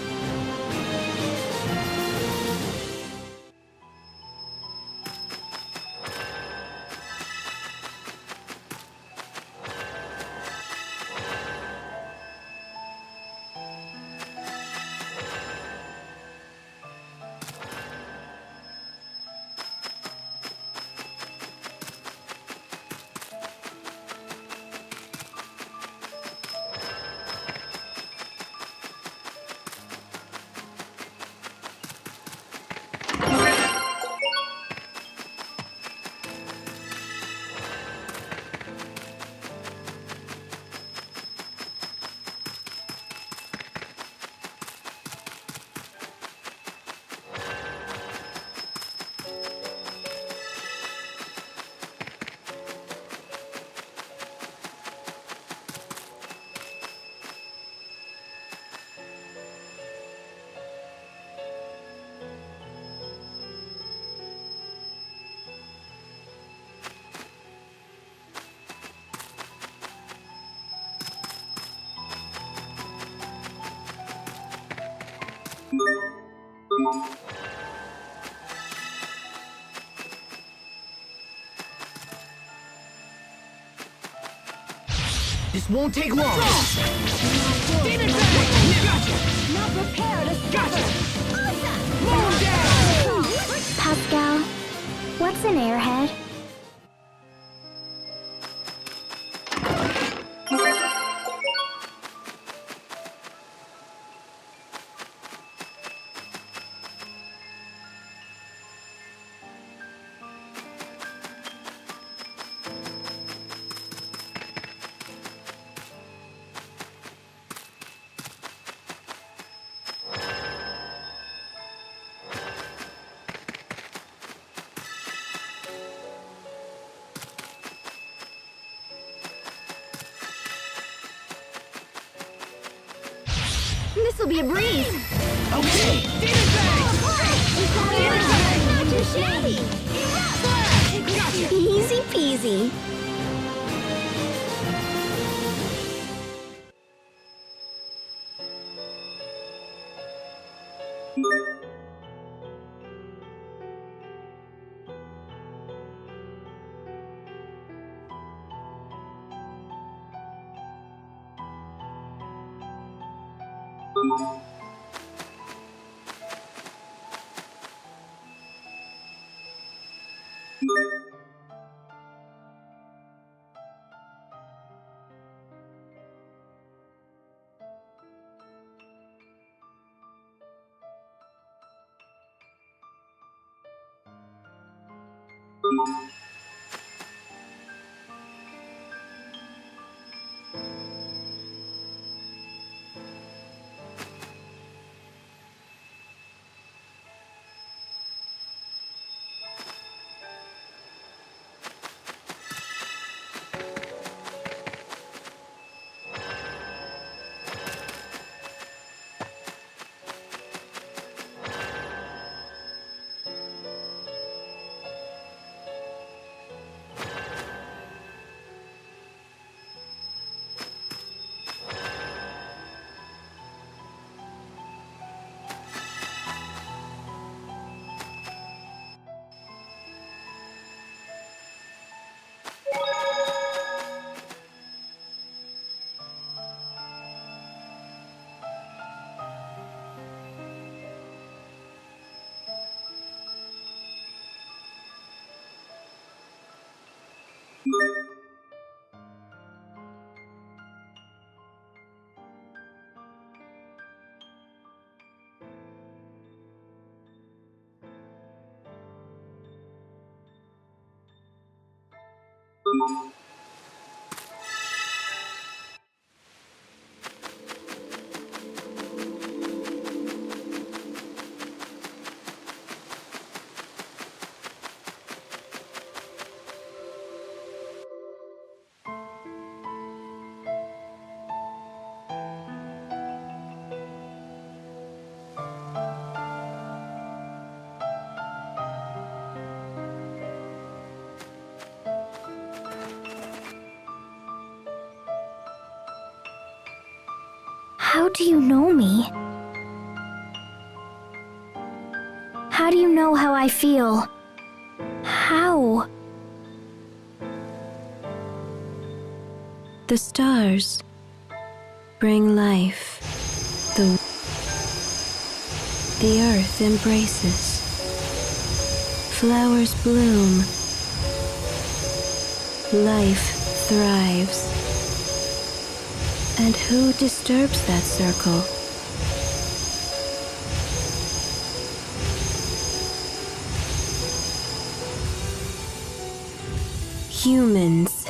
This won't take long. Demon Fang! Gotcha! Not prepared to Gotcha! Moon down! Pascal, what's an airhead? This'll be a breeze. Okay. Demon Fang! Not too shabby. Gotcha! Easy peasy. How do you know me? How do you know how I feel? How? The stars bring life. The earth embraces. Flowers bloom. Life thrives. And who disturbs that circle? Humans.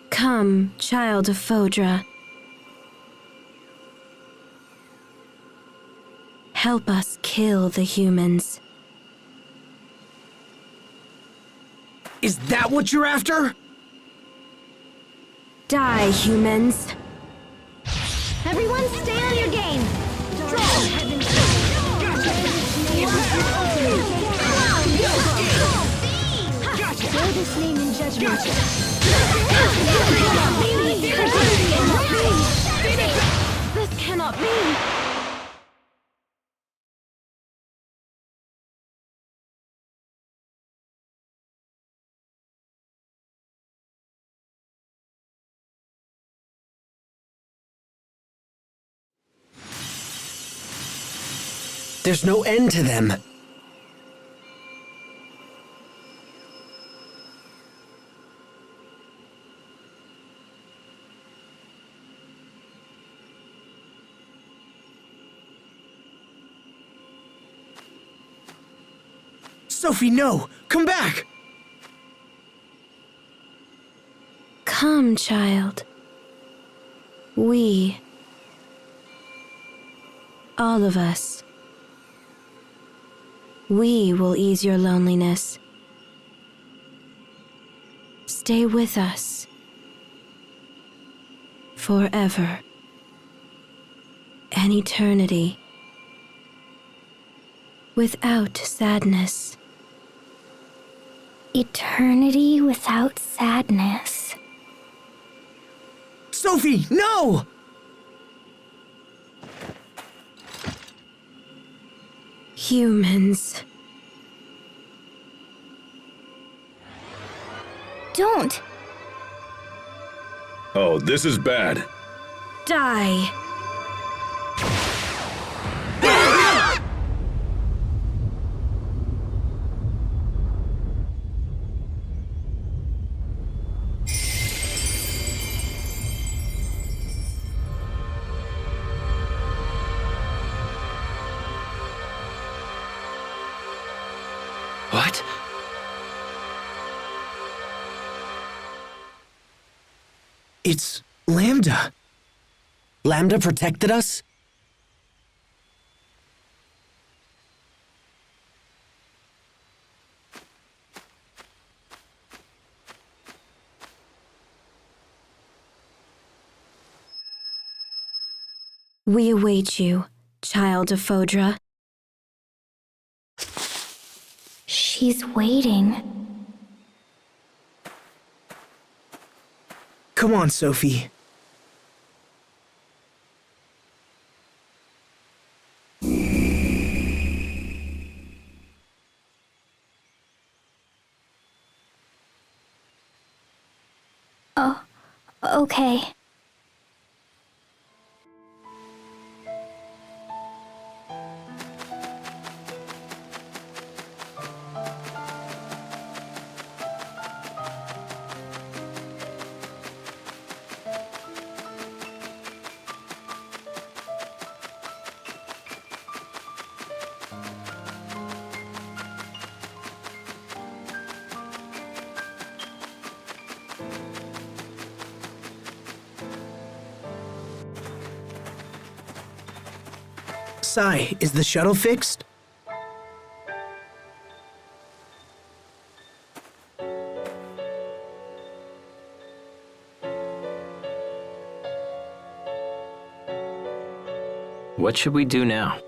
Come, child of Fodra. Help us kill the humans. Is that what you're after? Die, humans. Everyone stay on your game. Bear this name in judgment. This cannot be. There's no end to them. Sophie, no! Come back! Come, child. We, all of us, we will ease your loneliness. Stay with us. Forever. An eternity. Without sadness. Eternity without sadness. Sophie, no! Humans. Don't! Oh, this is bad. Die! What? It's Lambda. Lambda protected us? We await you, child of Fodra. She's waiting. Come on, Sophie. Oh, okay. Sai, is the shuttle fixed? What should we do now?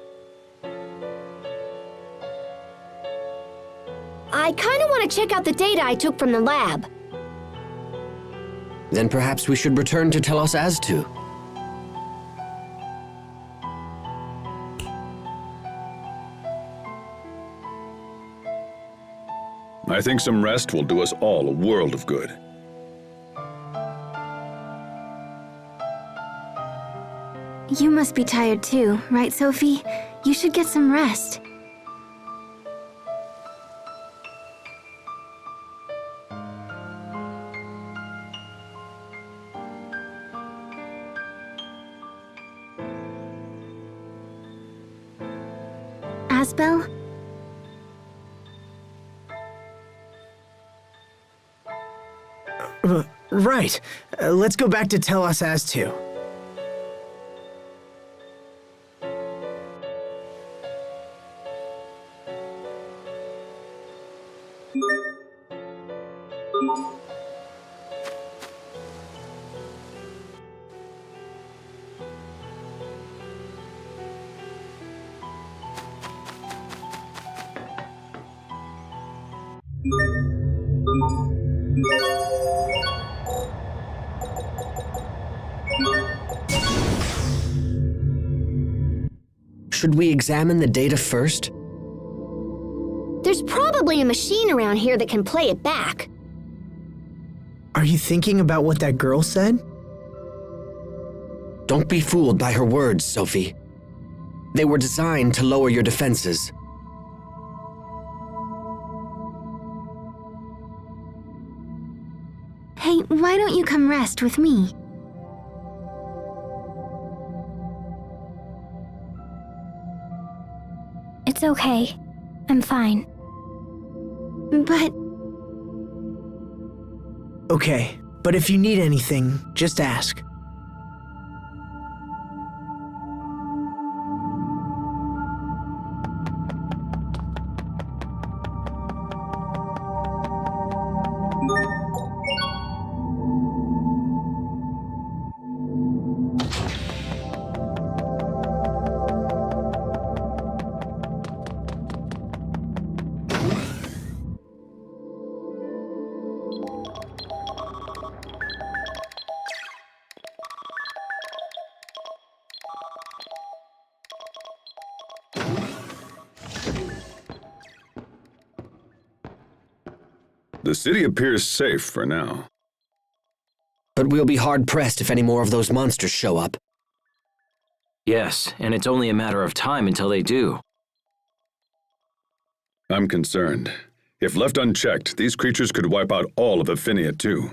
I kind of want to check out the data I took from the lab. Then perhaps we should return to Telos Aztu. I think some rest will do us all a world of good. You must be tired too, right, Sophie? You should get some rest. Asbel? Right. Let's go back to Telos Aztu. Should we examine the data first? There's probably a machine around here that can play it back. Are you thinking about what that girl said? Don't be fooled by her words, Sophie. They were designed to lower your defenses. Hey, why don't you come rest with me? It's okay. I'm fine. But... Okay, but if you need anything, just ask. The city appears safe for now. But we'll be hard-pressed if any more of those monsters show up. Yes, and it's only a matter of time until they do. I'm concerned. If left unchecked, these creatures could wipe out all of Affinia too.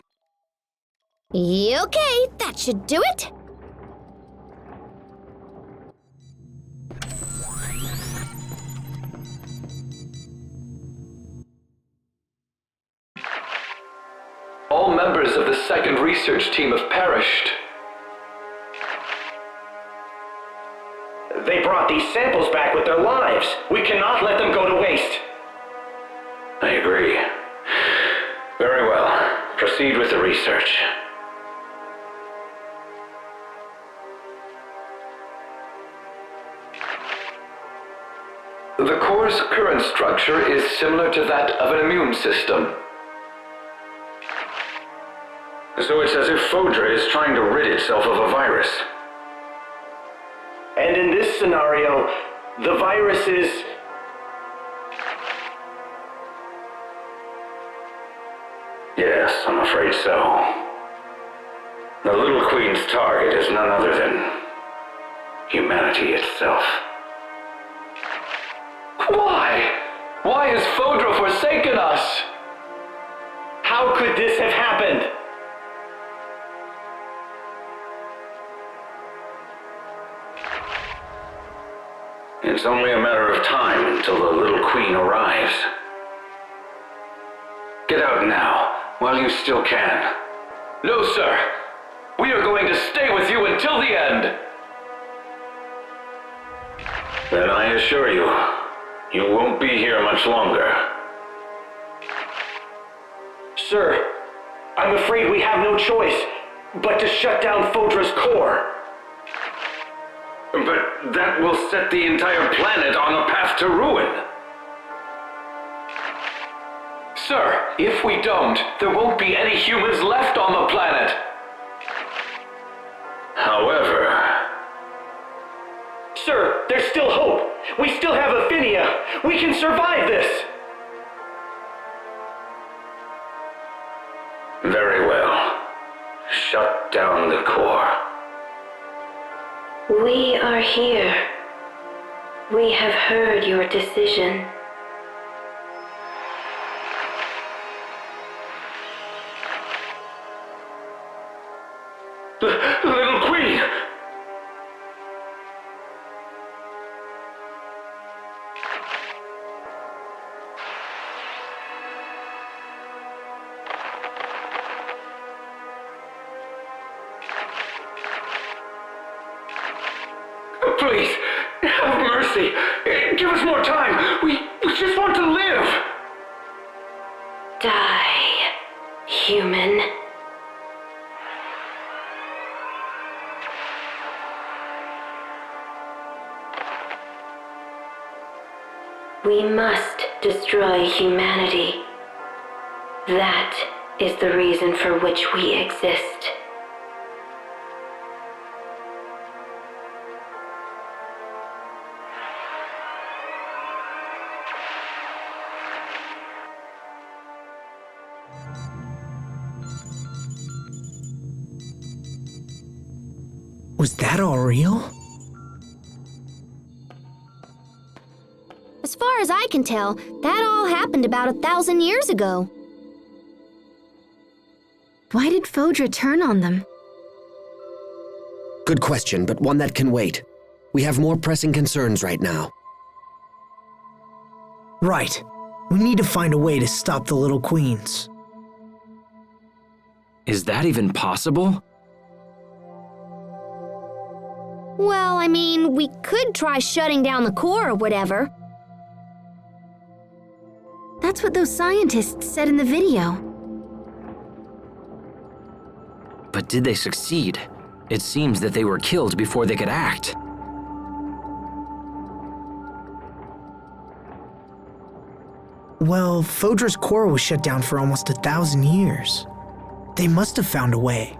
Okay, that should do it. All members of the second research team have perished. They brought these samples back with their lives. We cannot let them go to waste. I agree. Very well. Proceed with the research. The core's current structure is similar to that of an immune system. So it's as if Fodra is trying to rid itself of a virus. And in this scenario, the virus is... Yes, I'm afraid so. The Little Queen's target is none other than humanity itself. Why? Why has Fodra forsaken us? How could this have happened? It's only a matter of time until the Little Queen arrives. Get out now, while you still can. No, sir. We are going to stay with you until the end. Then I assure you, you won't be here much longer. Sir, I'm afraid we have no choice but to shut down Fodra's core. But that will set the entire planet on a path to ruin. Sir, if we don't, there won't be any humans left on the planet. However... Sir, there's still hope. We still have Affinia. We can survive this. Very well. Shut down the core. We are here. We have heard your decision. Little Queen! Please, have mercy. Give us more time. We just want to live. Die, human. We must destroy humanity. That is the reason for which we exist. Was that all real? As far as I can tell, that all happened about 1,000 years ago. Why did Fodra turn on them? Good question, but one that can wait. We have more pressing concerns right now. Right. We need to find a way to stop the little queens. Is that even possible? Well, I mean, we could try shutting down the core or whatever. That's what those scientists said in the video. But did they succeed? It seems that they were killed before they could act. Well, Fodra's core was shut down for almost 1,000 years. They must have found a way.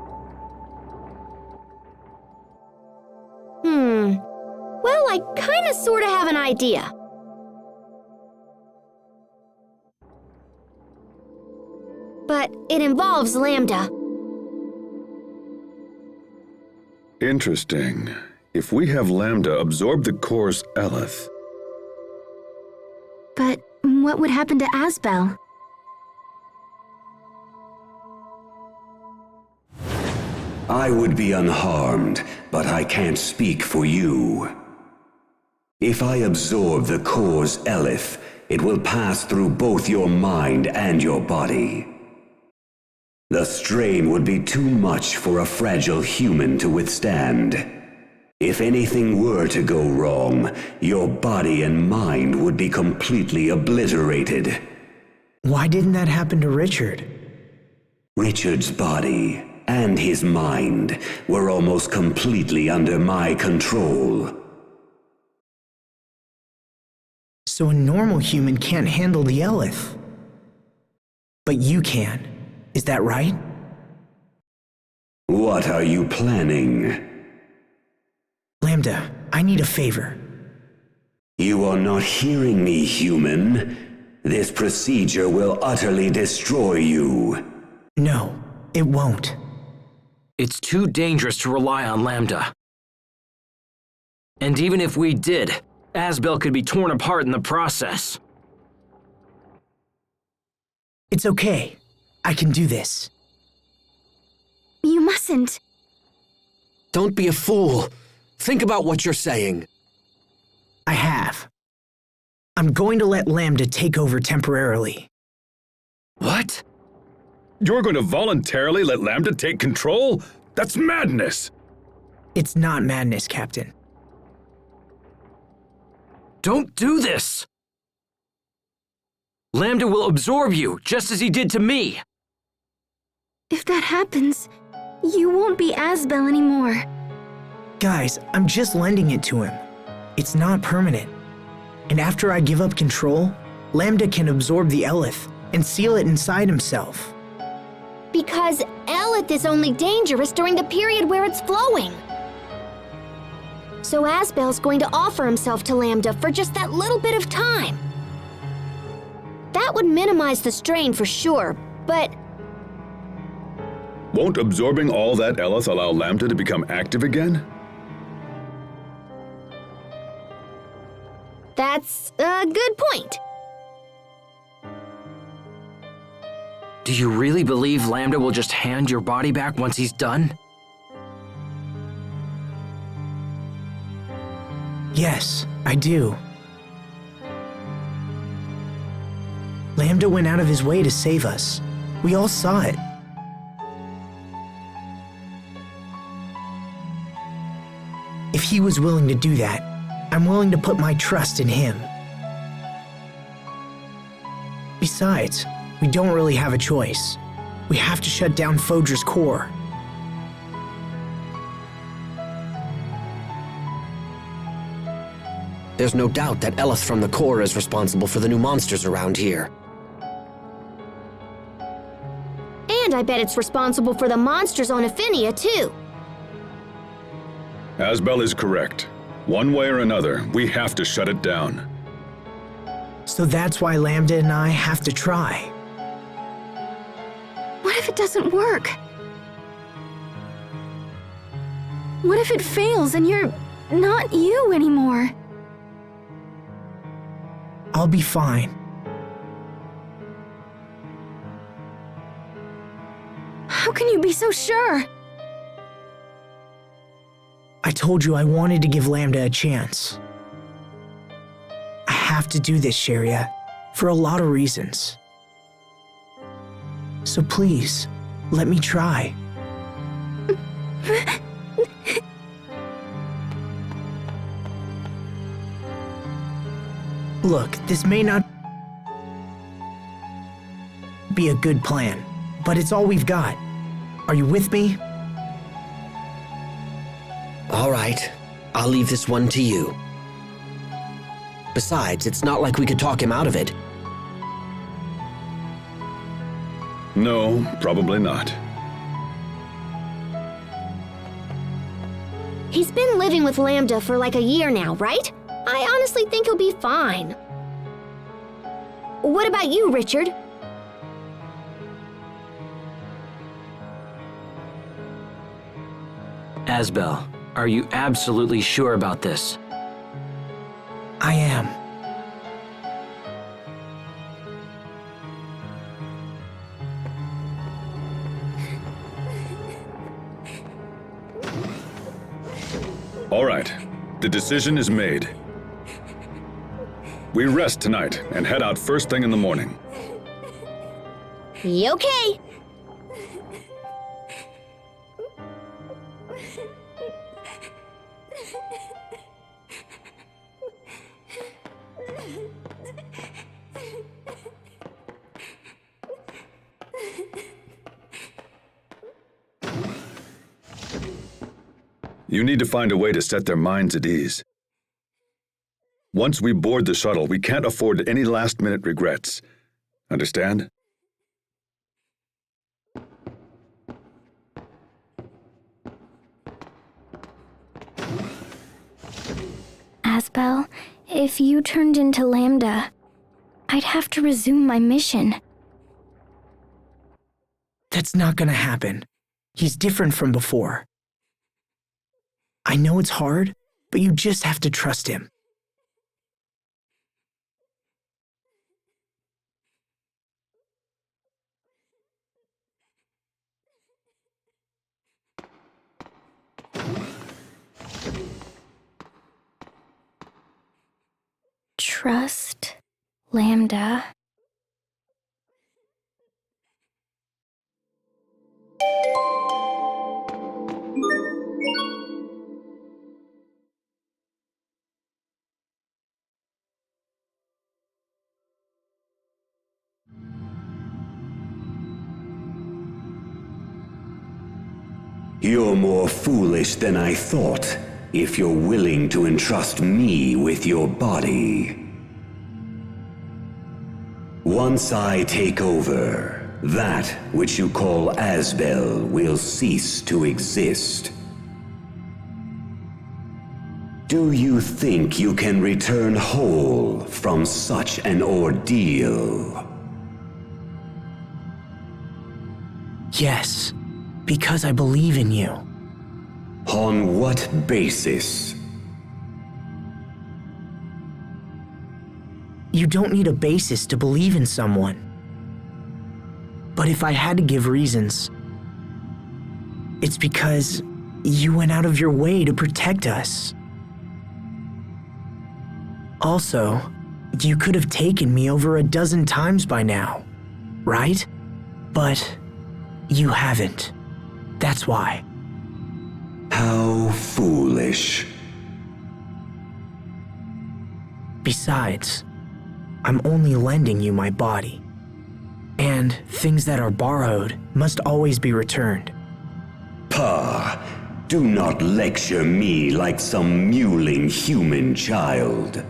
Well, I kinda sorta have an idea. But it involves Lambda. Interesting. If we have Lambda absorb the core's Eleth... But what would happen to Asbel? I would be unharmed, but I can't speak for you. If I absorb the core's Eleth, it will pass through both your mind and your body. The strain would be too much for a fragile human to withstand. If anything were to go wrong, your body and mind would be completely obliterated. Why didn't that happen to Richard? Richard's body and his mind were almost completely under my control. So a normal human can't handle the Eleth. But you can. Is that right? What are you planning? Lambda, I need a favor. You are not hearing me, human. This procedure will utterly destroy you. No, it won't. It's too dangerous to rely on Lambda. And even if we did, Asbel could be torn apart in the process. It's okay. I can do this. You mustn't. Don't be a fool. Think about what you're saying. I have. I'm going to let Lambda take over temporarily. What? You're going to voluntarily let Lambda take control? That's madness! It's not madness, Captain. Don't do this! Lambda will absorb you, just as he did to me. If that happens, you won't be Asbel anymore. Guys, I'm just lending it to him. It's not permanent. And after I give up control, Lambda can absorb the Eleth and seal it inside himself. Because Elith is only dangerous during the period where it's flowing. So Asbel's going to offer himself to Lambda for just that little bit of time. That would minimize the strain for sure, but... Won't absorbing all that Elith allow Lambda to become active again? That's a good point. Do you really believe Lambda will just hand your body back once he's done? Yes, I do. Lambda went out of his way to save us. We all saw it. If he was willing to do that, I'm willing to put my trust in him. Besides, we don't really have a choice. We have to shut down Fodra's core. There's no doubt that Elith from the core is responsible for the new monsters around here. And I bet it's responsible for the monsters on Affinia, too. Asbel is correct. One way or another, we have to shut it down. So that's why Lambda and I have to try. What if it doesn't work? What if it fails and you're not you anymore? I'll be fine. How can you be so sure? I told you I wanted to give Lambda a chance. I have to do this, Sharia, for a lot of reasons. So please, let me try. Look, this may not be a good plan, but it's all we've got. Are you with me? All right, I'll leave this one to you. Besides, it's not like we could talk him out of it. No, probably not. He's been living with Lambda for like a year now, right? I honestly think he'll be fine. What about you, Richard? Asbel, are you absolutely sure about this? I am. All right, the decision is made. We rest tonight and head out first thing in the morning. Okay. You need to find a way to set their minds at ease. Once we board the shuttle, we can't afford any last-minute regrets. Understand? Asbel, if you turned into Lambda, I'd have to resume my mission. That's not gonna happen. He's different from before. I know it's hard, but you just have to trust him. Trust Lambda. You're more foolish than I thought, if you're willing to entrust me with your body. Once I take over, that which you call Asbel will cease to exist. Do you think you can return whole from such an ordeal? Yes, because I believe in you. On what basis? You don't need a basis to believe in someone. But if I had to give reasons, it's because you went out of your way to protect us. Also, you could have taken me over a dozen times by now, right? But you haven't. That's why. How foolish. Besides, I'm only lending you my body. And things that are borrowed must always be returned. Pah! Do not lecture me like some mewling human child.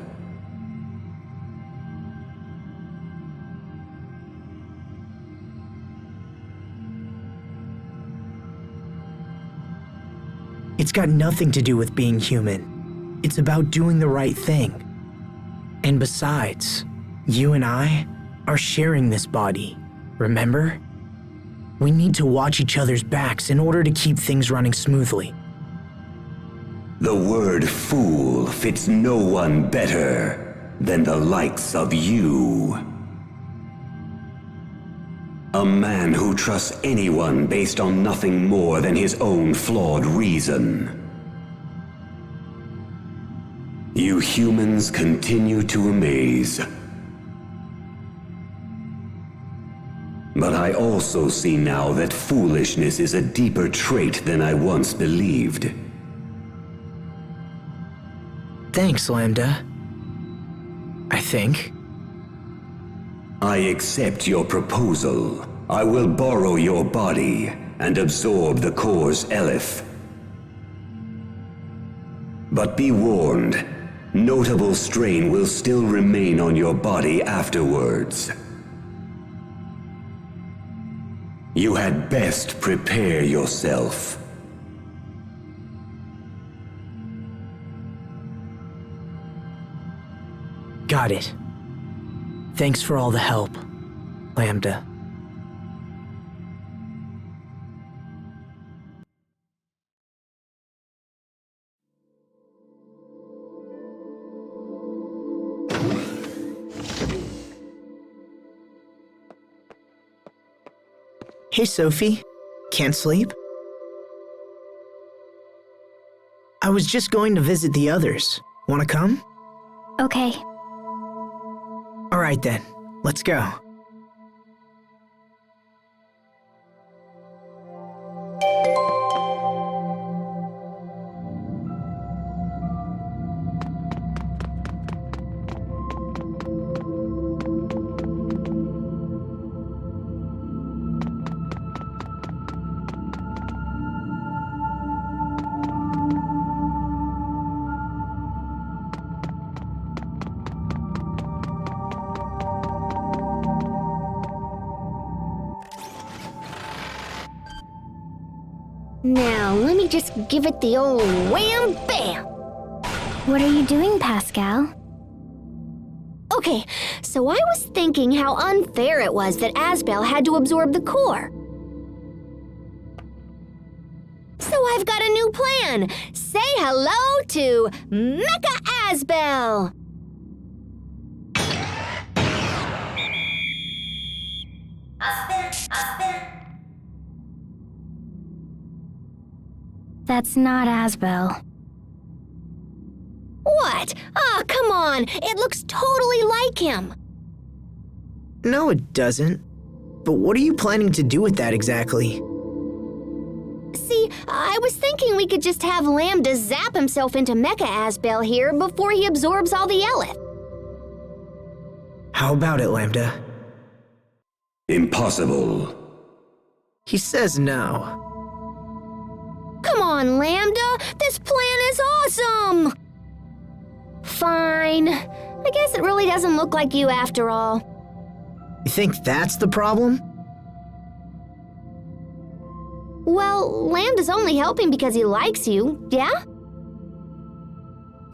It's got nothing to do with being human. It's about doing the right thing. And besides, you and I are sharing this body, remember? We need to watch each other's backs in order to keep things running smoothly. The word fool fits no one better than the likes of you. A man who trusts anyone based on nothing more than his own flawed reason. You humans continue to amaze. But I also see now that foolishness is a deeper trait than I once believed. Thanks, Lambda. I think. I accept your proposal. I will borrow your body and absorb the core's eleth. But be warned, notable strain will still remain on your body afterwards. You had best prepare yourself. Got it. Thanks for all the help, Lambda. Hey, Sophie. Can't sleep? I was just going to visit the others. Wanna come? Okay. All right then, let's go. Now, let me just give it the old wham bam! What are you doing, Pascal? Okay, so I was thinking how unfair it was that Asbel had to absorb the core. So I've got a new plan! Say hello to Mecha Asbel! That's not Asbel. What? Ah, come on! It looks totally like him! No, it doesn't. But what are you planning to do with that exactly? See, I was thinking we could just have Lambda zap himself into Mecha Asbel here before he absorbs all the eleth. How about it, Lambda? Impossible. He says no. Come on, Lambda! This plan is awesome! Fine. I guess it really doesn't look like you after all. You think that's the problem? Well, Lambda's only helping because he likes you, yeah?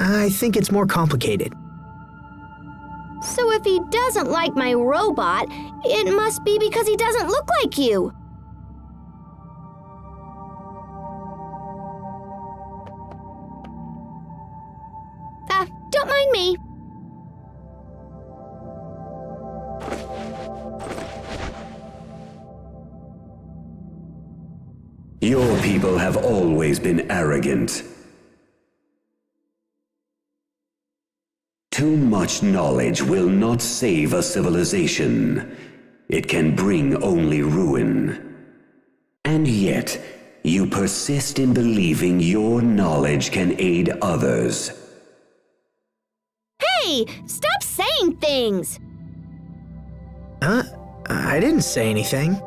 I think it's more complicated. So if he doesn't like my robot, it must be because he doesn't look like you. Don't mind me. Your people have always been arrogant. Too much knowledge will not save a civilization. It can bring only ruin. And yet, you persist in believing your knowledge can aid others. Hey, stop saying things! Huh? I didn't say anything.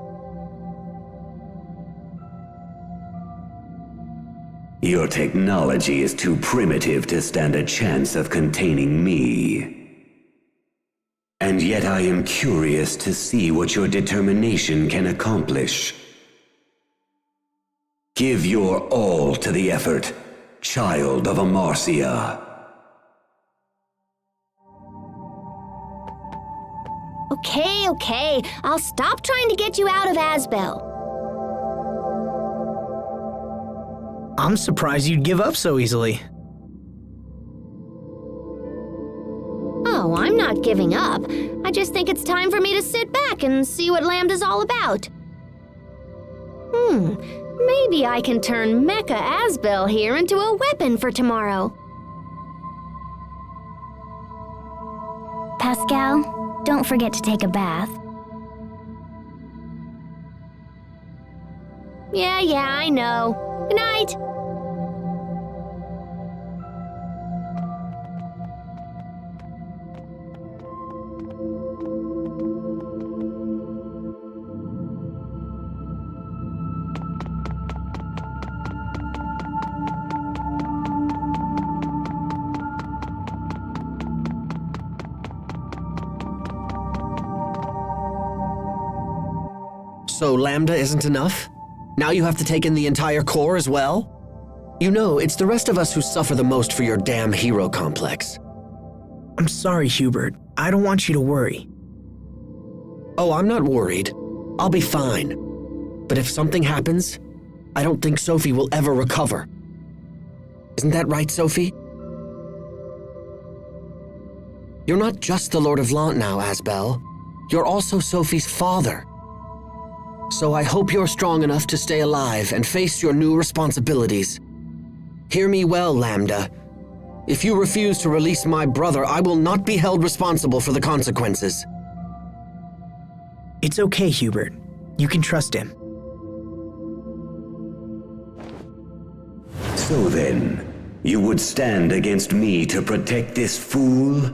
Your technology is too primitive to stand a chance of containing me. And yet I am curious to see what your determination can accomplish. Give your all to the effort, child of Amarcia. Okay, I'll stop trying to get you out of Asbel. I'm surprised you'd give up so easily. Oh, I'm not giving up. I just think it's time for me to sit back and see what Lambda's all about. Maybe I can turn Mecha Asbel here into a weapon for tomorrow. Pascal, don't forget to take a bath. Yeah, I know. Good night. So Lambda isn't enough? Now you have to take in the entire core as well? You know, it's the rest of us who suffer the most for your damn hero complex. I'm sorry, Hubert. I don't want you to worry. Oh, I'm not worried. I'll be fine. But if something happens, I don't think Sophie will ever recover. Isn't that right, Sophie? You're not just the Lord of Lant now, Asbel. You're also Sophie's father. So I hope you're strong enough to stay alive and face your new responsibilities. Hear me well, Lambda. If you refuse to release my brother, I will not be held responsible for the consequences. It's okay, Hubert. You can trust him. So then, you would stand against me to protect this fool?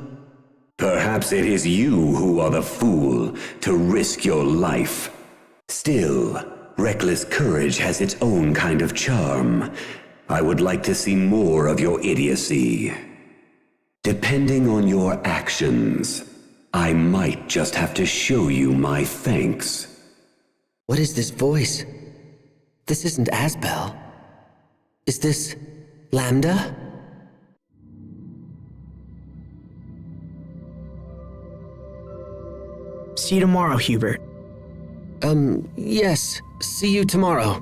Perhaps it is you who are the fool to risk your life. Still, reckless courage has its own kind of charm. I would like to see more of your idiocy. Depending on your actions, I might just have to show you my thanks. What is this voice? This isn't Asbel. Is this Lambda? See you tomorrow, Hubert. Yes. See you tomorrow.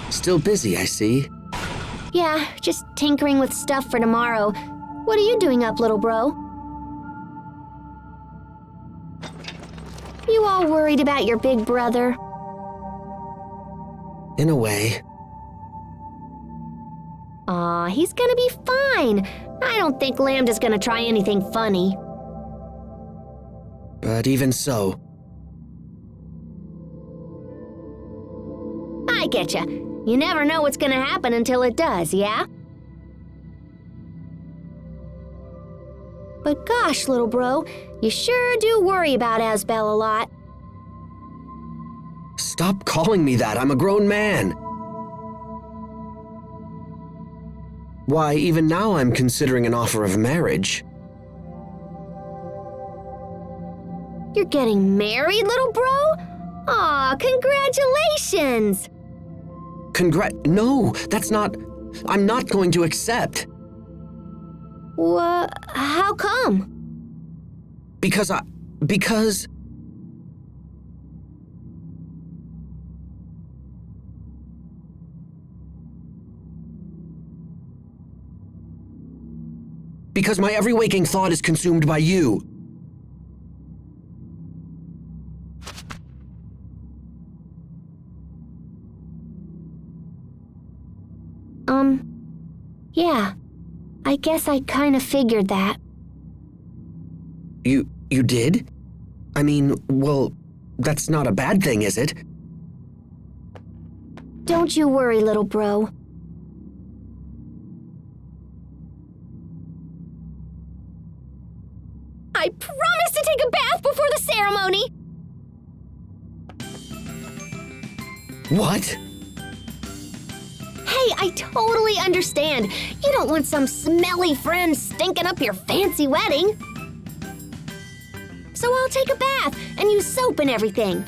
Still busy, I see. Yeah, just tinkering with stuff for tomorrow. What are you doing up, little bro? You all worried about your big brother? In a way. Aw, he's gonna be fine. I don't think Lambda's gonna try anything funny. But even so... I getcha. You never know what's gonna happen until it does, yeah? But gosh, little bro, you sure do worry about Asbel a lot. Stop calling me that. I'm a grown man. Why, even now I'm considering an offer of marriage. You're getting married, little bro? Aw, congratulations! No, that's not... I'm not going to accept. How come? Because... Because my every waking thought is consumed by you. Yeah. I guess I kind of figured that. You did? I mean, well, that's not a bad thing, is it? Don't you worry, little bro. I promise to take a bath before the ceremony! What? Hey, I totally understand. You don't want some smelly friend stinking up your fancy wedding. So I'll take a bath and use soap and everything.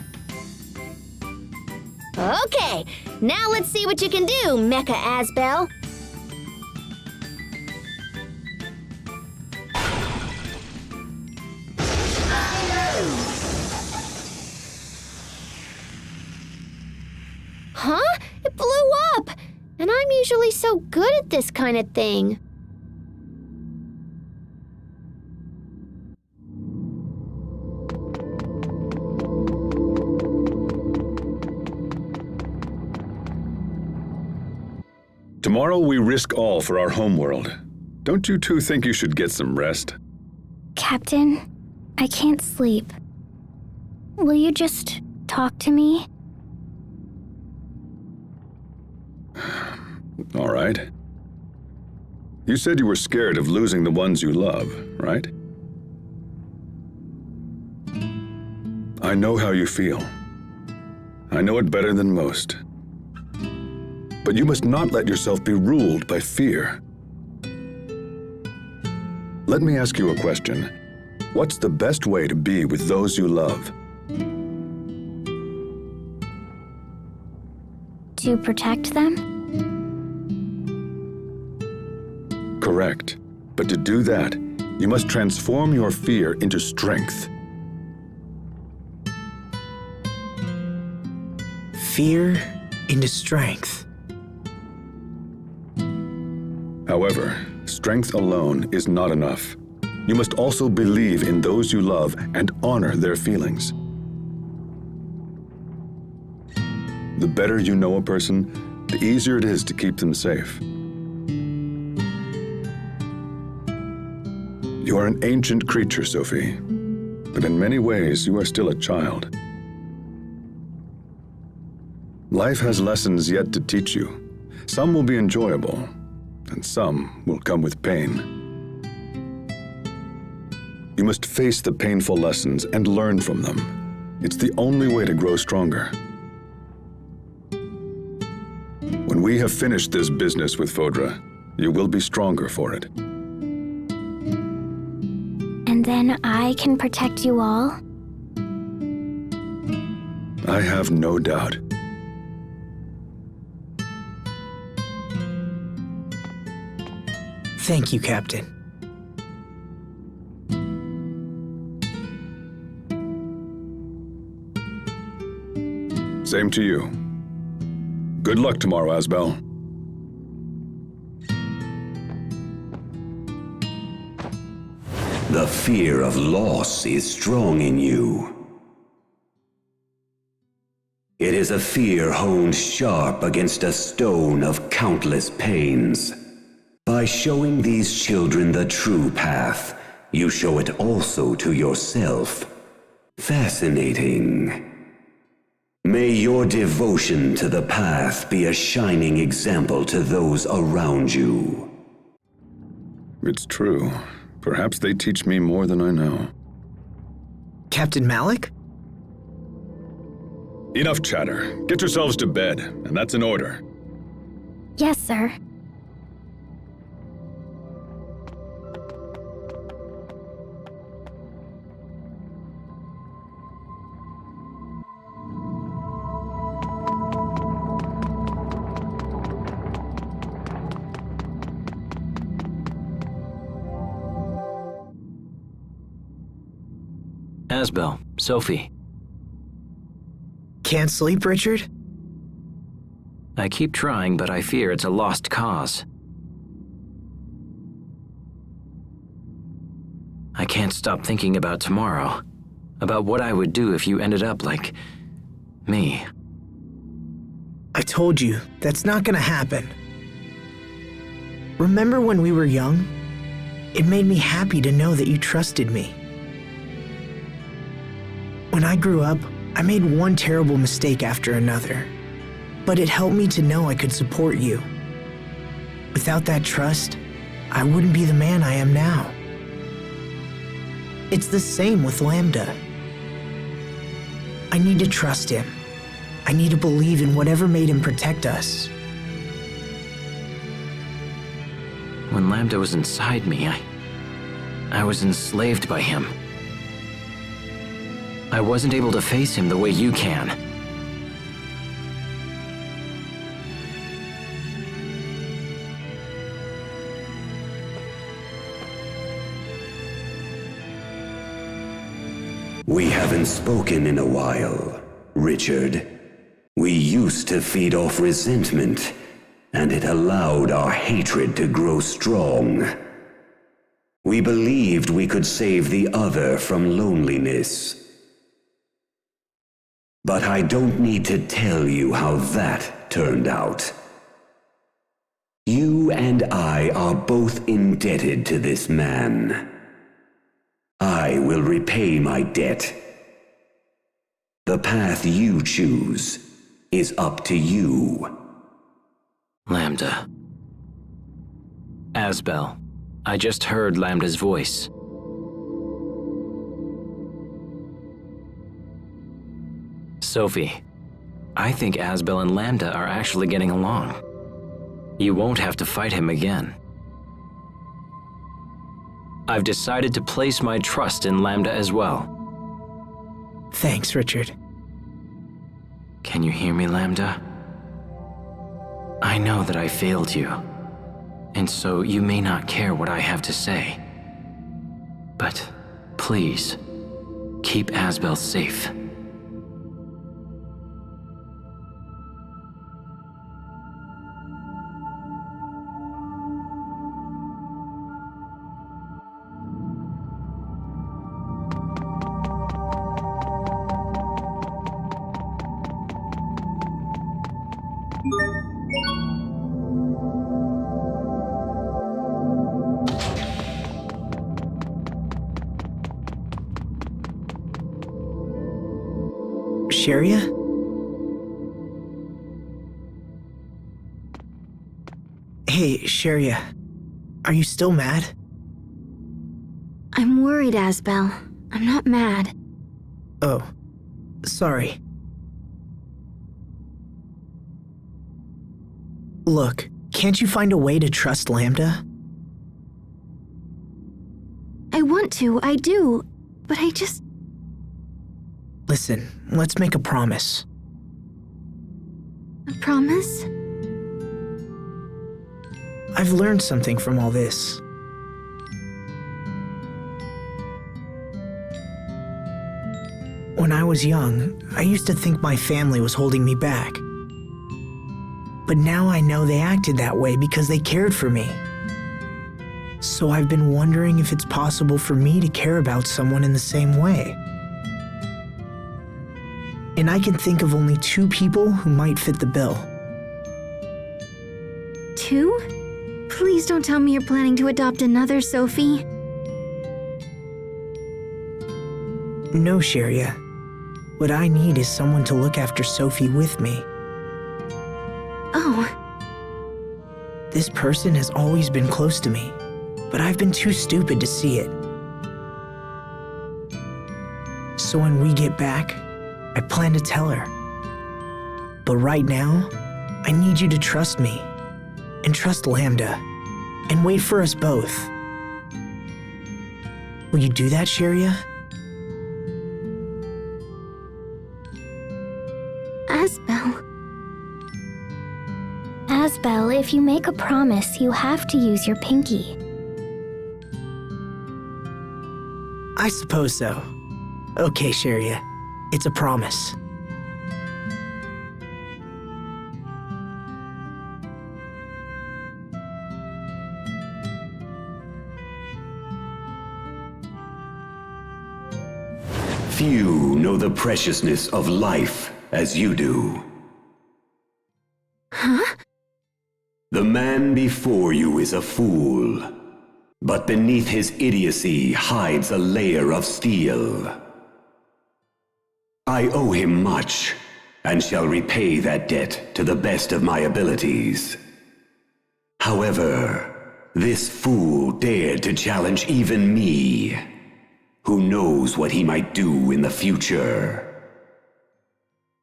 Okay, now let's see what you can do, Mecha Asbel. Huh? It blew up! And I'm usually so good at this kind of thing. Tomorrow we risk all for our homeworld. Don't you two think you should get some rest? Captain, I can't sleep. Will you just talk to me? All right. You said you were scared of losing the ones you love, right? I know how you feel. I know it better than most. But you must not let yourself be ruled by fear. Let me ask you a question. What's the best way to be with those you love? To protect them? Correct. But to do that, you must transform your fear into strength. Fear into strength. However, strength alone is not enough. You must also believe in those you love and honor their feelings. The better you know a person, the easier it is to keep them safe. You are an ancient creature, Sophie, but in many ways you are still a child. Life has lessons yet to teach you. Some will be enjoyable, and some will come with pain. You must face the painful lessons and learn from them. It's the only way to grow stronger. When we have finished this business with Fodra, you will be stronger for it. And then I can protect you all? I have no doubt. Thank you, Captain. Same to you. Good luck tomorrow, Asbel. The fear of loss is strong in you. It is a fear honed sharp against a stone of countless pains. By showing these children the true path, you show it also to yourself. Fascinating. May your devotion to the path be a shining example to those around you. It's true, Perhaps they teach me more than I know. Captain Malik? Enough chatter. Get yourselves to bed, and that's an order. Yes, sir. Asbel, Sophie. Can't sleep, Richard? I keep trying, but I fear it's a lost cause. I can't stop thinking about tomorrow, about what I would do if you ended up like me. I told you, that's not gonna happen. Remember when we were young? It made me happy to know that you trusted me. When I grew up, I made one terrible mistake after another, but it helped me to know I could support you. Without that trust, I wouldn't be the man I am now. It's the same with Lambda. I need to trust him. I need to believe in whatever made him protect us. When Lambda was inside me, I was enslaved by him. I wasn't able to face him the way you can. We haven't spoken in a while, Richard. We used to feed off resentment, and it allowed our hatred to grow strong. We believed we could save the other from loneliness. But I don't need to tell you how that turned out. You and I are both indebted to this man. I will repay my debt. The path you choose is up to you. Lambda. Asbel, I just heard Lambda's voice. Sophie, I think Asbel and Lambda are actually getting along. You won't have to fight him again. I've decided to place my trust in Lambda as well. Thanks, Richard. Can you hear me, Lambda? I know that I failed you, and so you may not care what I have to say. But please, keep Asbel safe. Sharia? Hey, Sharia. Are you still mad? I'm worried, Asbel. I'm not mad. Oh, sorry. Look, can't you find a way to trust Lambda? I want to, I do, but I just... Listen, let's make a promise. A promise? I've learned something from all this. When I was young, I used to think my family was holding me back. But now I know they acted that way because they cared for me. So I've been wondering if it's possible for me to care about someone in the same way. And I can think of only 2 people who might fit the bill. 2? Please don't tell me you're planning to adopt another, Sophie. No, Sharia. What I need is someone to look after Sophie with me. Oh. This person has always been close to me. but I've been too stupid to see it. So when we get back, I plan to tell her. But right now, I need you to trust me, and trust Lambda, and wait for us both. Will you do that, Sharia? Asbel. Asbel, if you make a promise, you have to use your pinky. I suppose so. Okay, Sharia. It's a promise. Few know the preciousness of life as you do. Huh? The man before you is a fool, but beneath his idiocy hides a layer of steel. I owe him much, and shall repay that debt to the best of my abilities. However, this fool dared to challenge even me. Who knows what he might do in the future?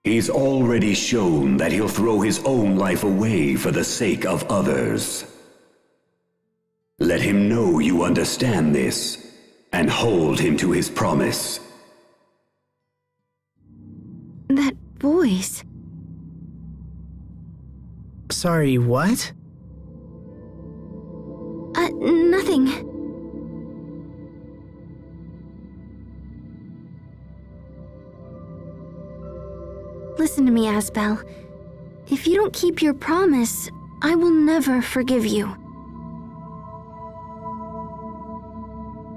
He's already shown that he'll throw his own life away for the sake of others. Let him know you understand this, and hold him to his promise. That voice. Sorry, what? Nothing. Listen to me, Asbel. If you don't keep your promise, I will never forgive you.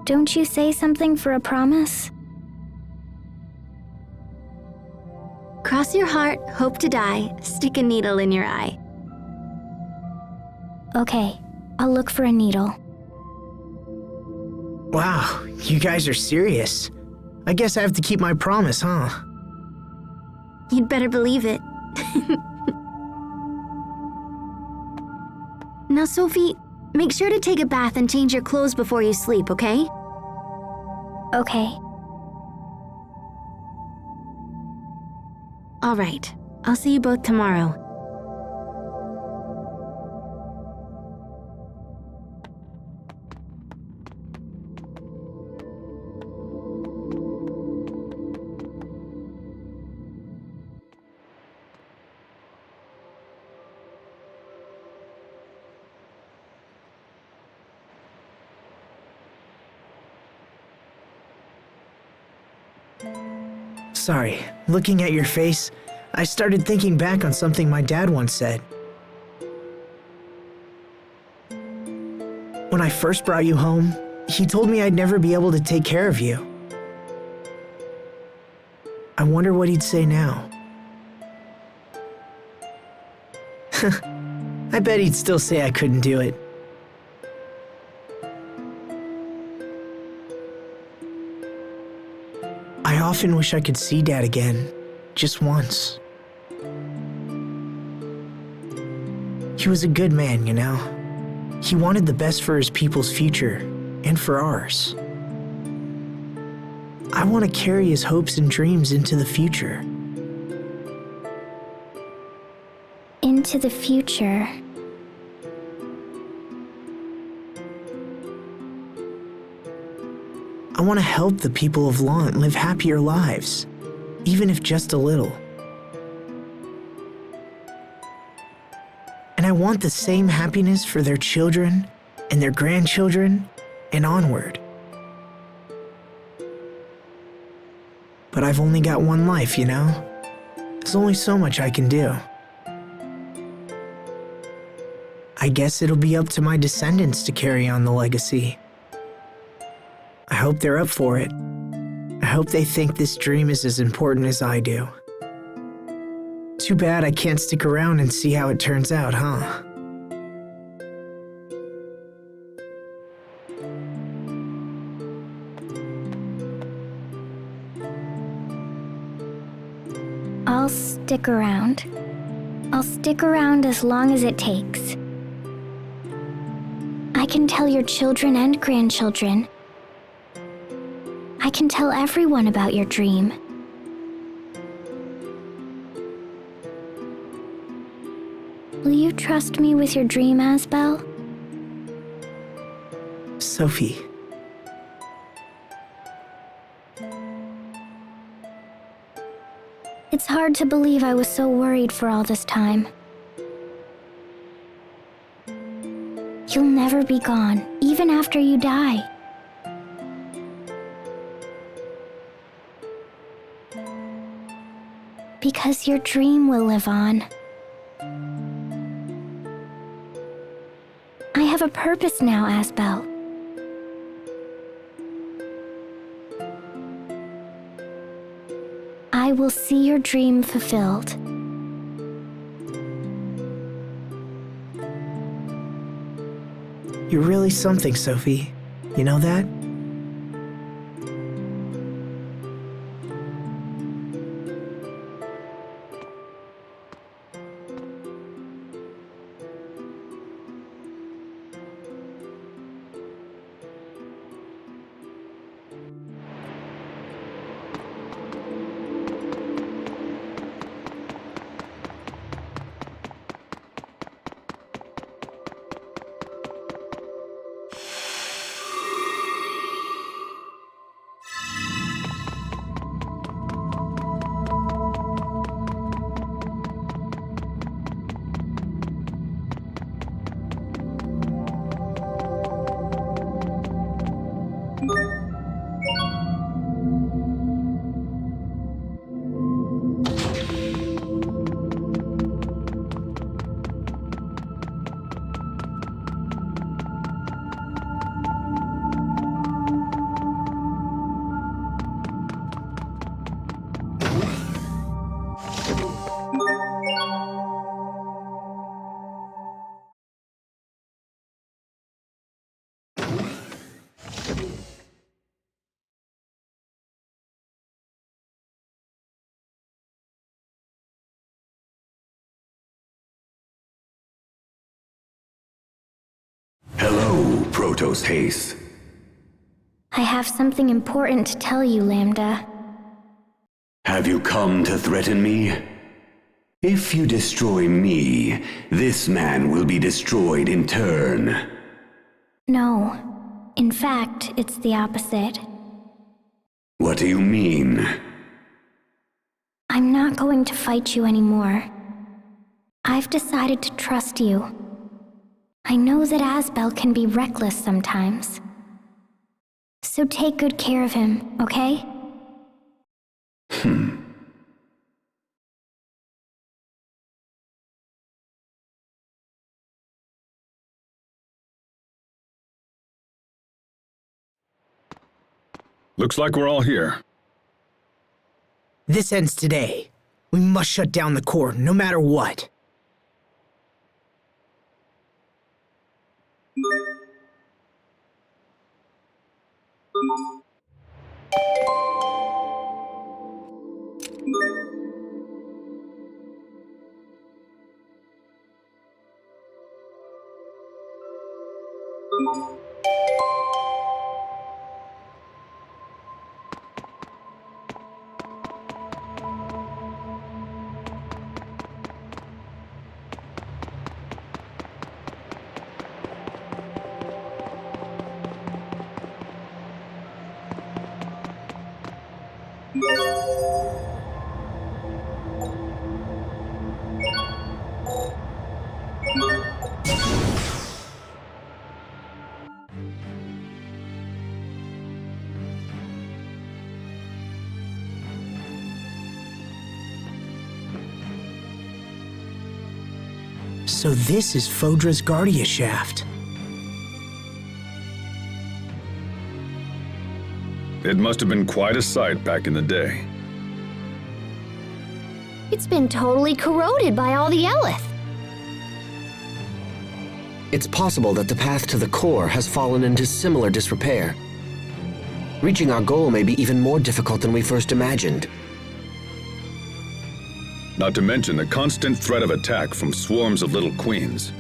Don't you say something for a promise? Cross your heart, hope to die, stick a needle in your eye. Okay, I'll look for a needle. Wow, you guys are serious. I guess I have to keep my promise, huh? You'd better believe it. Now, Sophie, make sure to take a bath and change your clothes before you sleep, okay? Okay. All right. I'll see you both tomorrow. Sorry, looking at your face, I started thinking back on something my dad once said. When I first brought you home, he told me I'd never be able to take care of you. I wonder what he'd say now. I bet he'd still say I couldn't do it. I often wish I could see Dad again, just once. He was a good man, you know. He wanted the best for his people's future, and for ours. I want to carry his hopes and dreams into the future. Into the future. I want to help the people of Lant live happier lives, even if just a little. And I want the same happiness for their children and their grandchildren and onward. But I've only got one life, you know? There's only so much I can do. I guess it'll be up to my descendants to carry on the legacy. I hope they're up for it. I hope they think this dream is as important as I do. Too bad I can't stick around and see how it turns out, huh? I'll stick around. I'll stick around as long as it takes. I I can tell your children and grandchildren. I can tell everyone about your dream. Will you trust me with your dream, Asbel? Sophie. It's hard to believe I was so worried for all this time. You'll never be gone, even after you die. Because your dream will live on. I have a purpose now, Asbel. I will see your dream fulfilled. You're really something, Sophie. You know that? Hello, Protos Haste. I have something important to tell you, Lambda. Have you come to threaten me? If you destroy me, this man will be destroyed in turn. No. In fact, it's the opposite. What do you mean? I'm not going to fight you anymore. I've decided to trust you. I know that Asbel can be reckless sometimes. So take good care of him, okay? Looks like we're all here. This ends today. We must shut down the core, no matter what. So this is Fodra's Guardia shaft. It must have been quite a sight back in the day. It's been totally corroded by all the Eleth. It's possible that the path to the core has fallen into similar disrepair. Reaching our goal may be even more difficult than we first imagined. Not to mention the constant threat of attack from swarms of little queens.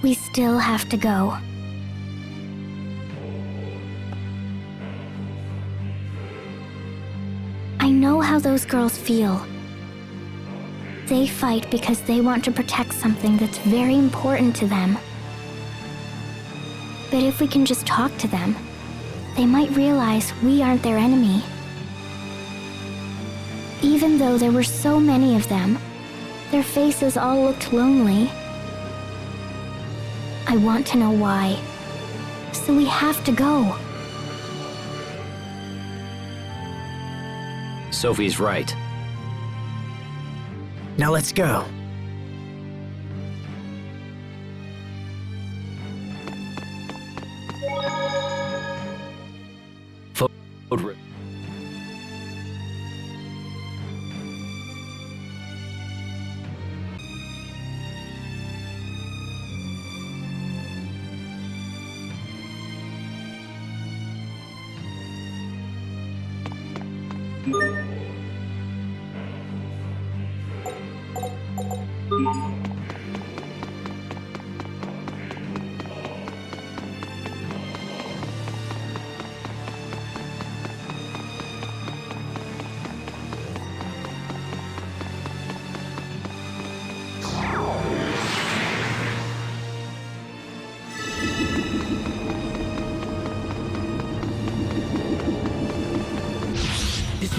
We still have to go. I know how those girls feel. They fight because they want to protect something that's very important to them. But if we can just talk to them, they might realize we aren't their enemy. Even though there were so many of them, their faces all looked lonely. I want to know why. So we have to go. Sophie's right. Now let's go.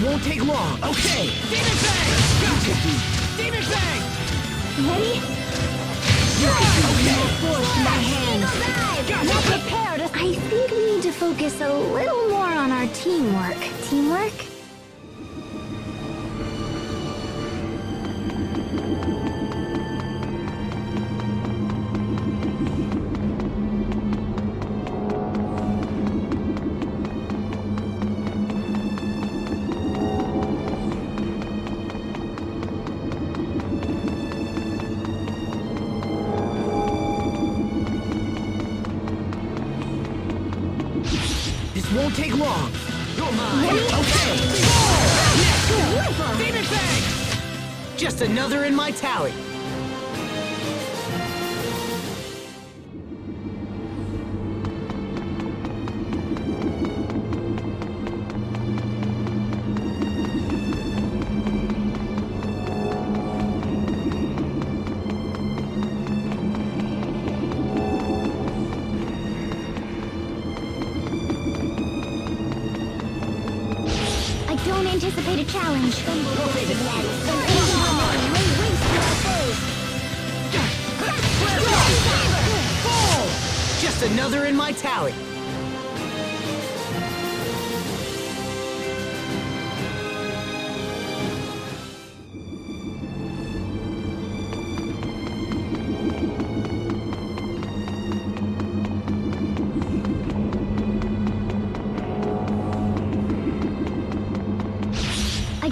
Won't take long. Okay. Demon Bang! Gotcha! Demon Bang! Ready? Okay. Force in my hands. Gotcha. Not prepared. I think we need to focus a little more on our teamwork. Teamwork? Won't take long. You're mine. Ready? Okay. Beautiful. Demon Bang! Just another in my tally. Don't anticipate a challenge. Just another in my tally.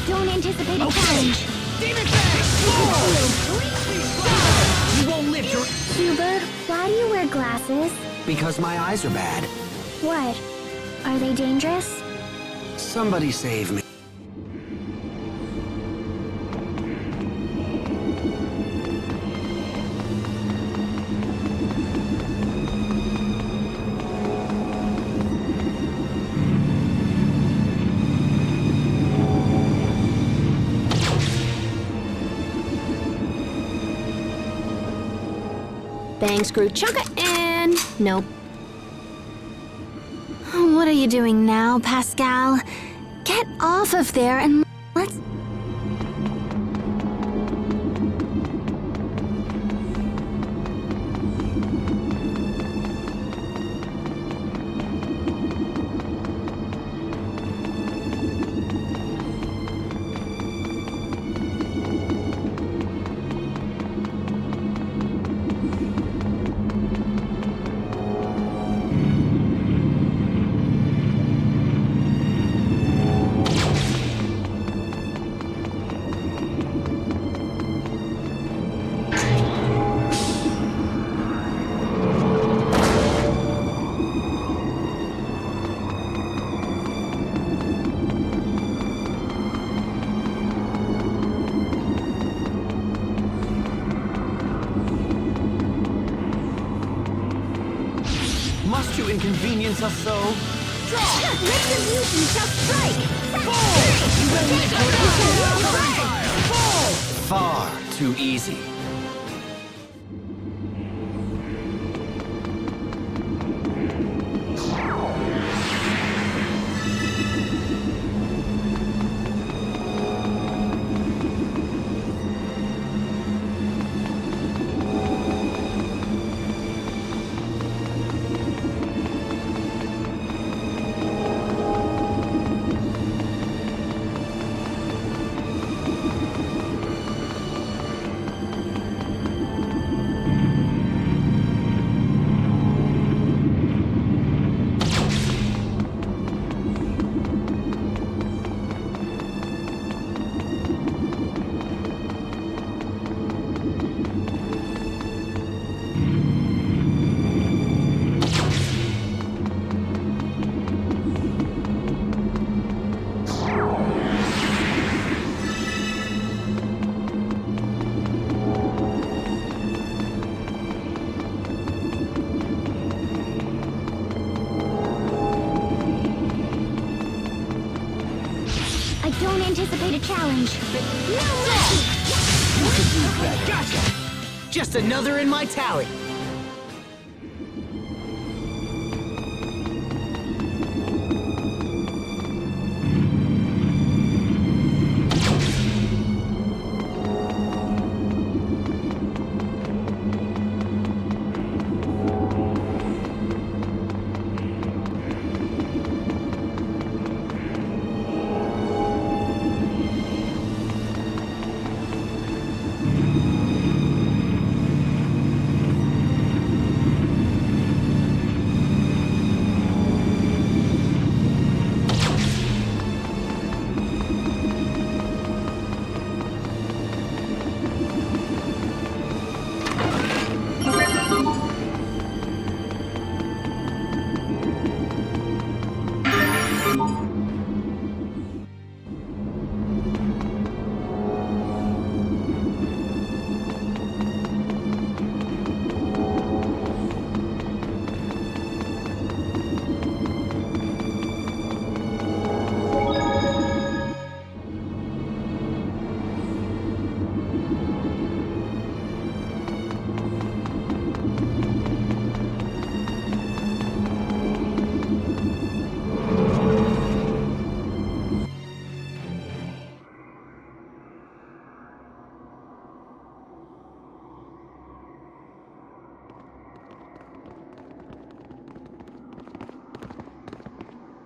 Don't anticipate a challenge. Demon Bang! You won't live your... Hubert, why do you wear glasses? Because my eyes are bad. What? Are they dangerous? Somebody save me. Bang, screw, chunka, and nope. What are you doing now, Pascal? Get off of there and let's... Must you inconvenience us so? Draw! Retribution shall strike! Fall! Far too easy. Anticipate a challenge. No mercy! You can do better. Gotcha! Just another in my tally.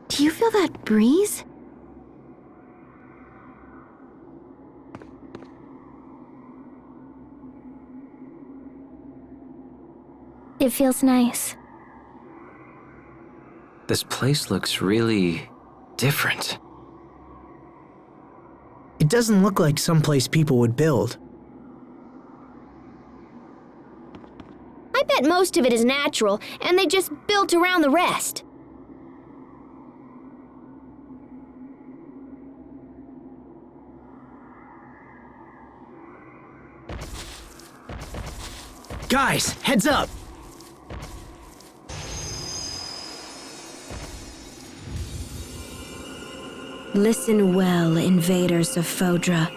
Do you feel that breeze? It feels nice. This place looks really different. It doesn't look like someplace people would build. I bet most of it is natural, and they just built around the rest. Guys, heads up! Listen well, invaders of Fodra.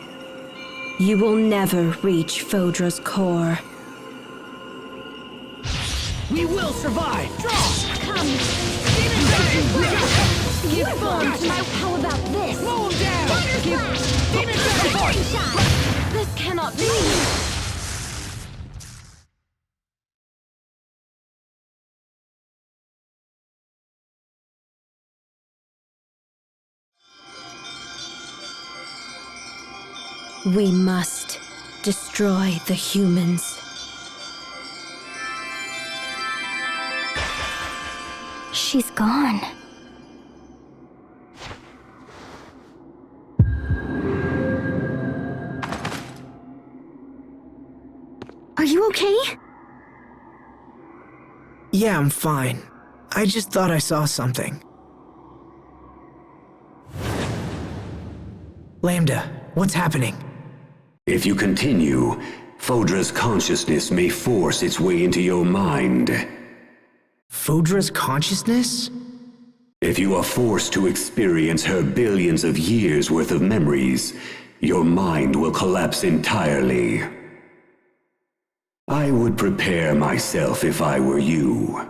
You will never reach Fodra's core. We will survive! Draw! Come! You bombed my... How about this? Mow him down! Demon shot! This cannot be! We must destroy the humans. She's gone. Are you okay? Yeah, I'm fine. I just thought I saw something. Lambda, what's happening? If you continue, Fodra's consciousness may force its way into your mind. Phodra's consciousness? If you are forced to experience her billions of years worth of memories, your mind will collapse entirely. I would prepare myself if I were you.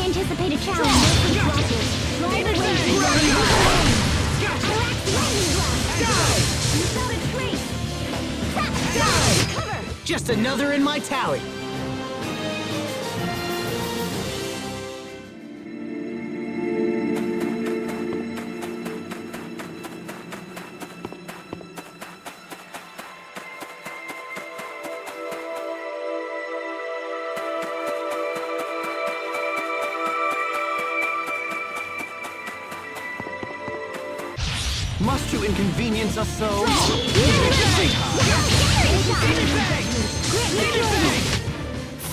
Anticipate a challenge. Just another in my tally. Must you inconvenience us so?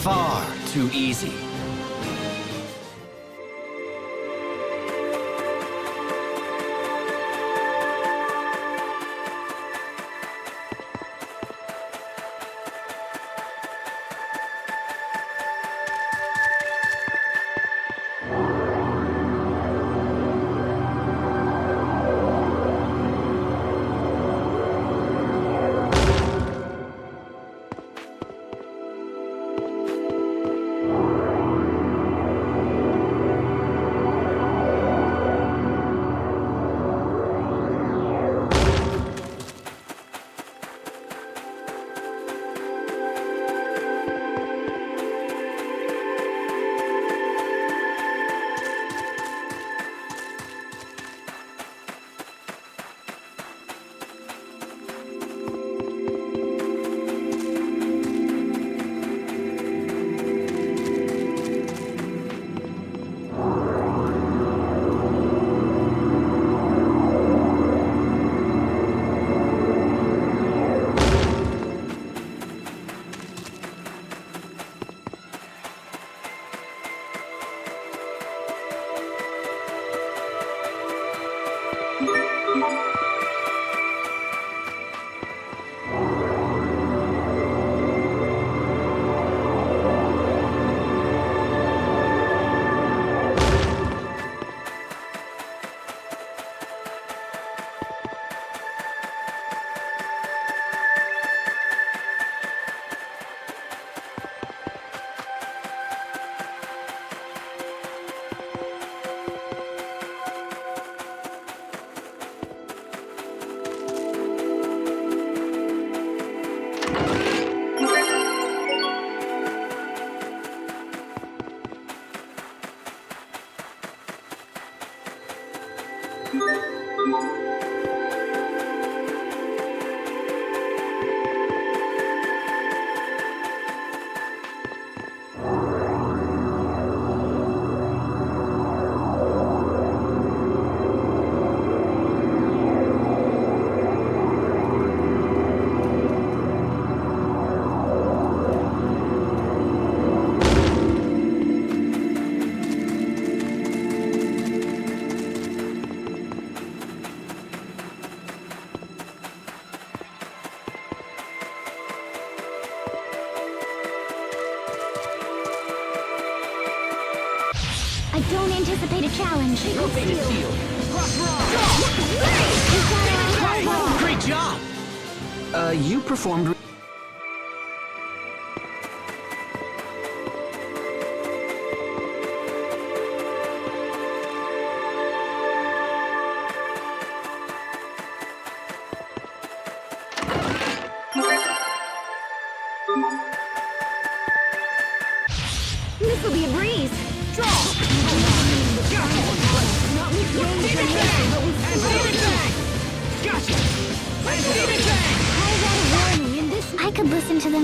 Far too easy. I don't anticipate a challenge. Great job! You performed...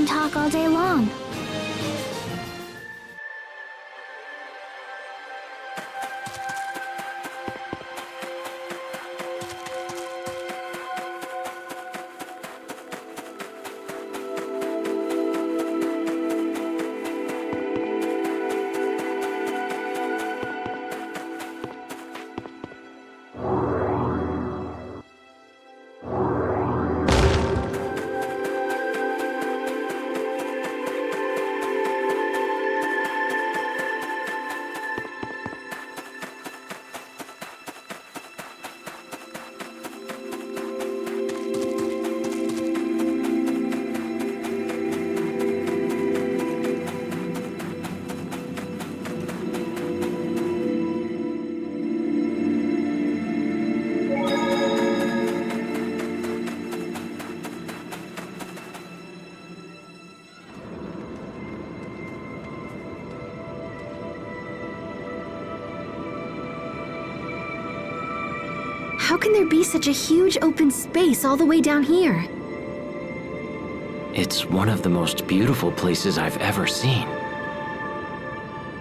talk all day long. How can there be such a huge open space all the way down here? It's one of the most beautiful places I've ever seen.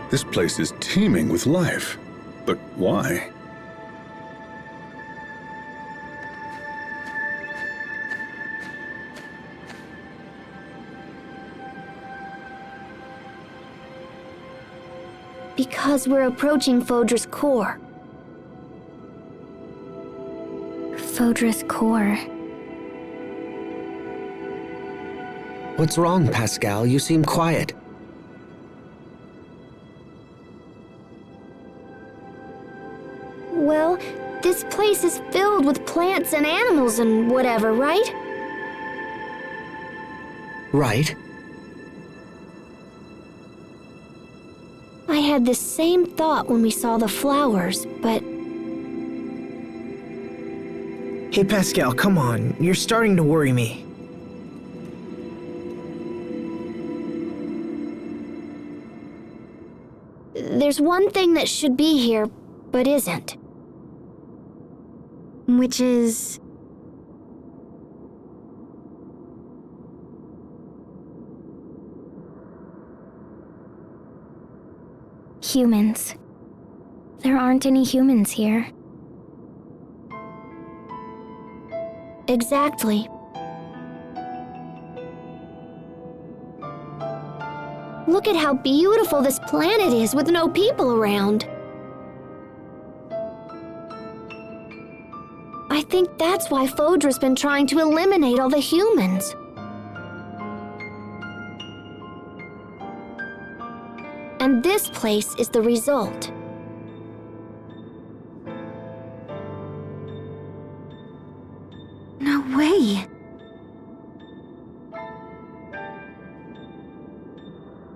This place is teeming with life. But why? Because we're approaching Fodra's core. Fodra's core. What's wrong, Pascal? You seem quiet. Well, this place is filled with plants and animals and whatever, right? Right. I had the same thought when we saw the flowers, but... Hey Pascal, come on. You're starting to worry me. There's one thing that should be here, but isn't. Which is... Humans. There aren't any humans here. Exactly. Look at how beautiful this planet is with no people around. I think that's why Fodra's been trying to eliminate all the humans. And this place is the result. No way.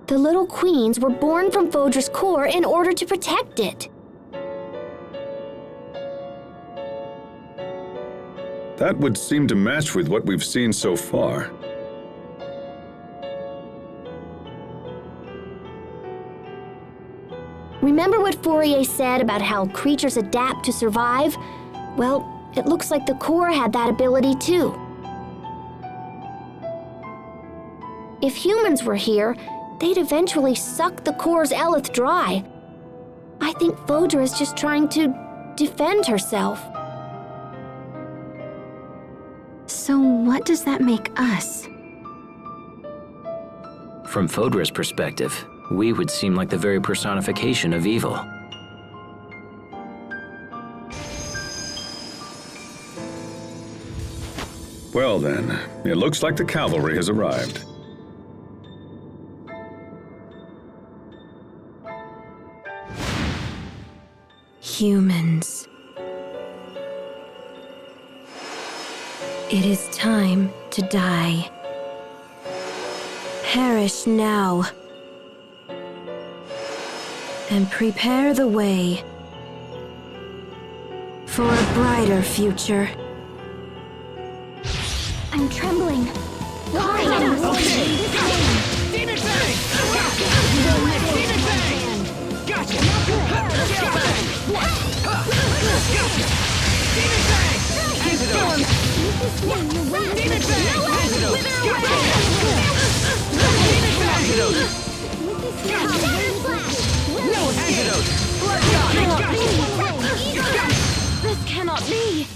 The little queens were born from Fodra's core in order to protect it. That would seem to match with what we've seen so far. Remember what Fourier said about how creatures adapt to survive? Well, it looks like the core had that ability too. If humans were here, they'd eventually suck the core's eleth dry. I think Fodra is just trying to defend herself. So what does that make us? From Fodra's perspective, we would seem like the very personification of evil. Well then, it looks like the cavalry has arrived. Humans. It is time to die. Perish now. And prepare the way for a brighter future. I'm trembling. Why? Okay. Demon Fang! Demon Fang! Gotcha! Skill Fang! Gotcha! Demon Fang! Antidote! Demon Fang! Antidote! Gotcha! No antidote! Bloodshot! This cannot be!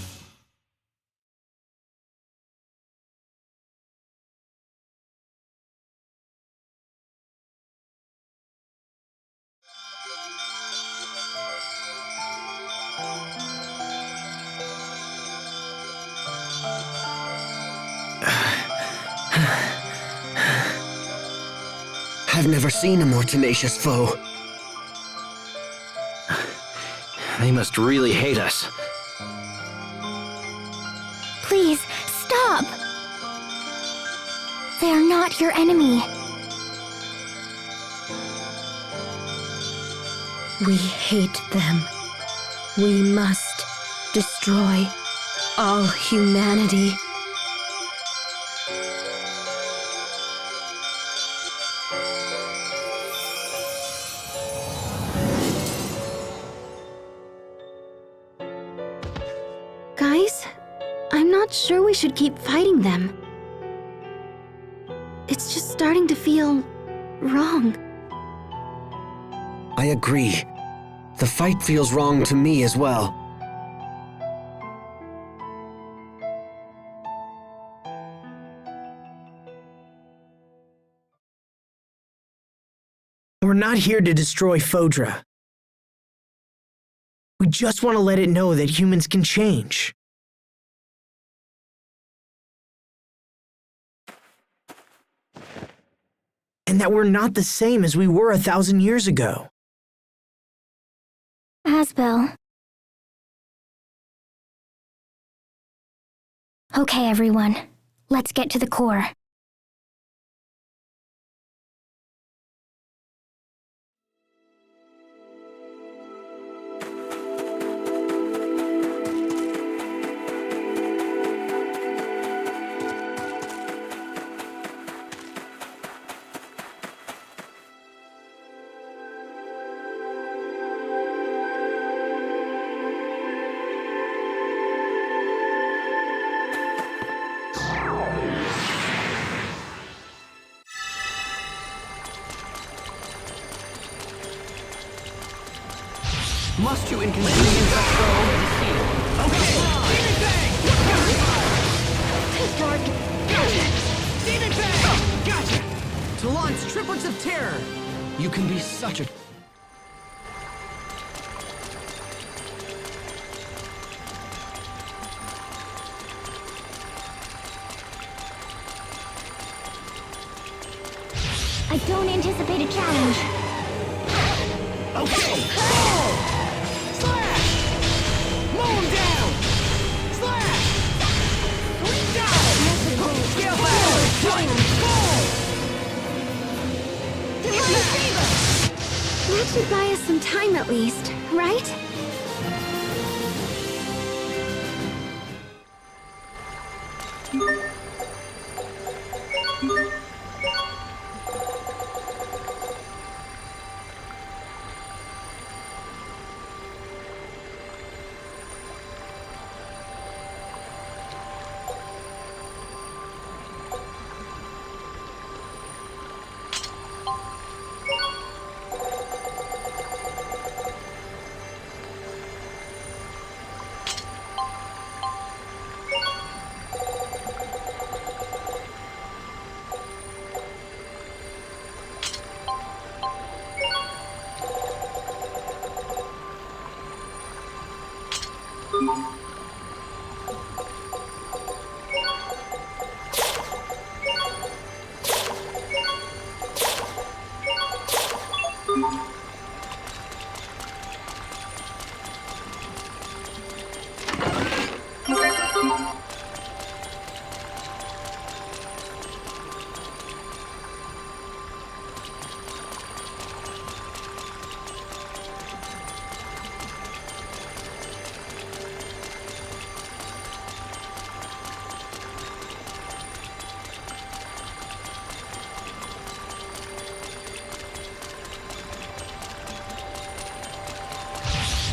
I've never seen a more tenacious foe. They must really hate us. Please, stop! They are not your enemy. We hate them. We must destroy all humanity. Guys, I'm not sure we should keep fighting them. It's just starting to feel wrong. I agree. The fight feels wrong to me as well. We're not here to destroy Fodra. We just want to let it know that humans can change. And that we're not the same as we were 1,000 years ago. Asbel. Okay, everyone. Let's get to the core. Must you inconvenience us, though? Okay! Demon Bang! Gotcha! Demon Bang! Gotcha! Talon's triplets of terror! You can be such a... I don't anticipate a challenge. Okay! Slash! Mow him down! Slash! Down! Scale back! That should buy us some time at least, right?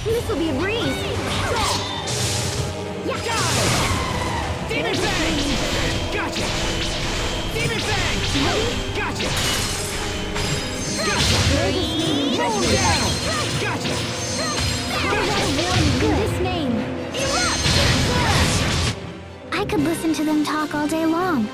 This will be a breeze. Yeah. Demon Bang! Gotcha! Demon Bang! Gotcha! This name. I could listen to them talk all day long.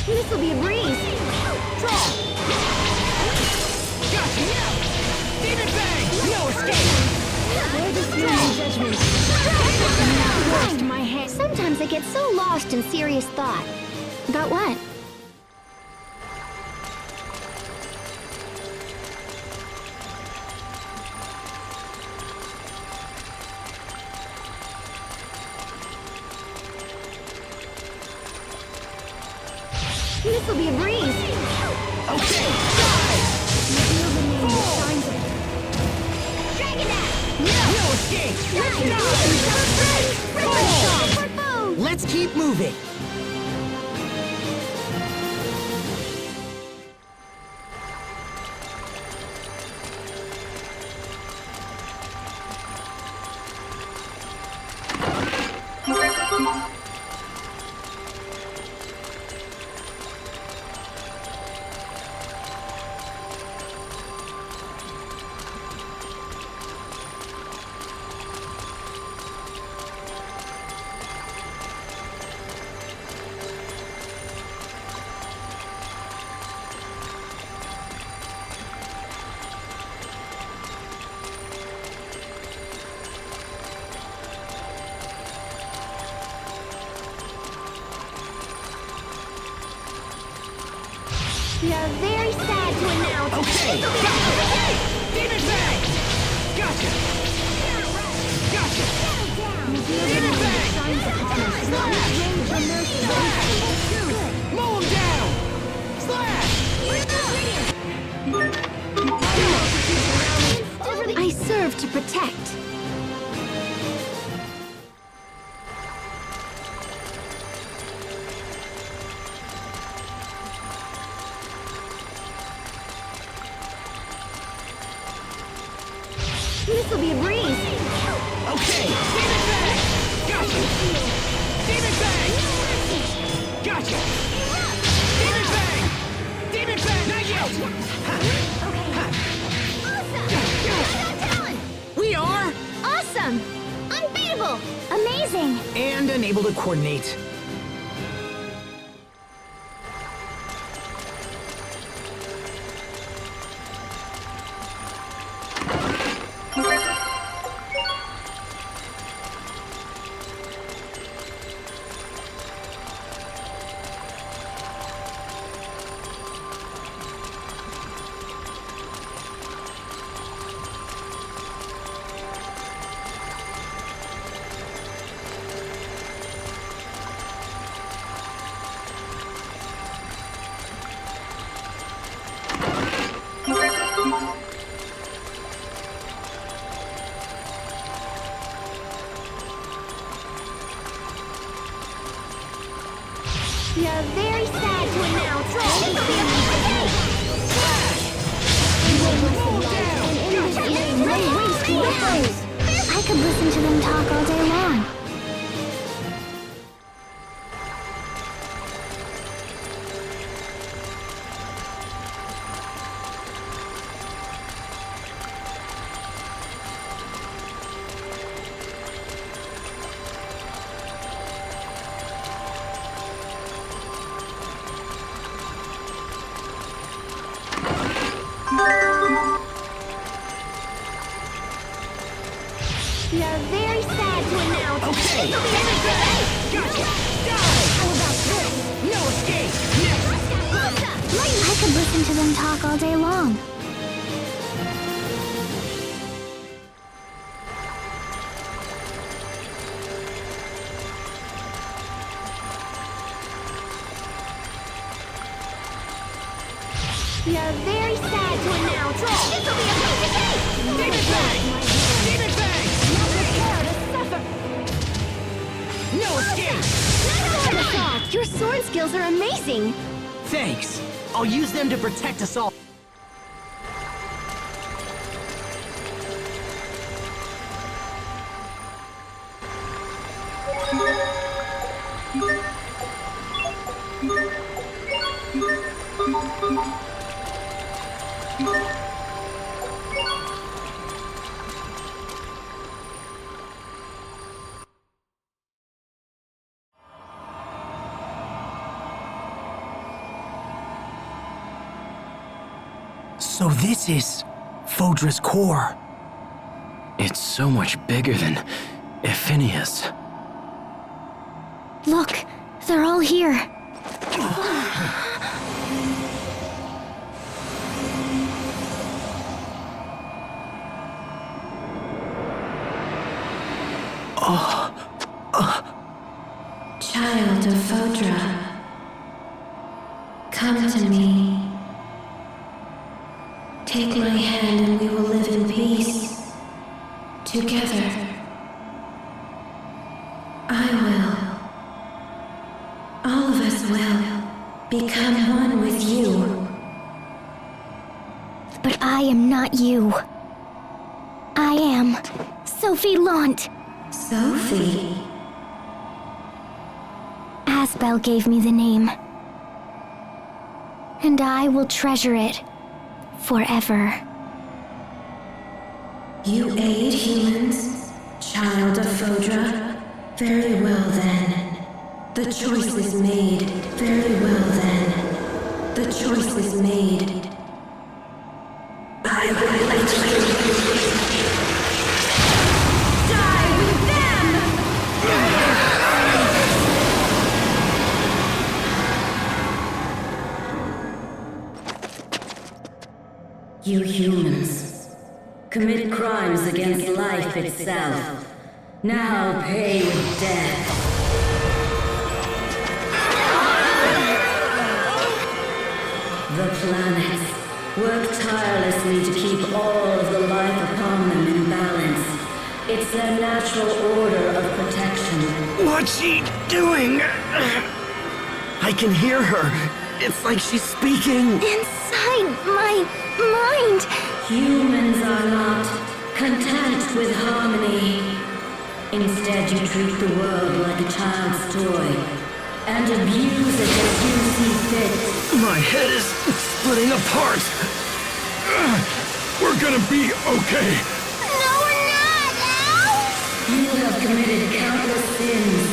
This'll be a breeze. Draw! Gotcha! Demon Bang! No escape! My head. Sometimes I get so lost in serious thought. About what? This'll be a breeze. Okay! No escape! Let's keep moving. We are very sad to announce. Okay! Demon Bang! Gotcha! Gotcha! Demon Bang! Slash! Mow him down! Slash! I serve to protect. This'll be a breeze. Okay! Demon Bang! Gotcha! Demon Bang! Gotcha! Demon Bang! Demon Bang! Not yet! We are Awesome! Unbeatable! Amazing! and unable to coordinate. We are very sad to announce. I could listen to them talk all day long. We are very sad to announce. Okay! Gotcha! Die! How about this? No escape! I could listen to them talk all day long. We are very sad to announce. This will be a perfect day! Demon Bang! Demon Bang! Not prepare to suffer. No escape! Your sword skills are amazing. Thanks. I'll use them to protect us all. So this is Fodra's core. It's so much bigger than Ephinia's. Look, they're all here. Child of Fodra, come to me. Take my hand and we will live in peace. Together. I will. All of us will become one with you. But I am not you. I am Sophie Lant. Sophie? Asbel gave me the name. And I will treasure it forever. You aid humans, child of Fodra? Very well then. The choice is made. Very well then. The choice is made. I will let you die with them! You humans commit crimes against life itself. Now pay with death. The planets work tirelessly to keep all of the life upon them in balance. It's their natural order of protection. What's she doing? I can hear her. It's like she's speaking. Inside my mind. Humans are not content with harmony. Instead, you treat the world like a child's toy and abuse it as you see fit. My head is splitting apart. We're gonna be okay. No, we're not! Ow! You have committed countless sins,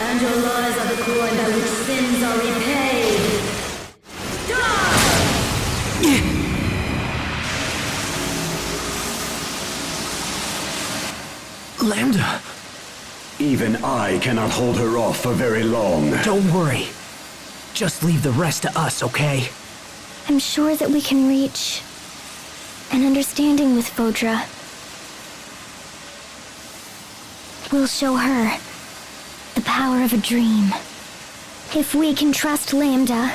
and your lives are the coin by which sins are repaid. Lambda. Even I cannot hold her off for very long. Don't worry. Just leave the rest to us, okay? I'm sure that we can reach an understanding with Fodra. We'll show her the power of a dream. If we can trust Lambda,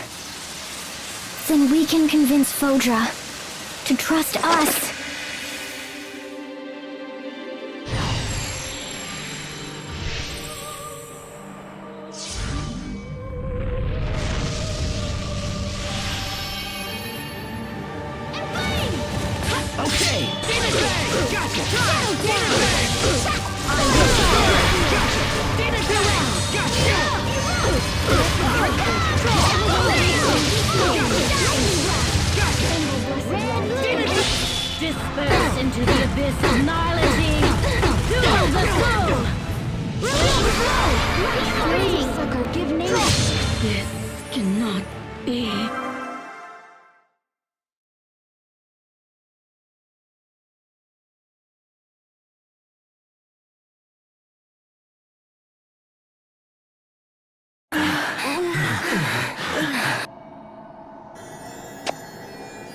then we can convince Fodra to trust us. Disperse into the abyss of nihility! To the flow! Sucker, give name. This cannot be.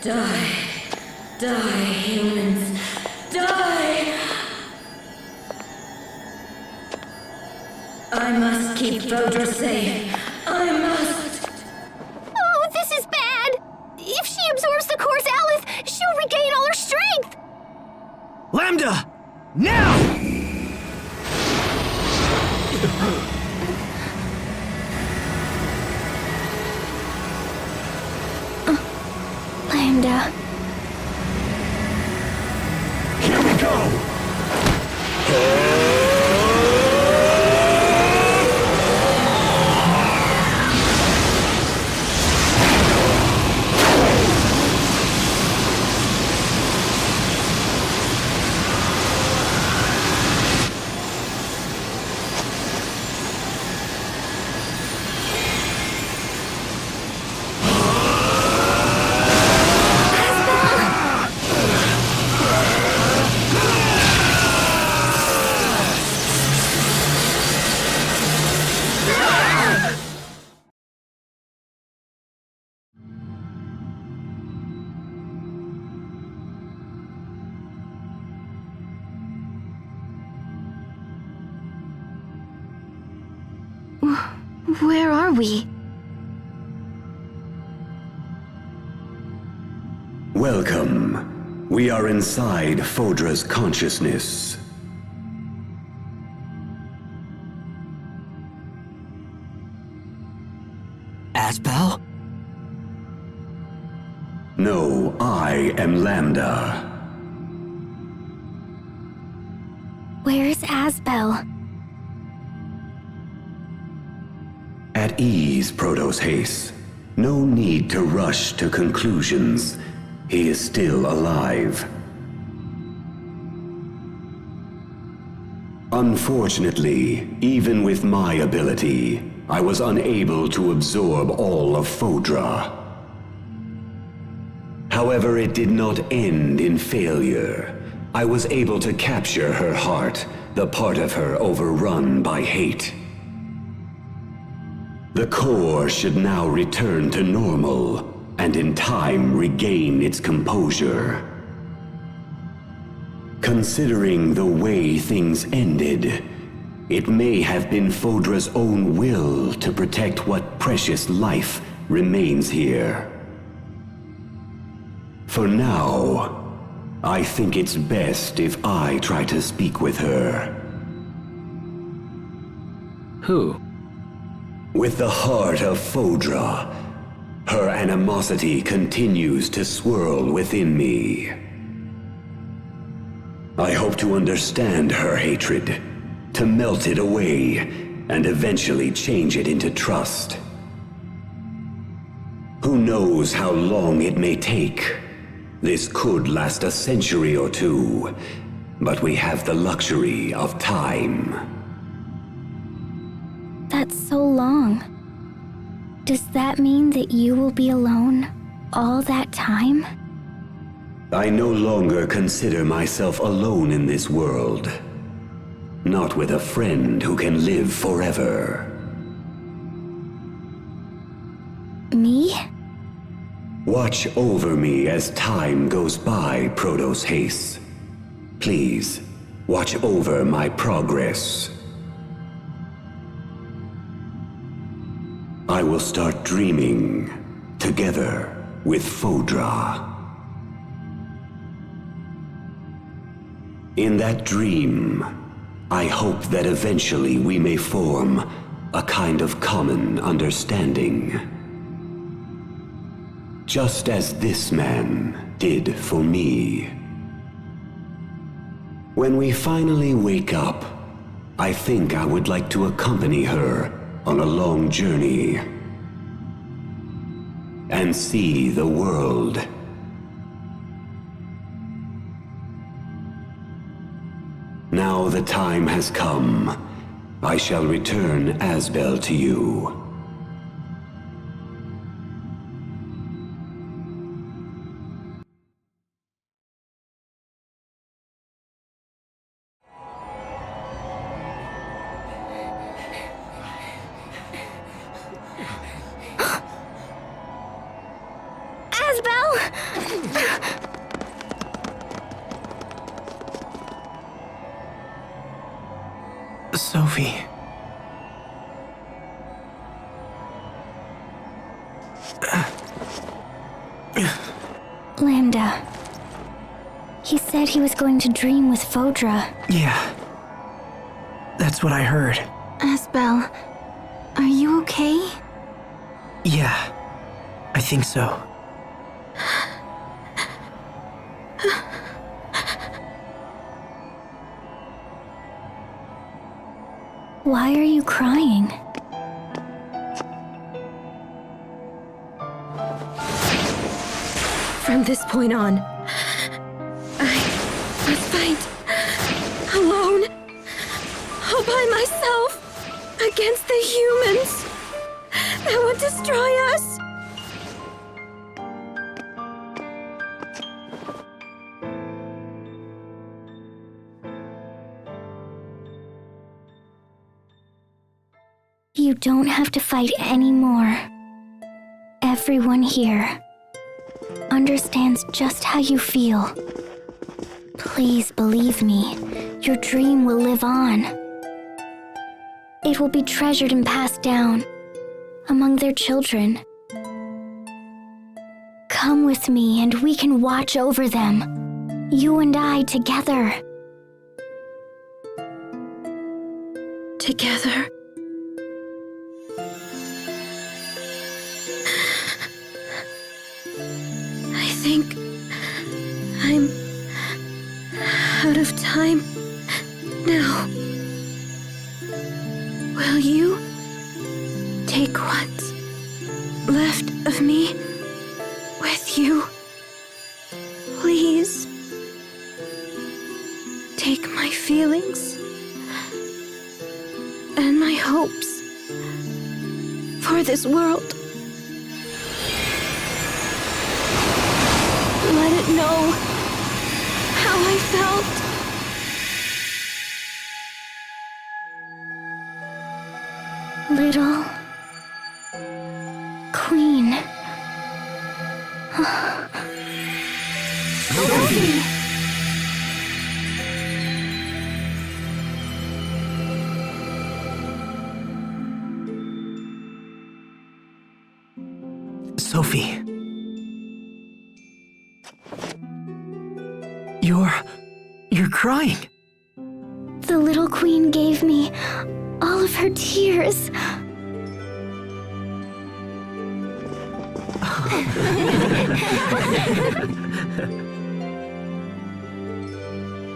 Die. Die, humans. Die! I must keep Fodra safe. I must. Oh, this is bad. If she absorbs the core's Alith, she'll regain all her strength. Lambda! Now! Where are we? Welcome. We are inside Fodra's consciousness. Asbel? No, I am Lambda. Where's Asbel? At ease, Protos Haste. No need to rush to conclusions. He is still alive. Unfortunately, even with my ability, I was unable to absorb all of Fodra. However, it did not end in failure. I was able to capture her heart, the part of her overrun by hate. The core should now return to normal, and in time regain its composure. Considering the way things ended, it may have been Fodra's own will to protect what precious life remains here. For now, I think it's best if I try to speak with her. Who? With the heart of Fodra, her animosity continues to swirl within me. I hope to understand her hatred, to melt it away, and eventually change it into trust. Who knows how long it may take? This could last a century or two, but we have the luxury of time. That's so long. Does that mean that you will be alone all that time? I no longer consider myself alone in this world. Not with a friend who can live forever. Me? Watch over me as time goes by, Protos Haste. Please, watch over my progress. I will start dreaming, together with Fodra. In that dream, I hope that eventually we may form a kind of common understanding. Just as this man did for me. When we finally wake up, I think I would like to accompany her on a long journey and see the world. Now the time has come. I shall return Asbel to you. Sophie. Lambda. He said he was going to dream with Fodra. Yeah. That's what I heard. Asbel, are you okay? Yeah. I think so. Why are you crying? From this point on, I must fight alone, all by myself, against the humans that would destroy us. You don't have to fight anymore. Everyone here understands just how you feel. Please believe me, your dream will live on. It will be treasured and passed down, among their children. Come with me and we can watch over them, you and I together. Together? I think I'm out of time now. Will you take what's left of me with you? Please. Take my feelings and my hopes for this world. Let it know how I felt. Little Queen. Sophie! Sophie. You're crying. The little queen gave me all of her tears.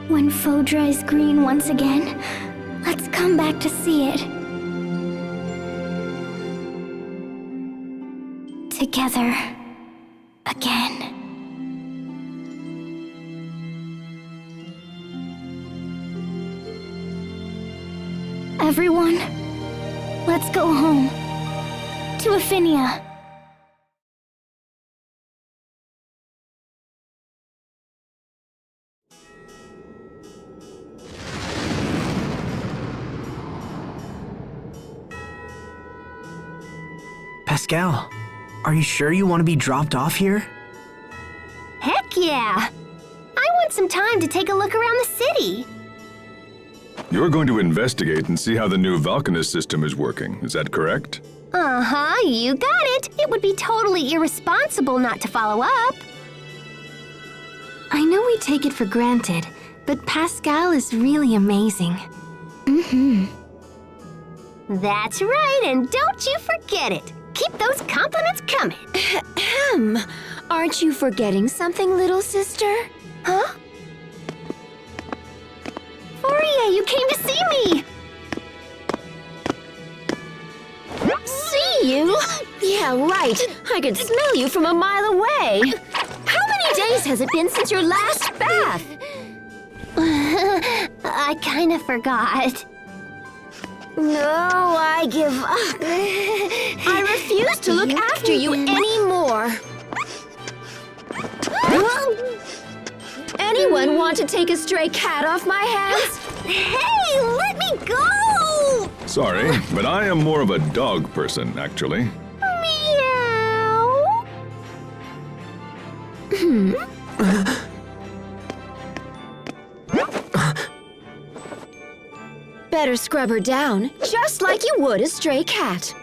When Fodra is green once again, let's come back to see it. Together again. Everyone, let's go home. To Aphinia. Pascal, are you sure you want to be dropped off here? Heck yeah! I want some time to take a look around the city. You're going to investigate and see how the new Valkanus system is working, is that correct? Uh-huh, you got it. It would be totally irresponsible not to follow up. I know we take it for granted, but Pascal is really amazing. Mm-hmm. That's right, and don't you forget it. Keep those compliments coming. Ahem. Aren't you forgetting something, little sister? Huh? Fourier, you came to see me! See you? Yeah, right. I could smell you from a mile away. How many days has it been since your last bath? I kind of forgot. No, I give up. I refuse to look after you anymore. Anyone want to take a stray cat off my hands? Hey, let me go! Sorry, but I am more of a dog person, actually. Meow. Better scrub her down, just like you would a stray cat.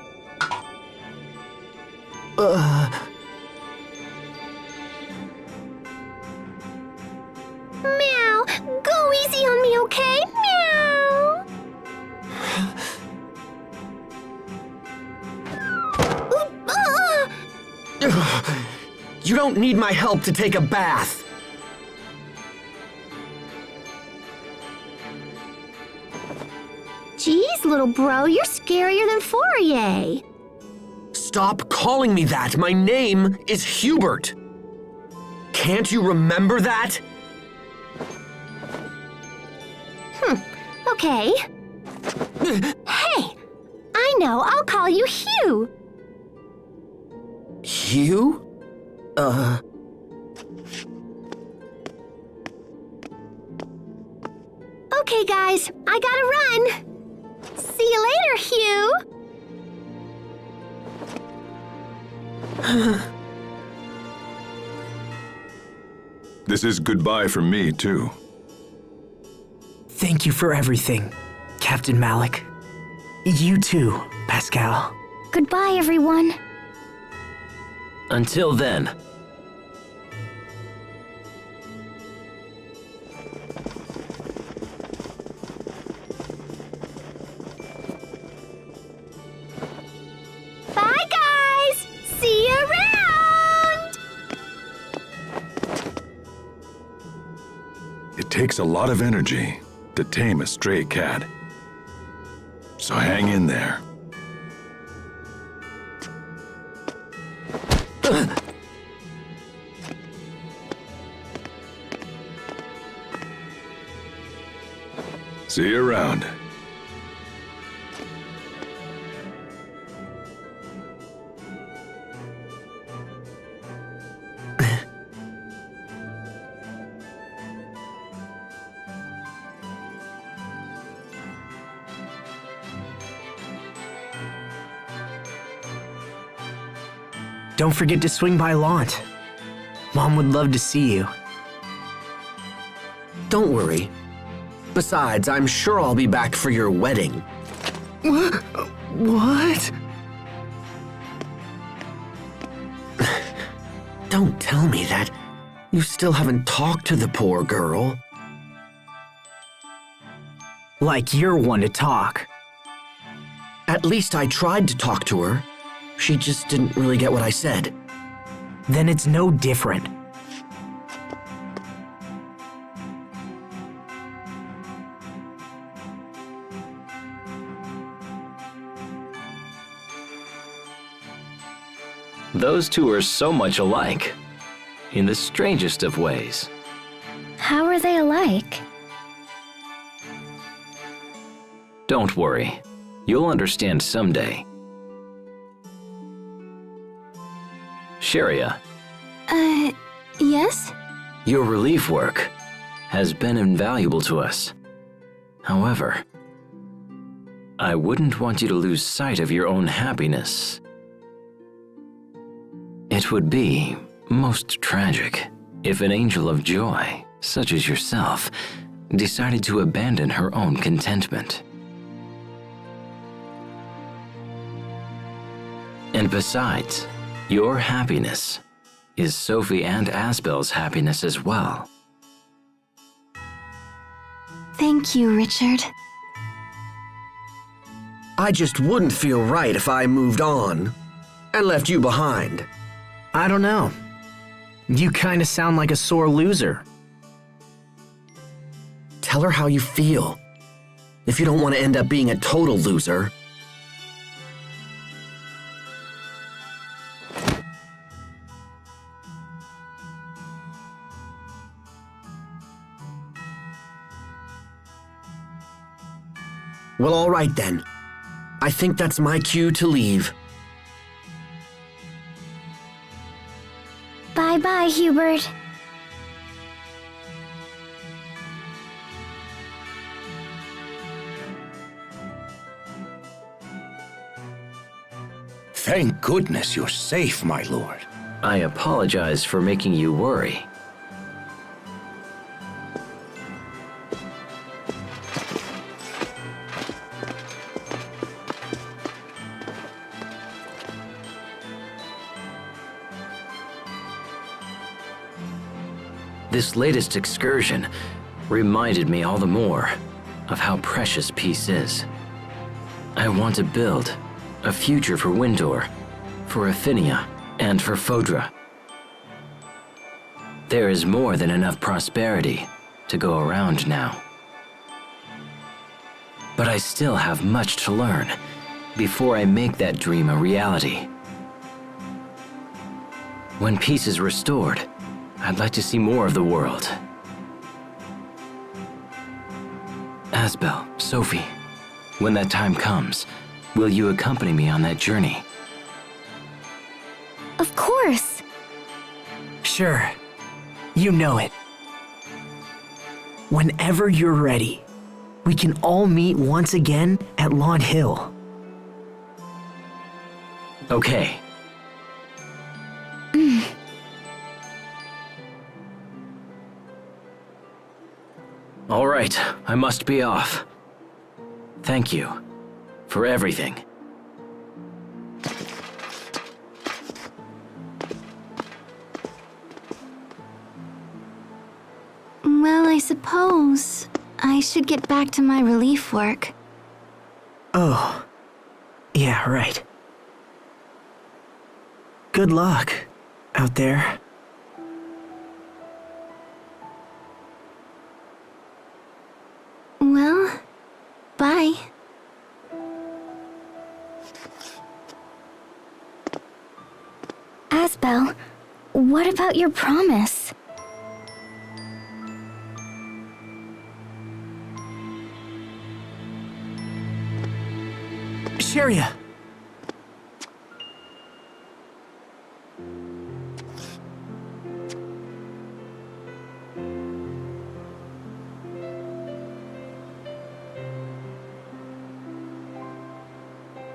Meow. Go easy on me, okay? Meow. You don't need my help to take a bath. Jeez, little bro, you're scarier than Fourier. Stop calling me that. My name is Hubert. Can't you remember that? Okay. Hey, I know, I'll call you Hugh. Hugh? Okay, guys, I gotta run. See you later, Hugh. This is goodbye from me, too. Thank you for everything, Captain Malik. You too, Pascal. Goodbye, everyone. Until then. Bye, guys! See you around! It takes a lot of energy to tame a stray cat. So hang in there. See you around. Don't forget to swing by Lant. Mom would love to see you. Don't worry. Besides, I'm sure I'll be back for your wedding. What? Don't tell me that. You still haven't talked to the poor girl. Like you're one to talk. At least I tried to talk to her. She just didn't really get what I said. Then it's no different. Those two are so much alike, in the strangest of ways. How are they alike? Don't worry, you'll understand someday. Sharia, Yes? your relief work has been invaluable to us. However, I wouldn't want you to lose sight of your own happiness. It would be most tragic if an angel of joy, such as yourself, decided to abandon her own contentment. And besides, your happiness is Sophie and Asbel's happiness as well. Thank you, Richard. I just wouldn't feel right if I moved on and left you behind. I don't know. You kinda sound like a sore loser. Tell her how you feel. If you don't want to end up being a total loser. Well, all right then. I think that's my cue to leave. Bye-bye, Hubert. Thank goodness you're safe, my lord. I apologize for making you worry. This latest excursion reminded me all the more of how precious peace is. I want to build a future for Windor, for Affinia, and for Fodra. There is more than enough prosperity to go around now. But I still have much to learn before I make that dream a reality. When peace is restored, I'd like to see more of the world. Asbel, Sophie, when that time comes, will you accompany me on that journey? Of course. Sure. You know it. Whenever you're ready, we can all meet once again at Lawn Hill. Okay. All right, I must be off. Thank you for everything. suppose I should get back to my relief work. Oh. Yeah, right. Good luck out there. Well, bye. Asbel, what about your promise? Sharia!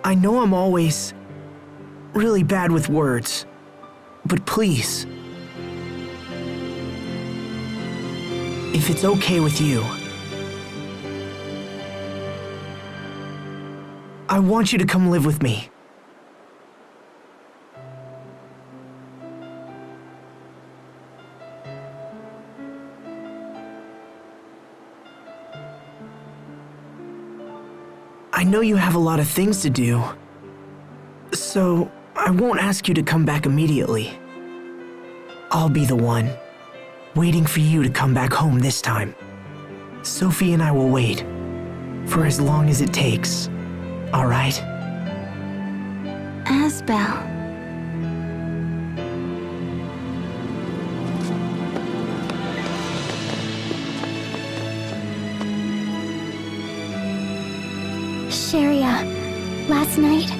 I know I'm always really bad with words, but please, if it's okay with you, I want you to come live with me. I know you have a lot of things to do, so I won't ask you to come back immediately. I'll be the one, waiting for you to come back home this time. Sophie and I will wait, for as long as it takes, all right? Asbel. Sharia, last night,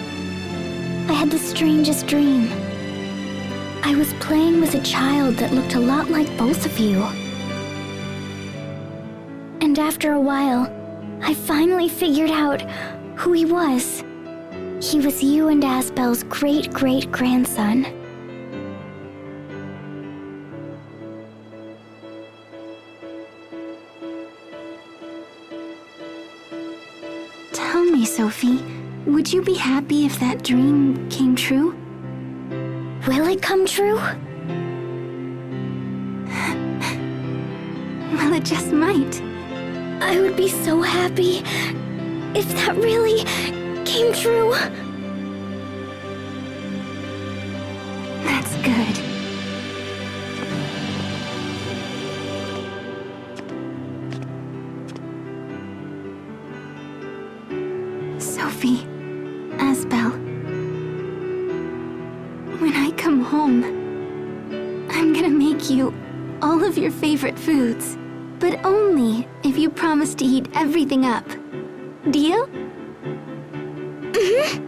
I had the strangest dream. I was playing with a child that looked a lot like both of you. And after a while, I finally figured out who he was. He was you and Asbel's great-great-grandson. Tell me, Sophie, would you be happy if that dream came true? Will it come true? Well, it just might. I would be so happy if that really came true. That's good. Sophie, Asbel, when I come home, I'm gonna make you all of your favorite foods, but only if you promise to eat everything up. Deal? Mm-hmm.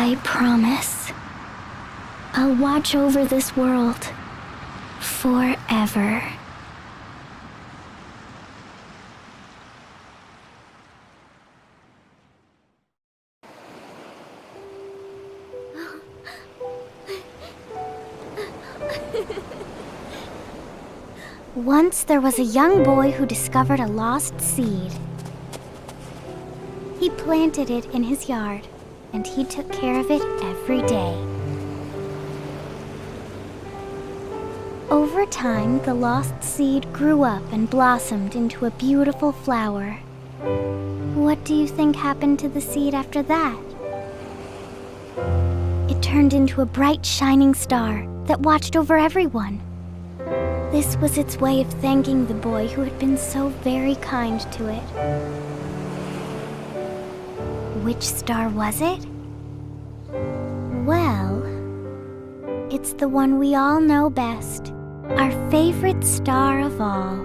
I promise. I'll watch over this world forever. Once there was a young boy who discovered a lost seed. He planted it in his yard, and he took care of it every day. Over time, the lost seed grew up and blossomed into a beautiful flower. What do you think happened to the seed after that? It turned into a bright, shining star that watched over everyone. This was its way of thanking the boy who had been so very kind to it. Which star was it? Well, it's the one we all know best, our favorite star of all.